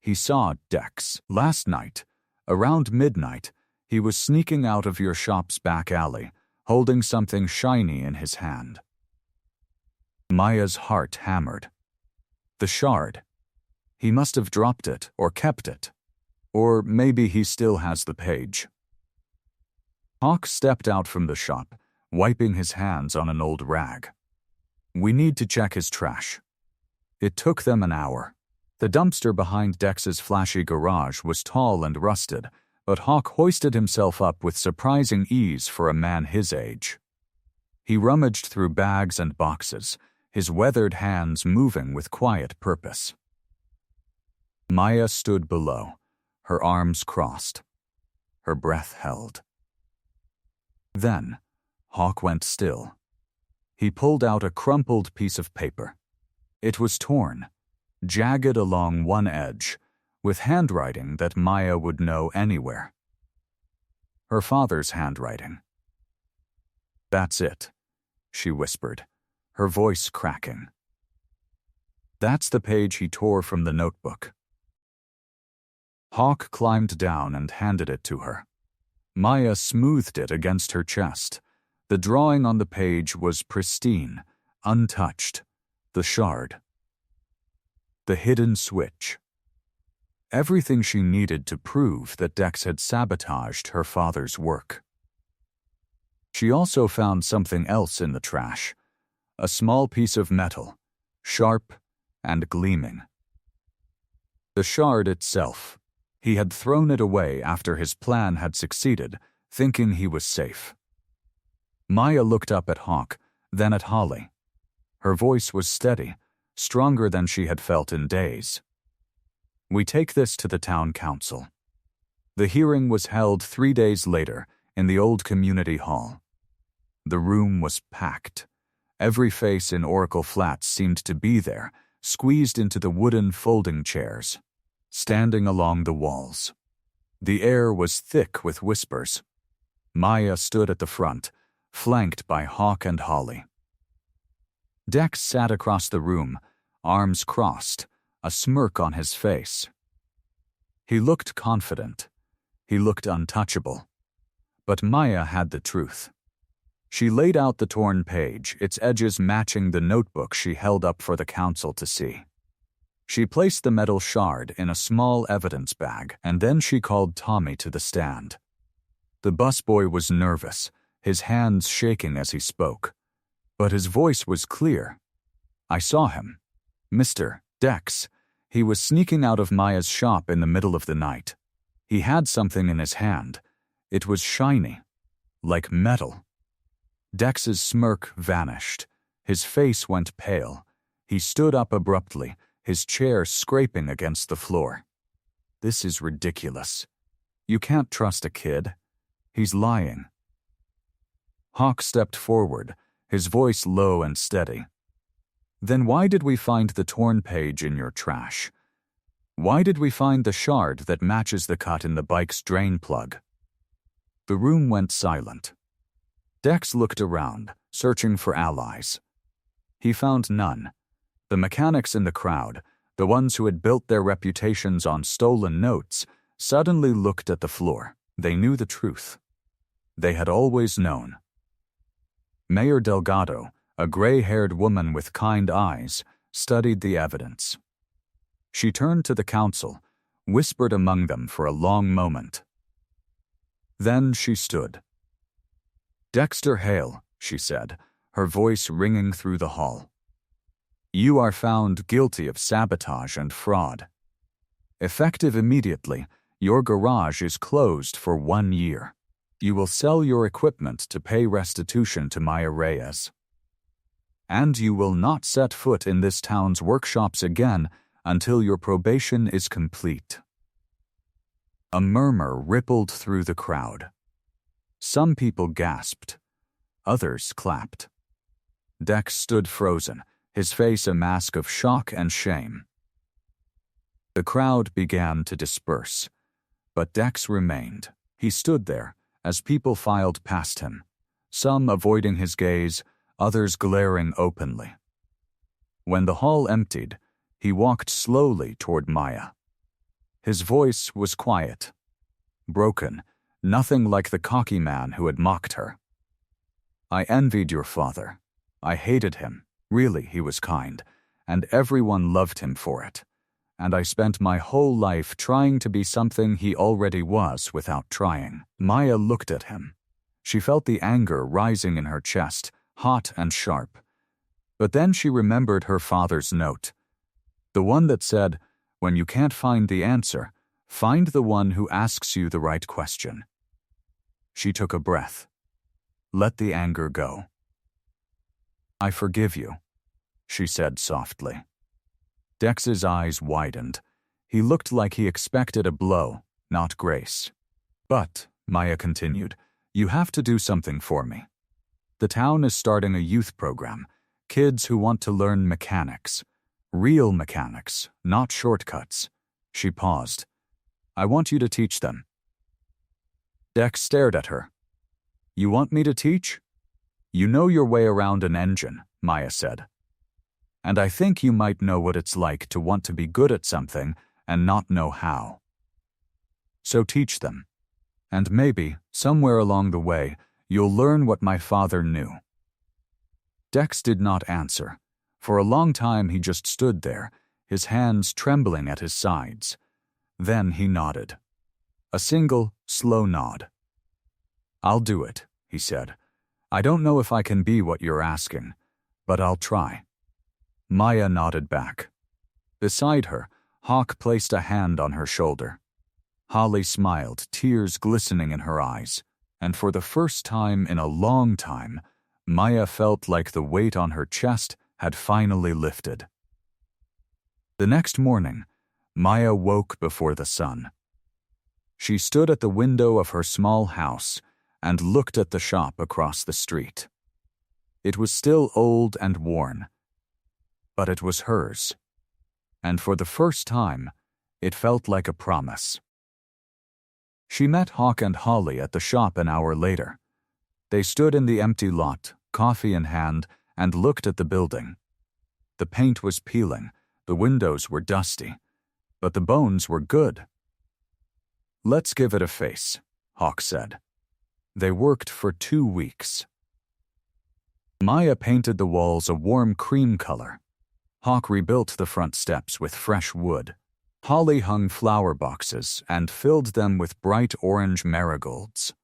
He saw Dex last night. Around midnight, he was sneaking out of your shop's back alley, holding something shiny in his hand." Maya's heart hammered. The shard. He must have dropped it or kept it. Or maybe he still has the page. Hawk stepped out from the shop, wiping his hands on an old rag. "We need to check his trash." It took them an hour. The dumpster behind Dex's flashy garage was tall and rusted, but Hawk hoisted himself up with surprising ease for a man his age. He rummaged through bags and boxes, his weathered hands moving with quiet purpose. Maya stood below, her arms crossed, her breath held. Then, Hawk went still. He pulled out a crumpled piece of paper. It was torn, jagged along one edge, with handwriting that Maya would know anywhere. Her father's handwriting. "That's it," she whispered, her voice cracking. "That's the page he tore from the notebook." Hawk climbed down and handed it to her. Maya smoothed it against her chest. The drawing on the page was pristine, untouched. The shard. The hidden switch. Everything she needed to prove that Dex had sabotaged her father's work. She also found something else in the trash. A small piece of metal, sharp and gleaming. The shard itself. He had thrown it away after his plan had succeeded, thinking he was safe. Maya looked up at Hawk, then at Holly. Her voice was steady, stronger than she had felt in days. "We take this to the town council." The hearing was held 3 days later in the old community hall. The room was packed. Every face in Oracle Flats seemed to be there, squeezed into the wooden folding chairs, standing along the walls. The air was thick with whispers. Maya stood at the front, flanked by Hawk and Holly. Dex sat across the room, arms crossed, a smirk on his face. He looked confident. He looked untouchable. But Maya had the truth. She laid out the torn page, its edges matching the notebook she held up for the council to see. She placed the metal shard in a small evidence bag, and then she called Tommy to the stand. The busboy was nervous, his hands shaking as he spoke. But his voice was clear. "I saw him. Mr. Dex. He was sneaking out of Maya's shop in the middle of the night. He had something in his hand. It was shiny, like metal." Dex's smirk vanished. His face went pale. He stood up abruptly, his chair scraping against the floor. "This is ridiculous. You can't trust a kid. He's lying." Hawk stepped forward, his voice low and steady. "Then why did we find the torn page in your trash? Why did we find the shard that matches the cut in the bike's drain plug?" The room went silent. Dex looked around, searching for allies. He found none. The mechanics in the crowd, the ones who had built their reputations on stolen notes, suddenly looked at the floor. They knew the truth. They had always known. Mayor Delgado, a gray-haired woman with kind eyes, studied the evidence. She turned to the council, whispered among them for a long moment. Then she stood. "Dexter Hale," she said, her voice ringing through the hall. "You are found guilty of sabotage and fraud. Effective immediately, your garage is closed for 1 year. You will sell your equipment to pay restitution to Maya Reyes. And you will not set foot in this town's workshops again until your probation is complete." A murmur rippled through the crowd. Some people gasped. Others clapped. Dex stood frozen, his face a mask of shock and shame. The crowd began to disperse, but Dex remained. He stood there as people filed past him, some avoiding his gaze, others glaring openly. When the hall emptied, he walked slowly toward Maya. His voice was quiet, broken, nothing like the cocky man who had mocked her. I envied your father. I hated him. Really, he was kind, and everyone loved him for it. And I spent my whole life trying to be something he already was without trying. Maya looked at him. She felt the anger rising in her chest, hot and sharp. But then she remembered her father's note. The one that said, when you can't find the answer, find the one who asks you the right question. She took a breath. Let the anger go. I forgive you, she said softly. Dex's eyes widened. He looked like he expected a blow, not grace. But, Maya continued, you have to do something for me. The town is starting a youth program, kids who want to learn mechanics. Real mechanics, not shortcuts. She paused. I want you to teach them. Dex stared at her. You want me to teach? You know your way around an engine, Maya said. And I think you might know what it's like to want to be good at something and not know how. So teach them. And maybe, somewhere along the way, you'll learn what my father knew. Dex did not answer. For a long time he just stood there, his hands trembling at his sides. Then he nodded. A single, slow nod. I'll do it, he said. I don't know if I can be what you're asking, but I'll try. Maya nodded back. Beside her, Hawk placed a hand on her shoulder. Holly smiled, tears glistening in her eyes, and for the first time in a long time, Maya felt like the weight on her chest had finally lifted. The next morning, Maya woke before the sun. She stood at the window of her small house and looked at the shop across the street. It was still old and worn, but it was hers, and for the first time, it felt like a promise. She met Hawk and Holly at the shop an hour later. They stood in the empty lot, coffee in hand, and looked at the building. The paint was peeling, the windows were dusty, but the bones were good. Let's give it a face, Hawk said. They worked for 2 weeks. Maya painted the walls a warm cream color. Hawk rebuilt the front steps with fresh wood. Holly hung flower boxes and filled them with bright orange marigolds.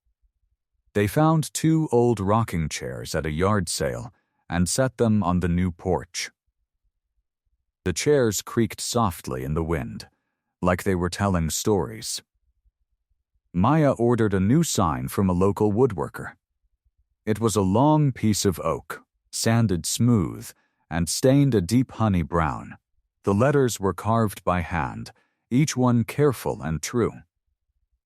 They found 2 old rocking chairs at a yard sale and set them on the new porch. The chairs creaked softly in the wind, like they were telling stories. Maya ordered a new sign from a local woodworker. It was a long piece of oak, sanded smooth, and stained a deep honey brown. The letters were carved by hand, each one careful and true.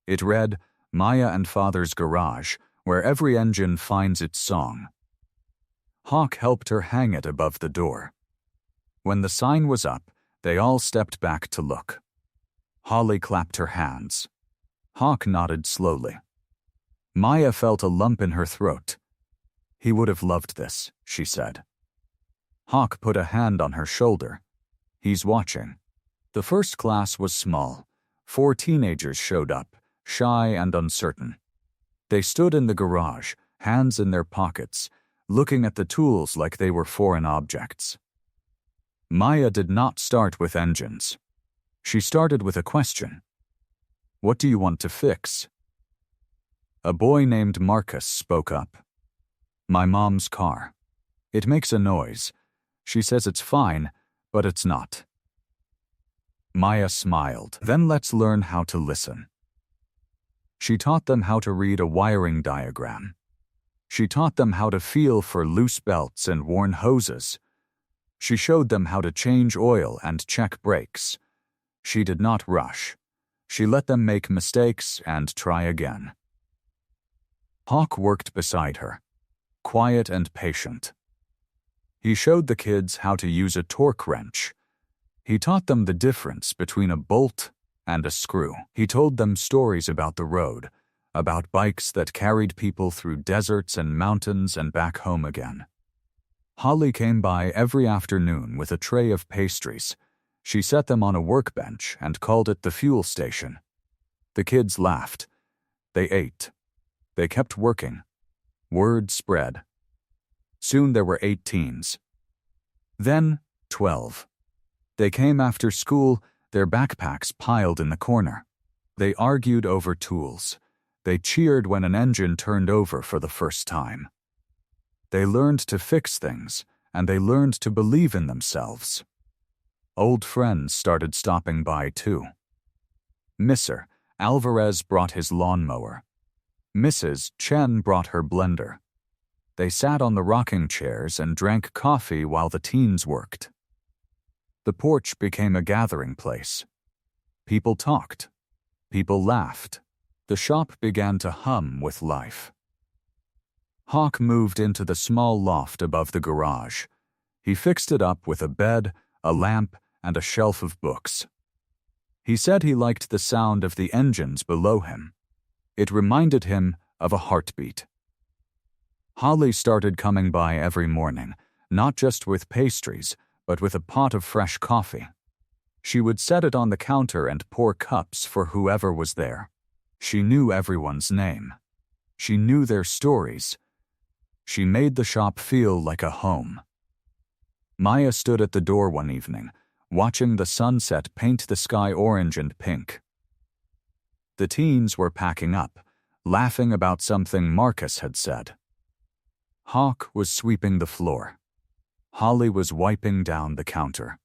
It read, Maya and Father's Garage, where every engine finds its song. Hawk helped her hang it above the door. When the sign was up, they all stepped back to look. Holly clapped her hands. Hawk nodded slowly. Maya felt a lump in her throat. He would have loved this, she said. Hawk put a hand on her shoulder. He's watching. The first class was small. 4 teenagers showed up, shy and uncertain. They stood in the garage, hands in their pockets, looking at the tools like they were foreign objects. Maya did not start with engines. She started with a question. What do you want to fix? A boy named Marcus spoke up. My mom's car. It makes a noise. She says it's fine, but it's not. Maya smiled. Then let's learn how to listen. She taught them how to read a wiring diagram. She taught them how to feel for loose belts and worn hoses. She showed them how to change oil and check brakes. She did not rush. She let them make mistakes and try again. Hawk worked beside her, quiet and patient. He showed the kids how to use a torque wrench. He taught them the difference between a bolt and a screw. He told them stories about the road, about bikes that carried people through deserts and mountains and back home again. Holly came by every afternoon with a tray of pastries. She set them on a workbench and called it the fuel station. The kids laughed. They ate. They kept working. Word spread. Soon there were 8 teens. Then 12. They came after school, their backpacks piled in the corner. They argued over tools. They cheered when an engine turned over for the first time. They learned to fix things, and they learned to believe in themselves. Old friends started stopping by too. Mr. Alvarez brought his lawnmower. Mrs. Chen brought her blender. They sat on the rocking chairs and drank coffee while the teens worked. The porch became a gathering place. People talked. People laughed. The shop began to hum with life. Hawk moved into the small loft above the garage. He fixed it up with a bed, a lamp, and a shelf of books. He said he liked the sound of the engines below him. It reminded him of a heartbeat. Holly started coming by every morning, not just with pastries, but with a pot of fresh coffee. She would set it on the counter and pour cups for whoever was there. She knew everyone's name. She knew their stories. She made the shop feel like a home. Maya stood at the door one evening, watching the sunset paint the sky orange and pink. The teens were packing up, laughing about something Marcus had said. Hawk was sweeping the floor. Holly was wiping down the counter.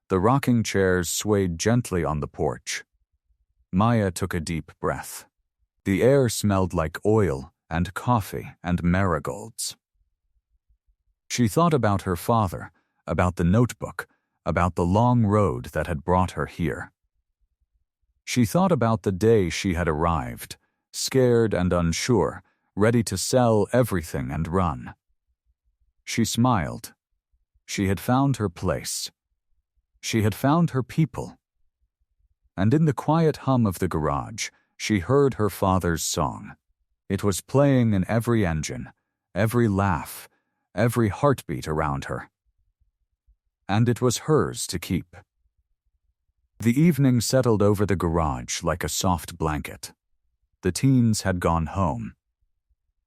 The rocking chairs swayed gently on the porch. Maya took a deep breath. The air smelled like oil and coffee and marigolds. She thought about her father, about the notebook, about the long road that had brought her here. She thought about the day she had arrived, scared and unsure, ready to sell everything and run. She smiled. She had found her place. She had found her people. And in the quiet hum of the garage, she heard her father's song. It was playing in every engine, every laugh, every heartbeat around her. And it was hers to keep. The evening settled over the garage like a soft blanket. The teens had gone home.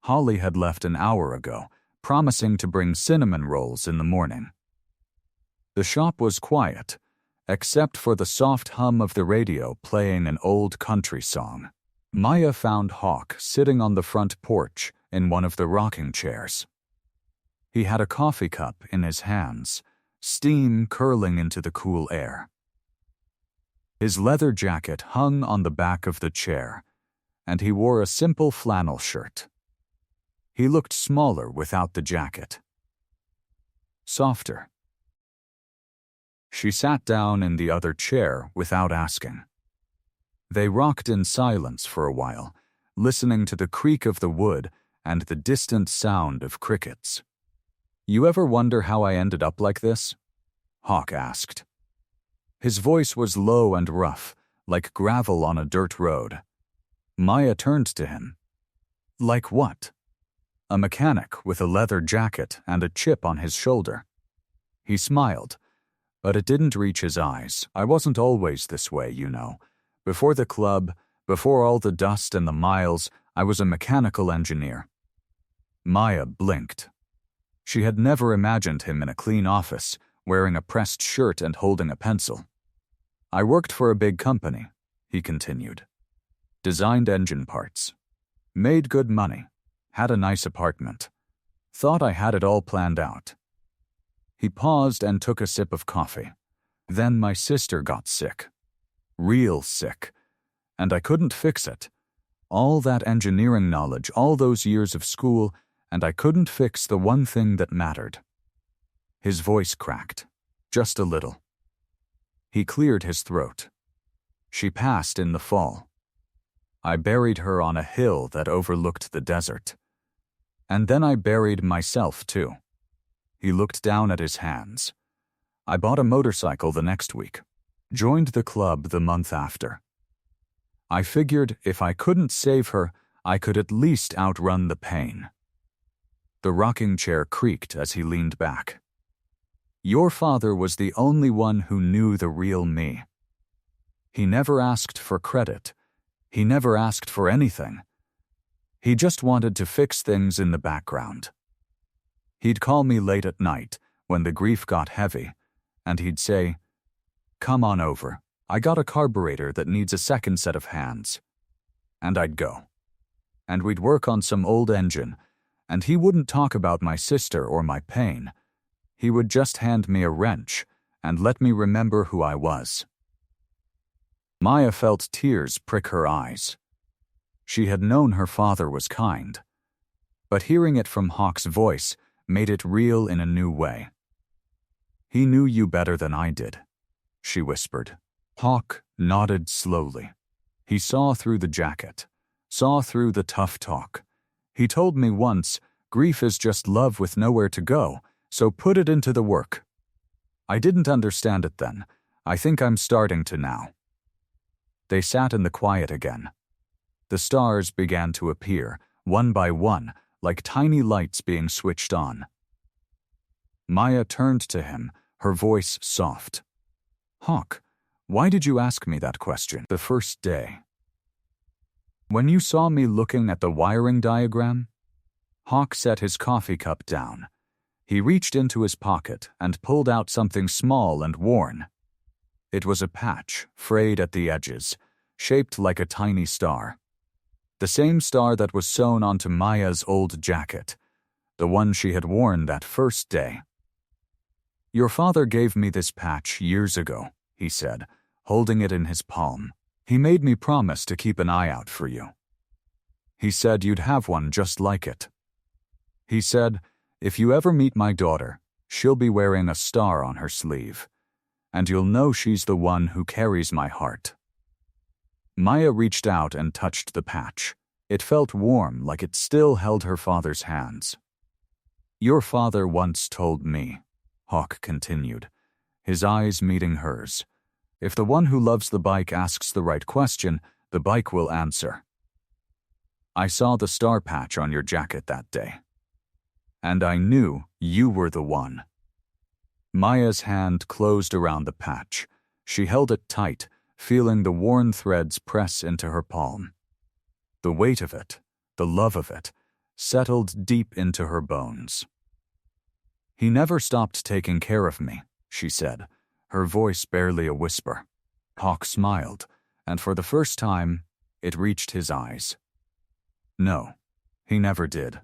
Holly had left an hour ago, promising to bring cinnamon rolls in the morning. The shop was quiet, except for the soft hum of the radio playing an old country song. Maya found Hawk sitting on the front porch in one of the rocking chairs. He had a coffee cup in his hands, steam curling into the cool air. His leather jacket hung on the back of the chair, and he wore a simple flannel shirt. He looked smaller without the jacket. Softer. She sat down in the other chair without asking. They rocked in silence for a while, listening to the creak of the wood and the distant sound of crickets. "You ever wonder how I ended up like this?" Hawk asked. His voice was low and rough, like gravel on a dirt road. Maya turned to him. "Like what?" "A mechanic with a leather jacket and a chip on his shoulder." He smiled, but it didn't reach his eyes. "I wasn't always this way, you know. Before the club, before all the dust and the miles, I was a mechanical engineer." Maya blinked. She had never imagined him in a clean office, wearing a pressed shirt and holding a pencil. "I worked for a big company," he continued. "Designed engine parts. Made good money. Had a nice apartment. Thought I had it all planned out." He paused and took a sip of coffee. "Then my sister got sick. Real sick. And I couldn't fix it. All that engineering knowledge, all those years of school, and I couldn't fix the one thing that mattered." His voice cracked, just a little. He cleared his throat. She passed in the fall. I buried her on a hill that overlooked the desert. And then I buried myself too. He looked down at his hands. I bought a motorcycle the next week, joined the club the month after. I figured if I couldn't save her, I could at least outrun the pain. The rocking chair creaked as he leaned back. Your father was the only one who knew the real me. He never asked for credit. He never asked for anything. He just wanted to fix things in the background. He'd call me late at night when the grief got heavy, and he'd say, "Come on over. I got a carburetor that needs a second set of hands." And I'd go. And we'd work on some old engine, and he wouldn't talk about my sister or my pain. He would just hand me a wrench and let me remember who I was. Maya felt tears prick her eyes. She had known her father was kind, but hearing it from Hawk's voice made it real in a new way. "He knew you better than I did," she whispered. Hawk nodded slowly. He saw through the jacket, saw through the tough talk. He told me once, grief is just love with nowhere to go, so put it into the work. I didn't understand it then. I think I'm starting to now. They sat in the quiet again. The stars began to appear, one by one, like tiny lights being switched on. Maya turned to him, her voice soft. "Hawk, why did you ask me that question the first day?" "When you saw me looking at the wiring diagram?" Hawk set his coffee cup down. He reached into his pocket and pulled out something small and worn. It was a patch, frayed at the edges, shaped like a tiny star. The same star that was sewn onto Maya's old jacket, the one she had worn that first day. "Your father gave me this patch years ago," he said, holding it in his palm. "He made me promise to keep an eye out for you. He said you'd have one just like it. He said, if you ever meet my daughter, she'll be wearing a star on her sleeve, and you'll know she's the one who carries my heart." Maya reached out and touched the patch. It felt warm, like it still held her father's hands. "Your father once told me," Hawk continued, his eyes meeting hers, "if the one who loves the bike asks the right question, the bike will answer. I saw the star patch on your jacket that day, and I knew you were the one." Maya's hand closed around the patch. She held it tight, feeling the worn threads press into her palm. The weight of it, the love of it, settled deep into her bones. "He never stopped taking care of me," she said, her voice barely a whisper. Hawk smiled, and for the first time, it reached his eyes. "No, he never did.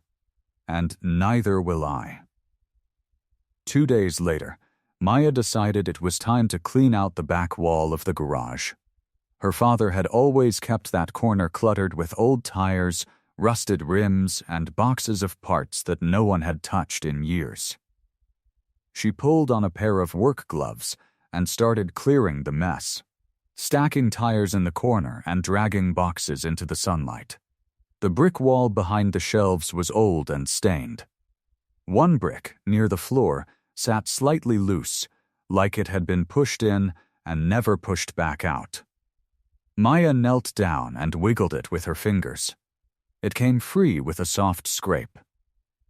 And neither will I." 2 days later, Maya decided it was time to clean out the back wall of the garage. Her father had always kept that corner cluttered with old tires, rusted rims, and boxes of parts that no one had touched in years. She pulled on a pair of work gloves and started clearing the mess, stacking tires in the corner and dragging boxes into the sunlight. The brick wall behind the shelves was old and stained. One brick, near the floor, sat slightly loose, like it had been pushed in and never pushed back out. Maya knelt down and wiggled it with her fingers. It came free with a soft scrape.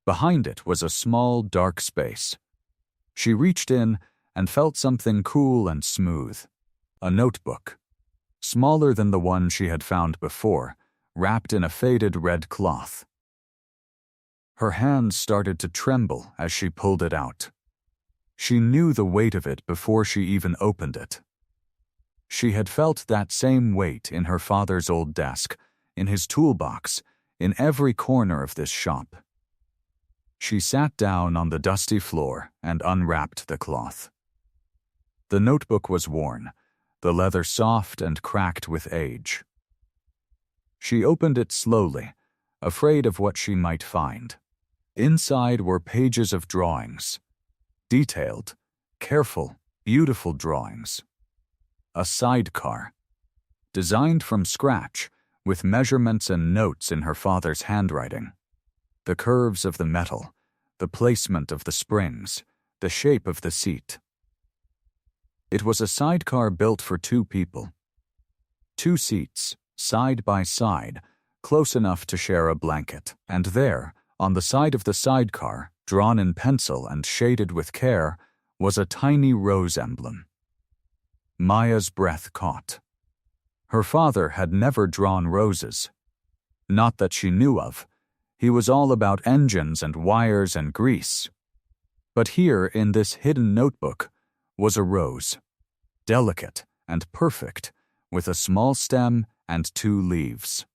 Behind it was a small, dark space. She reached in and felt something cool and smooth. A notebook, smaller than the one she had found before, wrapped in a faded red cloth. Her hands started to tremble as she pulled it out. She knew the weight of it before she even opened it. She had felt that same weight in her father's old desk, in his toolbox, in every corner of this shop. She sat down on the dusty floor and unwrapped the cloth. The notebook was worn, the leather soft and cracked with age. She opened it slowly, afraid of what she might find. Inside were pages of drawings. Detailed, careful, beautiful drawings. A sidecar. designed from scratch, with measurements and notes in her father's handwriting. The curves of the metal, the placement of the springs, the shape of the seat. It was a sidecar built for 2 people. 2 seats, side by side, close enough to share a blanket. And there, on the side of the sidecar, drawn in pencil and shaded with care, was a tiny rose emblem. Maya's breath caught. Her father had never drawn roses. Not that she knew of. He was all about engines and wires and grease. But here, in this hidden notebook, was a rose. Delicate and perfect, with a small stem and 2 leaves.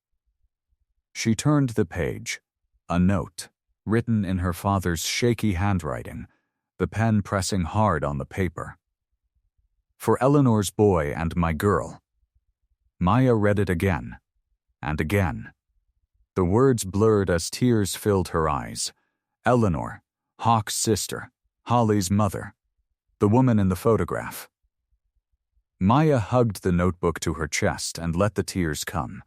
She turned the page. A note, written in her father's shaky handwriting, the pen pressing hard on the paper. For Eleanor's boy and my girl. Maya read it again, and again. The words blurred as tears filled her eyes. Eleanor, Hawk's sister, Holly's mother, the woman in the photograph. Maya hugged the notebook to her chest and let the tears come.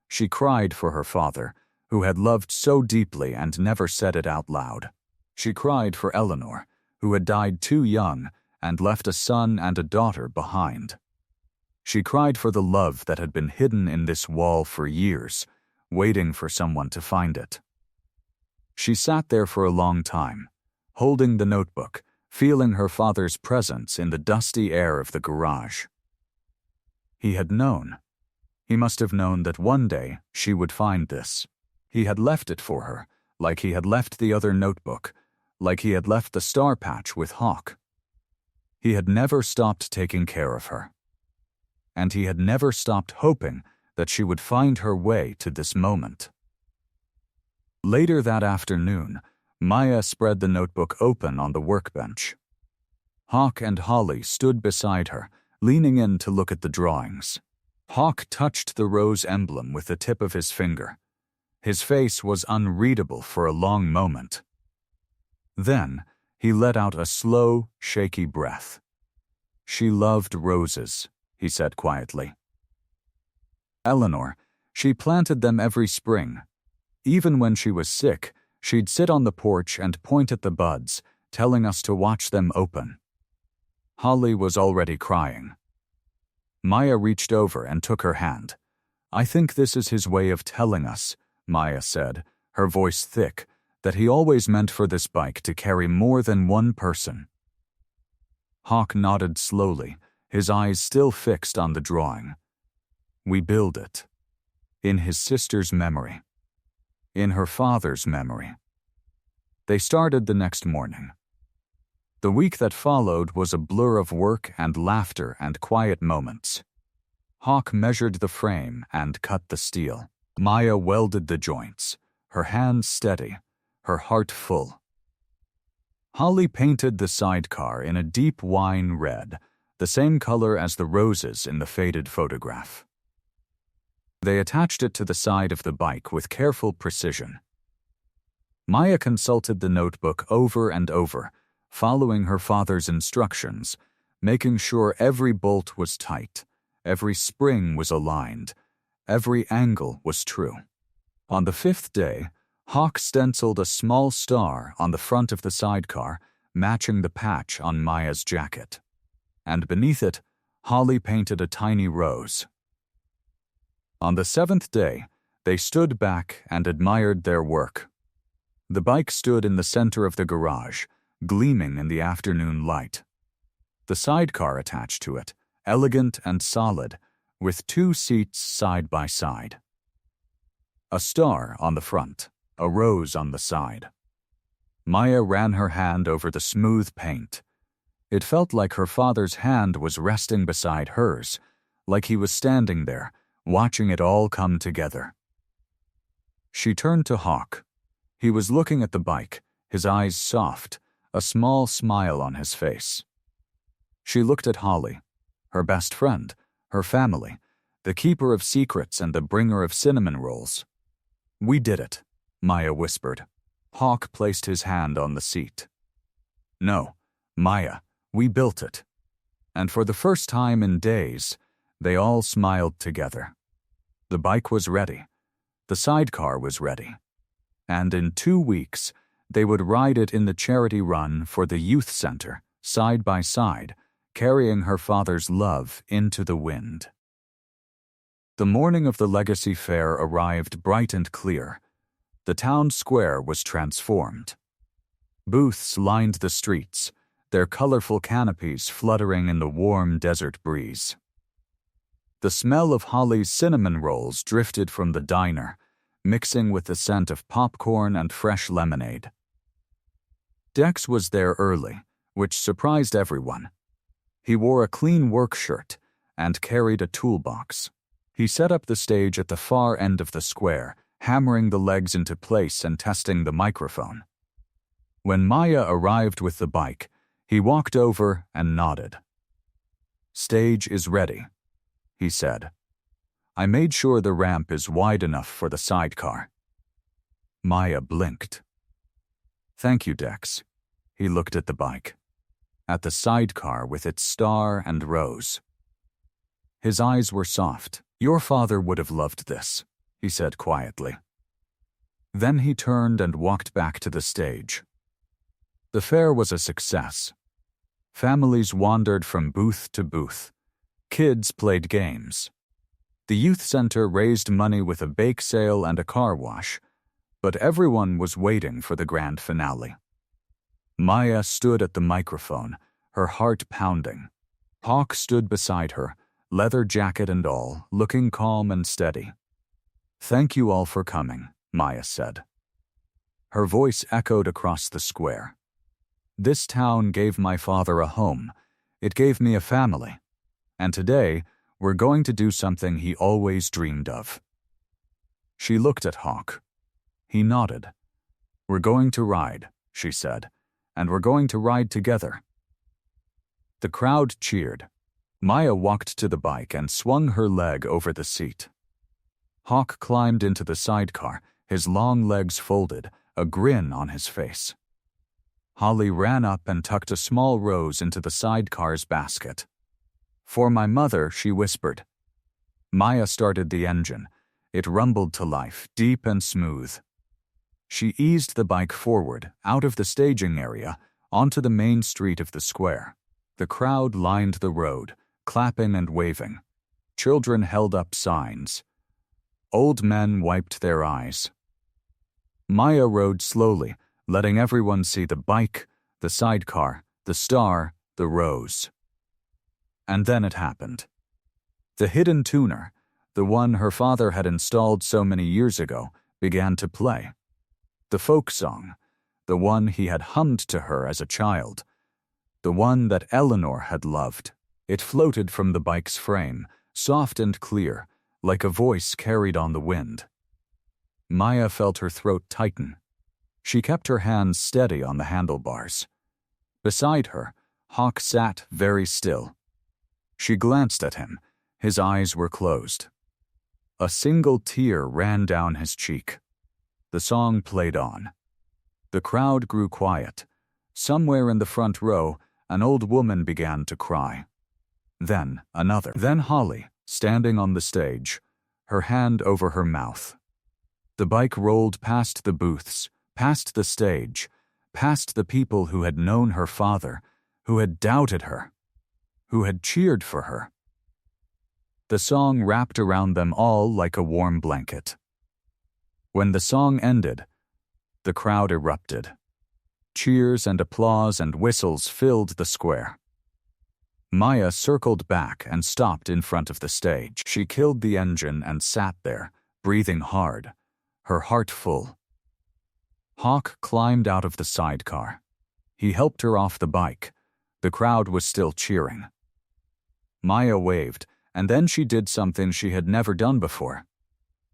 She cried for her father, who had loved so deeply and never said it out loud. She cried for Eleanor, who had died too young and left a son and a daughter behind. She cried for the love that had been hidden in this wall for years, waiting for someone to find it. She sat there for a long time, holding the notebook, feeling her father's presence in the dusty air of the garage. He had known. He must have known that one day she would find this. He had left it for her, like he had left the other notebook, like he had left the star patch with Hawk. He had never stopped taking care of her. And he had never stopped hoping that she would find her way to this moment. Later that afternoon, Maya spread the notebook open on the workbench. Hawk and Holly stood beside her, leaning in to look at the drawings. Hawk touched the rose emblem with the tip of his finger. His face was unreadable for a long moment. Then, he let out a slow, shaky breath. She loved roses, he said quietly. Eleanor, she planted them every spring. Even when she was sick, she'd sit on the porch and point at the buds, telling us to watch them open. Holly was already crying. Maya reached over and took her hand. I think this is his way of telling us, Maya said, her voice thick, that he always meant for this bike to carry more than one person. Hawk nodded slowly, his eyes still fixed on the drawing. We build it. In his sister's memory. In her father's memory. They started the next morning. The week that followed was a blur of work and laughter and quiet moments. Hawk measured the frame and cut the steel. Maya welded the joints, her hands steady, her heart full. Holly painted the sidecar in a deep wine red, the same color as the roses in the faded photograph. They attached it to the side of the bike with careful precision. Maya consulted the notebook over and over, following her father's instructions, making sure every bolt was tight, every spring was aligned, every angle was true. On the 5th day, Hawk stenciled a small star on the front of the sidecar, matching the patch on Maya's jacket. And beneath it, Holly painted a tiny rose. On the 7th day, they stood back and admired their work. The bike stood in the center of the garage, gleaming in the afternoon light. The sidecar attached to it, elegant and solid, with 2 seats side by side. A star on the front, a rose on the side. Maya ran her hand over the smooth paint. It felt like her father's hand was resting beside hers, like he was standing there, watching it all come together. She turned to Hawk. He was looking at the bike, his eyes soft, a small smile on his face. She looked at Holly, her best friend, her family, the keeper of secrets and the bringer of cinnamon rolls. We did it, Maya whispered. Hawk placed his hand on the seat. No, Maya, we built it. And for the first time in days, They all smiled together. The bike was ready. The sidecar was ready. And in 2 weeks, they would ride it in the charity run for the youth center, side by side, carrying her father's love into the wind. The morning of the Legacy Fair arrived bright and clear. The town square was transformed. Booths lined the streets, their colorful canopies fluttering in the warm desert breeze. The smell of Holly's cinnamon rolls drifted from the diner, mixing with the scent of popcorn and fresh lemonade. Dex was there early, which surprised everyone. He wore a clean work shirt and carried a toolbox. He set up the stage at the far end of the square, hammering the legs into place and testing the microphone. When Maya arrived with the bike, he walked over and nodded. "Stage is ready," he said. "I made sure the ramp is wide enough for the sidecar." Maya blinked. "Thank you, Dex." He looked at the bike, at the sidecar with its star and rose. His eyes were soft. "Your father would have loved this," he said quietly. Then he turned and walked back to the stage. The fair was a success. Families wandered from booth to booth. Kids played games. The youth center raised money with a bake sale and a car wash, but everyone was waiting for the grand finale. Maya stood at the microphone, her heart pounding. Hawk stood beside her, leather jacket and all, looking calm and steady. "Thank you all for coming," Maya said. Her voice echoed across the square. "This town gave my father a home. It gave me a family. And today, we're going to do something he always dreamed of." She looked at Hawk. He nodded. "We're going to ride," she said, "and we're going to ride together." The crowd cheered. Maya walked to the bike and swung her leg over the seat. Hawk climbed into the sidecar, his long legs folded, a grin on his face. Holly ran up and tucked a small rose into the sidecar's basket. "For my mother," she whispered. Maya started the engine. It rumbled to life, deep and smooth. She eased the bike forward, out of the staging area, onto the main street of the square. The crowd lined the road, clapping and waving. Children held up signs. Old men wiped their eyes. Maya rode slowly, letting everyone see the bike, the sidecar, the star, the rose. And then it happened. The hidden tuner, the one her father had installed so many years ago, began to play. The folk song, the one he had hummed to her as a child, the one that Eleanor had loved. It floated from the bike's frame, soft and clear, like a voice carried on the wind. Maya felt her throat tighten. She kept her hands steady on the handlebars. Beside her, Hawk sat very still. She glanced at him. His eyes were closed. A single tear ran down his cheek. The song played on. The crowd grew quiet. Somewhere in the front row, an old woman began to cry. Then another. Then Holly, standing on the stage, her hand over her mouth. The bike rolled past the booths, past the stage, past the people who had known her father, who had doubted her, who had cheered for her. The song wrapped around them all like a warm blanket. When the song ended, the crowd erupted. Cheers and applause and whistles filled the square. Maya circled back and stopped in front of the stage. She killed the engine and sat there, breathing hard, her heart full. Hawk climbed out of the sidecar. He helped her off the bike. The crowd was still cheering. Maya waved, and then she did something she had never done before.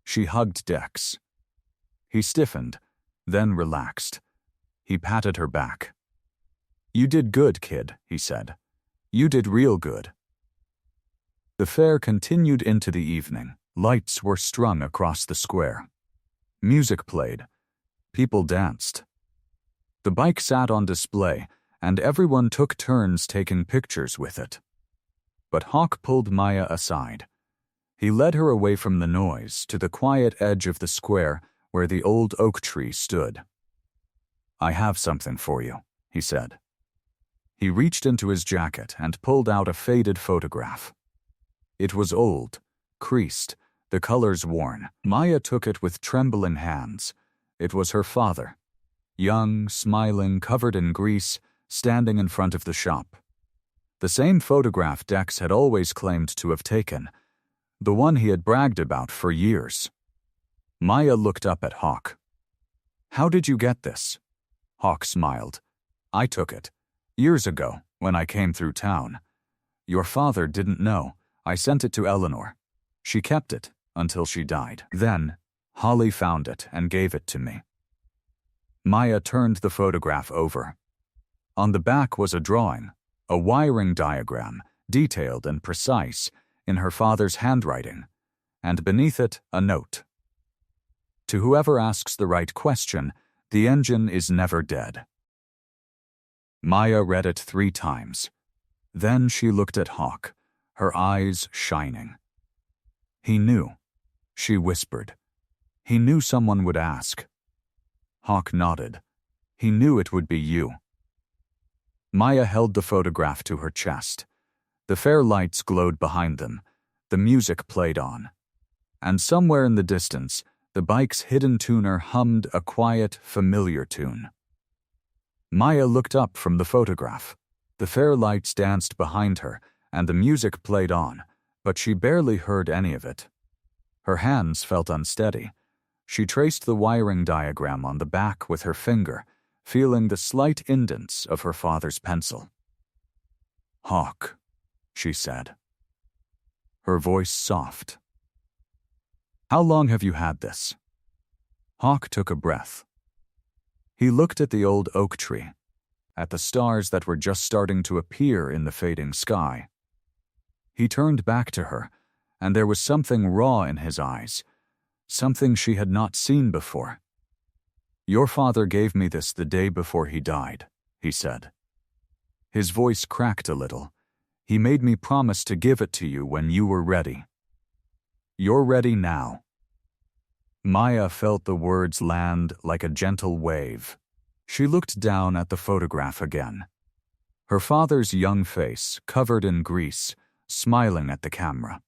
She hugged Dex. He stiffened, then relaxed. He patted her back. "You did good, kid," he said. "You did real good." The fair continued into the evening. Lights were strung across the square. Music played. People danced. The bike sat on display, and everyone took turns taking pictures with it. but Hawk pulled Maya aside. He led her away from the noise to the quiet edge of the square where the old oak tree stood. "I have something for you," he said. He reached into his jacket and pulled out a faded photograph. It was old, creased, the colors worn. Maya took it with trembling hands. It was her father, young, smiling, covered in grease, standing in front of the shop. The same photograph Dex had always claimed to have taken, the one he had bragged about for years. Maya looked up at Hawk. "How did you get this?" Hawk smiled. "I took it. Years ago, when I came through town. Your father didn't know. I sent it to Eleanor. She kept it until she died. Then, Holly found it and gave it to me." Maya turned the photograph over. On the back was a drawing, a wiring diagram, detailed and precise, in her father's handwriting, and beneath it a note. "To whoever asks the right question, the engine is never dead." Maya read it 3 times. Then she looked at Hawk, her eyes shining. "He knew," she whispered. "He knew someone would ask." Hawk nodded. "He knew it would be you." Maya held the photograph to her chest. The fair lights glowed behind them. The music played on. And somewhere in the distance, the bike's hidden tuner hummed a quiet, familiar tune. Maya looked up from the photograph. The fair lights danced behind her, and the music played on, but she barely heard any of it. Her hands felt unsteady. She traced the wiring diagram on the back with her finger, feeling the slight indents of her father's pencil. "Hawk," she said. Her voice soft. "How long have you had this?" Hawk took a breath. He looked at the old oak tree, at the stars that were just starting to appear in the fading sky. He turned back to her, and there was something raw in his eyes, something she had not seen before. "Your father gave me this the day before he died," he said. His voice cracked a little. "He made me promise to give it to you when you were ready. You're ready now." Maya felt the words land like a gentle wave. She looked down at the photograph again. Her father's young face, covered in grease, smiling at the camera.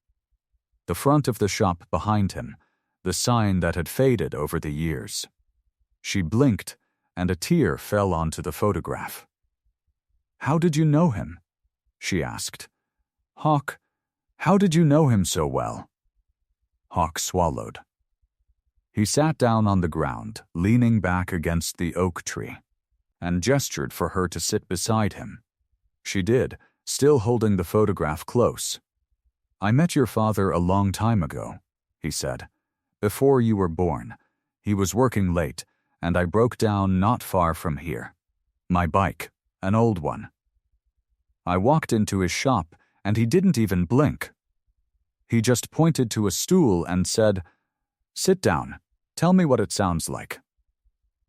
The front of the shop behind him, the sign that had faded over the years. She blinked, and a tear fell onto the photograph. "How did you know him?" she asked. "Hawk, how did you know him so well?" Hawk swallowed. He sat down on the ground, leaning back against the oak tree, and gestured for her to sit beside him. She did, still holding the photograph close. "I met your father a long time ago," he said. "Before you were born. He was working late, and I broke down not far from here. My bike, an old one. I walked into his shop, and he didn't even blink. He just pointed to a stool and said, 'Sit down. Tell me what it sounds like.'"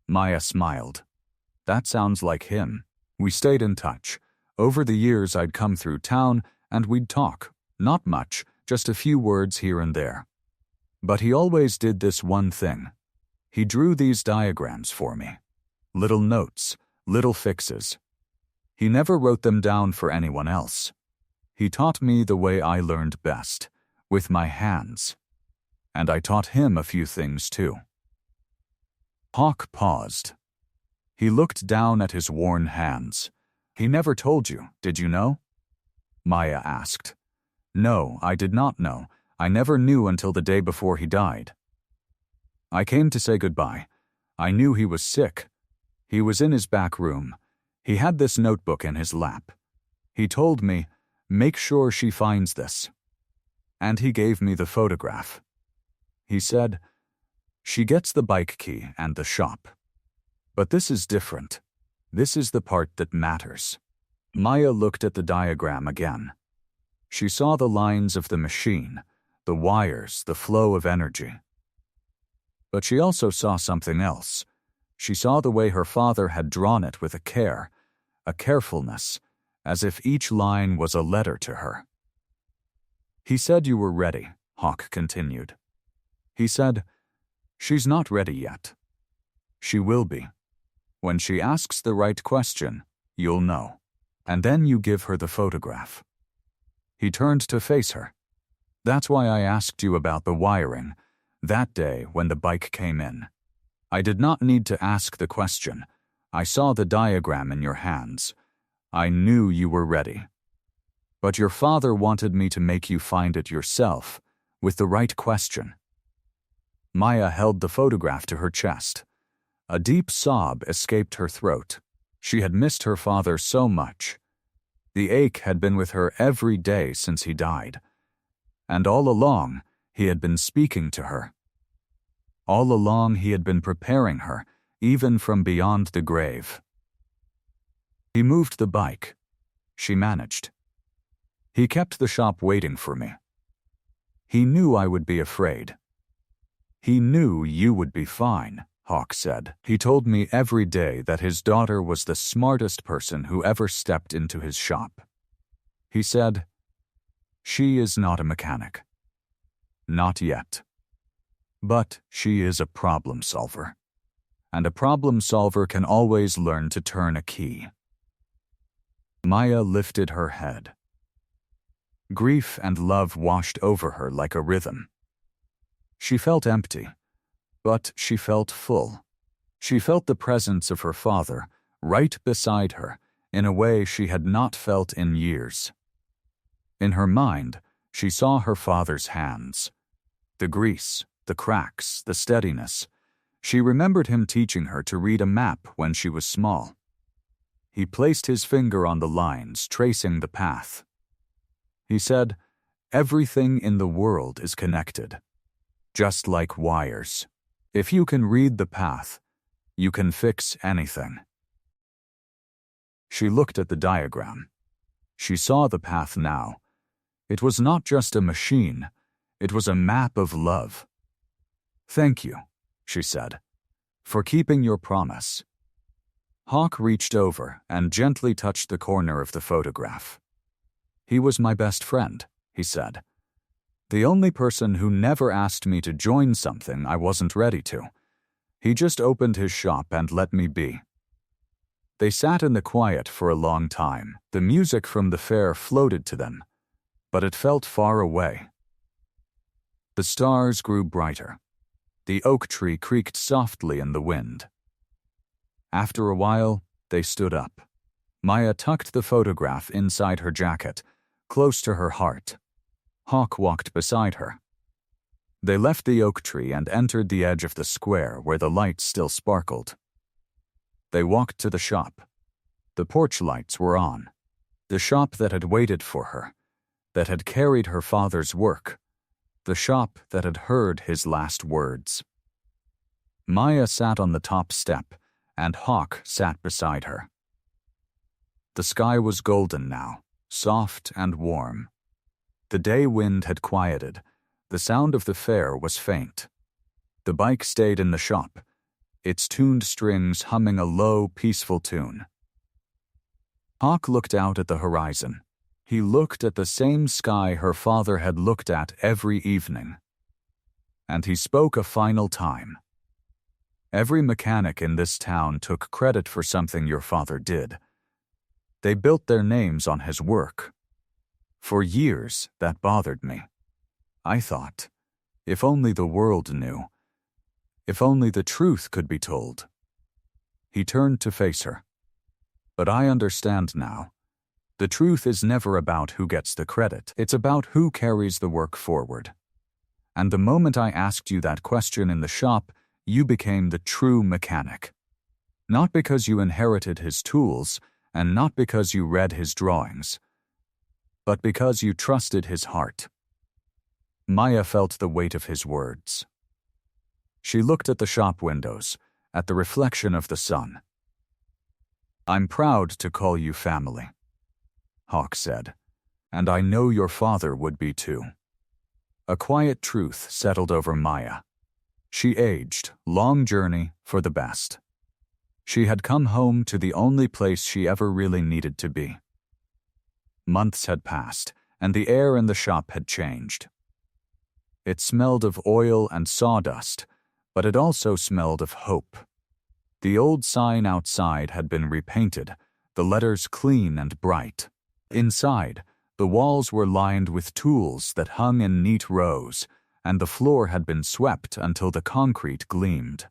Maya smiled. "That sounds like him." We stayed in touch. Over the years I'd come through town, and we'd talk. Not much, just a few words here and there. But he always did this one thing. He drew these diagrams for me. Little notes, little fixes. He never wrote them down for anyone else. He taught me the way I learned best, with my hands. And I taught him a few things too. Hawk paused. He looked down at his worn hands. "He never told you, did you know?" Maya asked. "No, I did not know. I never knew until the day before he died. I came to say goodbye. I knew he was sick. He was in his back room. He had this notebook in his lap. He told me, 'Make sure she finds this.' And he gave me the photograph. He said, 'She gets the bike key and the shop. But this is different. This is the part that matters.'" Maya looked at the diagram again. She saw the lines of the machine, the wires, the flow of energy. But she also saw something else. She saw the way her father had drawn it with a care, a carefulness, as if each line was a letter to her. He said you were ready, Hawk continued. He said, she's not ready yet. She will be. When she asks the right question, you'll know. And then you give her the photograph. He turned to face her. That's why I asked you about the wiring that day when the bike came in. I did not need to ask the question. I saw the diagram in your hands. I knew you were ready. But your father wanted me to make you find it yourself, with the right question. Maya held the photograph to her chest. A deep sob escaped her throat. She had missed her father so much. The ache had been with her every day since he died. And all along, he had been speaking to her. All along, he had been preparing her, even from beyond the grave. He moved the bike. She managed. He kept the shop waiting for me. He knew I would be afraid. He knew you would be fine, Hawk said. He told me every day that his daughter was the smartest person who ever stepped into his shop. He said, she is not a mechanic. Not yet. But she is a problem solver. And a problem solver can always learn to turn a key. Maya lifted her head. Grief and love washed over her like a rhythm. She felt empty, but she felt full. She felt the presence of her father right beside her in a way she had not felt in years. In her mind, she saw her father's hands. The grease, the cracks, the steadiness. She remembered him teaching her to read a map when she was small. He placed his finger on the lines, tracing the path. He said, everything in the world is connected, just like wires. If you can read the path, you can fix anything. She looked at the diagram. She saw the path now. It was not just a machine, it was a map of love. Thank you, she said, for keeping your promise. Hawk reached over and gently touched the corner of the photograph. He was my best friend, he said. The only person who never asked me to join something I wasn't ready to. He just opened his shop and let me be. They sat in the quiet for a long time. The music from the fair floated to them, but it felt far away. The stars grew brighter. The oak tree creaked softly in the wind. After a while, they stood up. Maya tucked the photograph inside her jacket, close to her heart. Hawk walked beside her. They left the oak tree and entered the edge of the square where the lights still sparkled. They walked to the shop. The porch lights were on. The shop that had waited for her, that had carried her father's work, the shop that had heard his last words. Maya sat on the top step, and Hawk sat beside her. The sky was golden now, soft and warm. The day wind had quieted. The sound of the fair was faint. The bike stayed in the shop, its tuned strings humming a low, peaceful tune. Hawk looked out at the horizon. He looked at the same sky her father had looked at every evening. And he spoke a final time. Every mechanic in this town took credit for something your father did. They built their names on his work. For years, that bothered me. I thought, if only the world knew. If only the truth could be told. He turned to face her. But I understand now. The truth is never about who gets the credit. It's about who carries the work forward. And the moment I asked you that question in the shop, you became the true mechanic. Not because you inherited his tools, and not because you read his drawings, but because you trusted his heart. Maya felt the weight of his words. She looked at the shop windows, at the reflection of the sun. I'm proud to call you family, Hawk said, and I know your father would be too. A quiet truth settled over Maya. She aged, long journey for the best. She had come home to the only place she ever really needed to be. Months had passed, and the air in the shop had changed. It smelled of oil and sawdust, but it also smelled of hope. The old sign outside had been repainted, the letters clean and bright. Inside, the walls were lined with tools that hung in neat rows, and the floor had been swept until the concrete gleamed.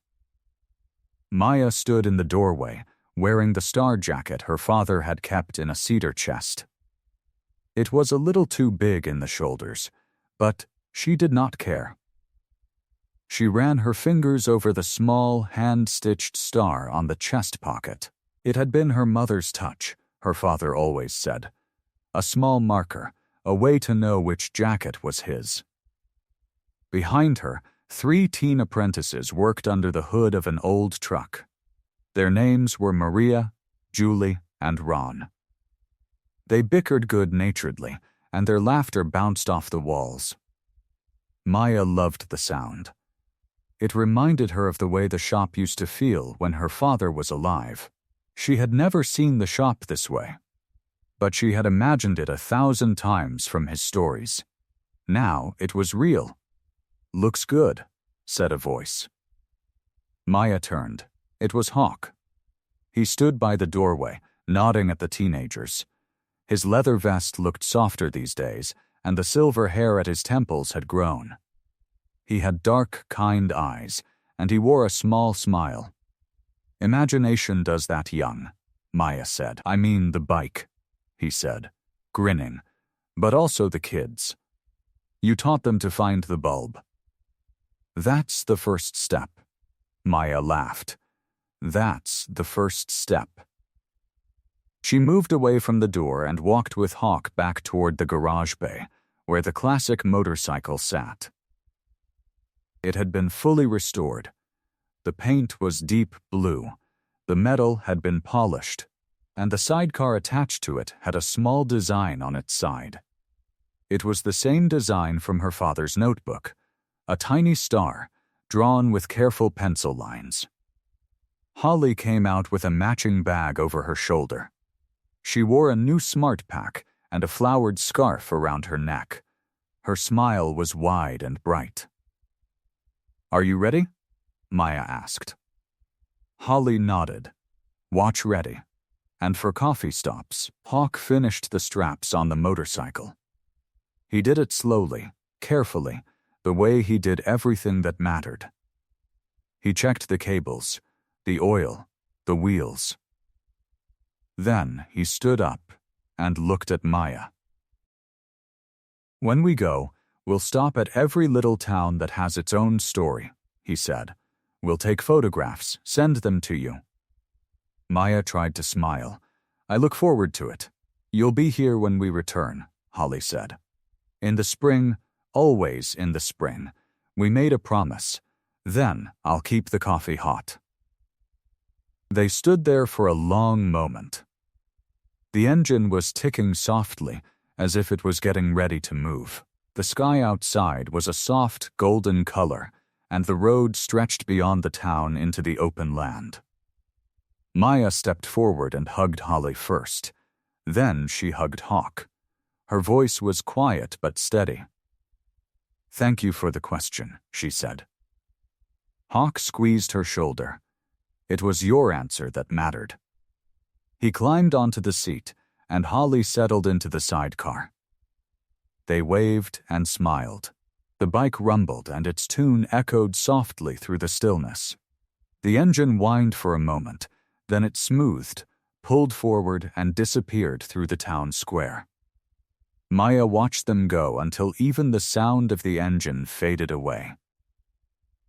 Maya stood in the doorway, wearing the star jacket her father had kept in a cedar chest. It was a little too big in the shoulders, but she did not care. She ran her fingers over the small, hand-stitched star on the chest pocket. It had been her mother's touch, her father always said. A small marker, a way to know which jacket was his. Behind her, 3 teen apprentices worked under the hood of an old truck. Their names were Maria, Julie, and Ron. They bickered good-naturedly, and their laughter bounced off the walls. Maya loved the sound. It reminded her of the way the shop used to feel when her father was alive. She had never seen the shop this way, but she had imagined it 1,000 times from his stories. Now it was real. "Looks good," said a voice. Maya turned. It was Hawk. He stood by the doorway, nodding at the teenagers. His leather vest looked softer these days, and the silver hair at his temples had grown. He had dark, kind eyes, and he wore a small smile. "Imagination does that young," Maya said. "I mean the bike," he said, grinning, "but also the kids. You taught them to find the bulb." "That's the first step," Maya laughed. "That's the first step." She moved away from the door and walked with Hawk back toward the garage bay, where the classic motorcycle sat. It had been fully restored. The paint was deep blue, the metal had been polished, and the sidecar attached to it had a small design on its side. It was the same design from her father's notebook, a tiny star, drawn with careful pencil lines. Holly came out with a matching bag over her shoulder. She wore a new smart pack and a flowered scarf around her neck. Her smile was wide and bright. "Are you ready?" Maya asked. Holly nodded. "Watch ready." And for coffee stops, Hawk finished the straps on the motorcycle. He did it slowly, carefully, the way he did everything that mattered. He checked the cables, the oil, the wheels. Then he stood up and looked at Maya. "When we go, we'll stop at every little town that has its own story," he said. "We'll take photographs, send them to you." Maya tried to smile. "I look forward to it. You'll be here when we return," Holly said. "In the spring, always in the spring. We made a promise. Then I'll keep the coffee hot." They stood there for a long moment. The engine was ticking softly, as if it was getting ready to move. The sky outside was a soft golden color, and the road stretched beyond the town into the open land. Maya stepped forward and hugged Holly first. Then she hugged Hawk. Her voice was quiet but steady. "Thank you for the question," she said. Hawk squeezed her shoulder. "It was your answer that mattered." He climbed onto the seat, and Holly settled into the sidecar. They waved and smiled. The bike rumbled, and its tune echoed softly through the stillness. The engine whined for a moment, then it smoothed, pulled forward, and disappeared through the town square. Maya watched them go until even the sound of the engine faded away.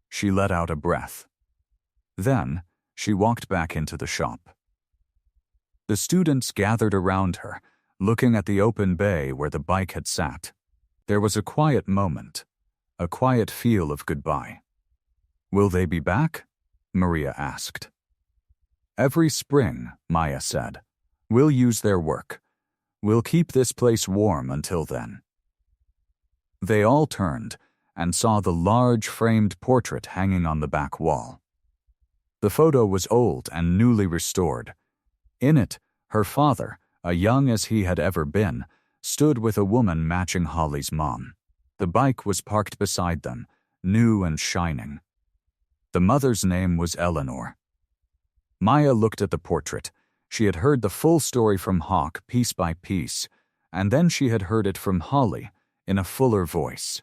She let out a breath. Then she walked back into the shop. The students gathered around her, looking at the open bay where the bike had sat. There was a quiet moment, a quiet feel of goodbye. "Will they be back?" Maria asked. "Every spring," Maya said. "We'll use their work. We'll keep this place warm until then." They all turned and saw the large framed portrait hanging on the back wall. The photo was old and newly restored. In it, her father, a young as he had ever been, stood with a woman matching Holly's mom. The bike was parked beside them, new and shining. The mother's name was Eleanor. Maya looked at the portrait. She had heard the full story from Hawk piece by piece, and then she had heard it from Holly in a fuller voice.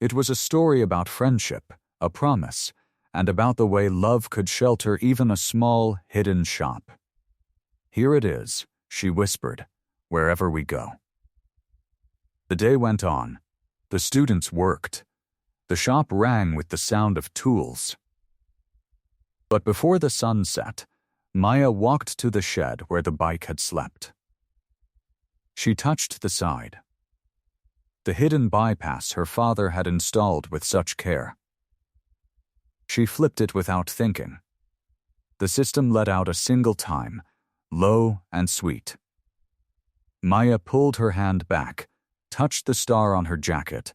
It was a story about friendship, a promise, and about the way love could shelter even a small, hidden shop. "Here it is," she whispered, "wherever we go." The day went on. The students worked. The shop rang with the sound of tools. But before the sun set, Maya walked to the shed where the bike had slept. She touched the side. The hidden bypass her father had installed with such care. She flipped it without thinking. The system let out a single time, low and sweet. Maya pulled her hand back, touched the star on her jacket.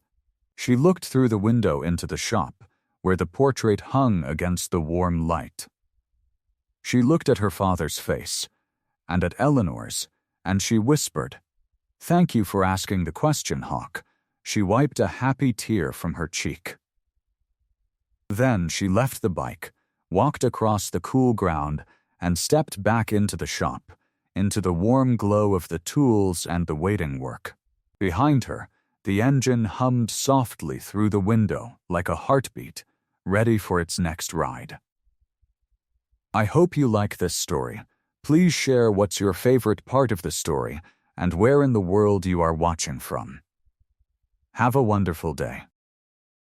She looked through the window into the shop, where the portrait hung against the warm light. She looked at her father's face, and at Eleanor's, and she whispered, "Thank you for asking the question, Hawk." She wiped a happy tear from her cheek. Then she left the bike, walked across the cool ground, and stepped back into the shop, into the warm glow of the tools and the waiting work. Behind her, the engine hummed softly through the window like a heartbeat, ready for its next ride. I hope you like this story. Please share what's your favorite part of the story and where in the world you are watching from. Have a wonderful day.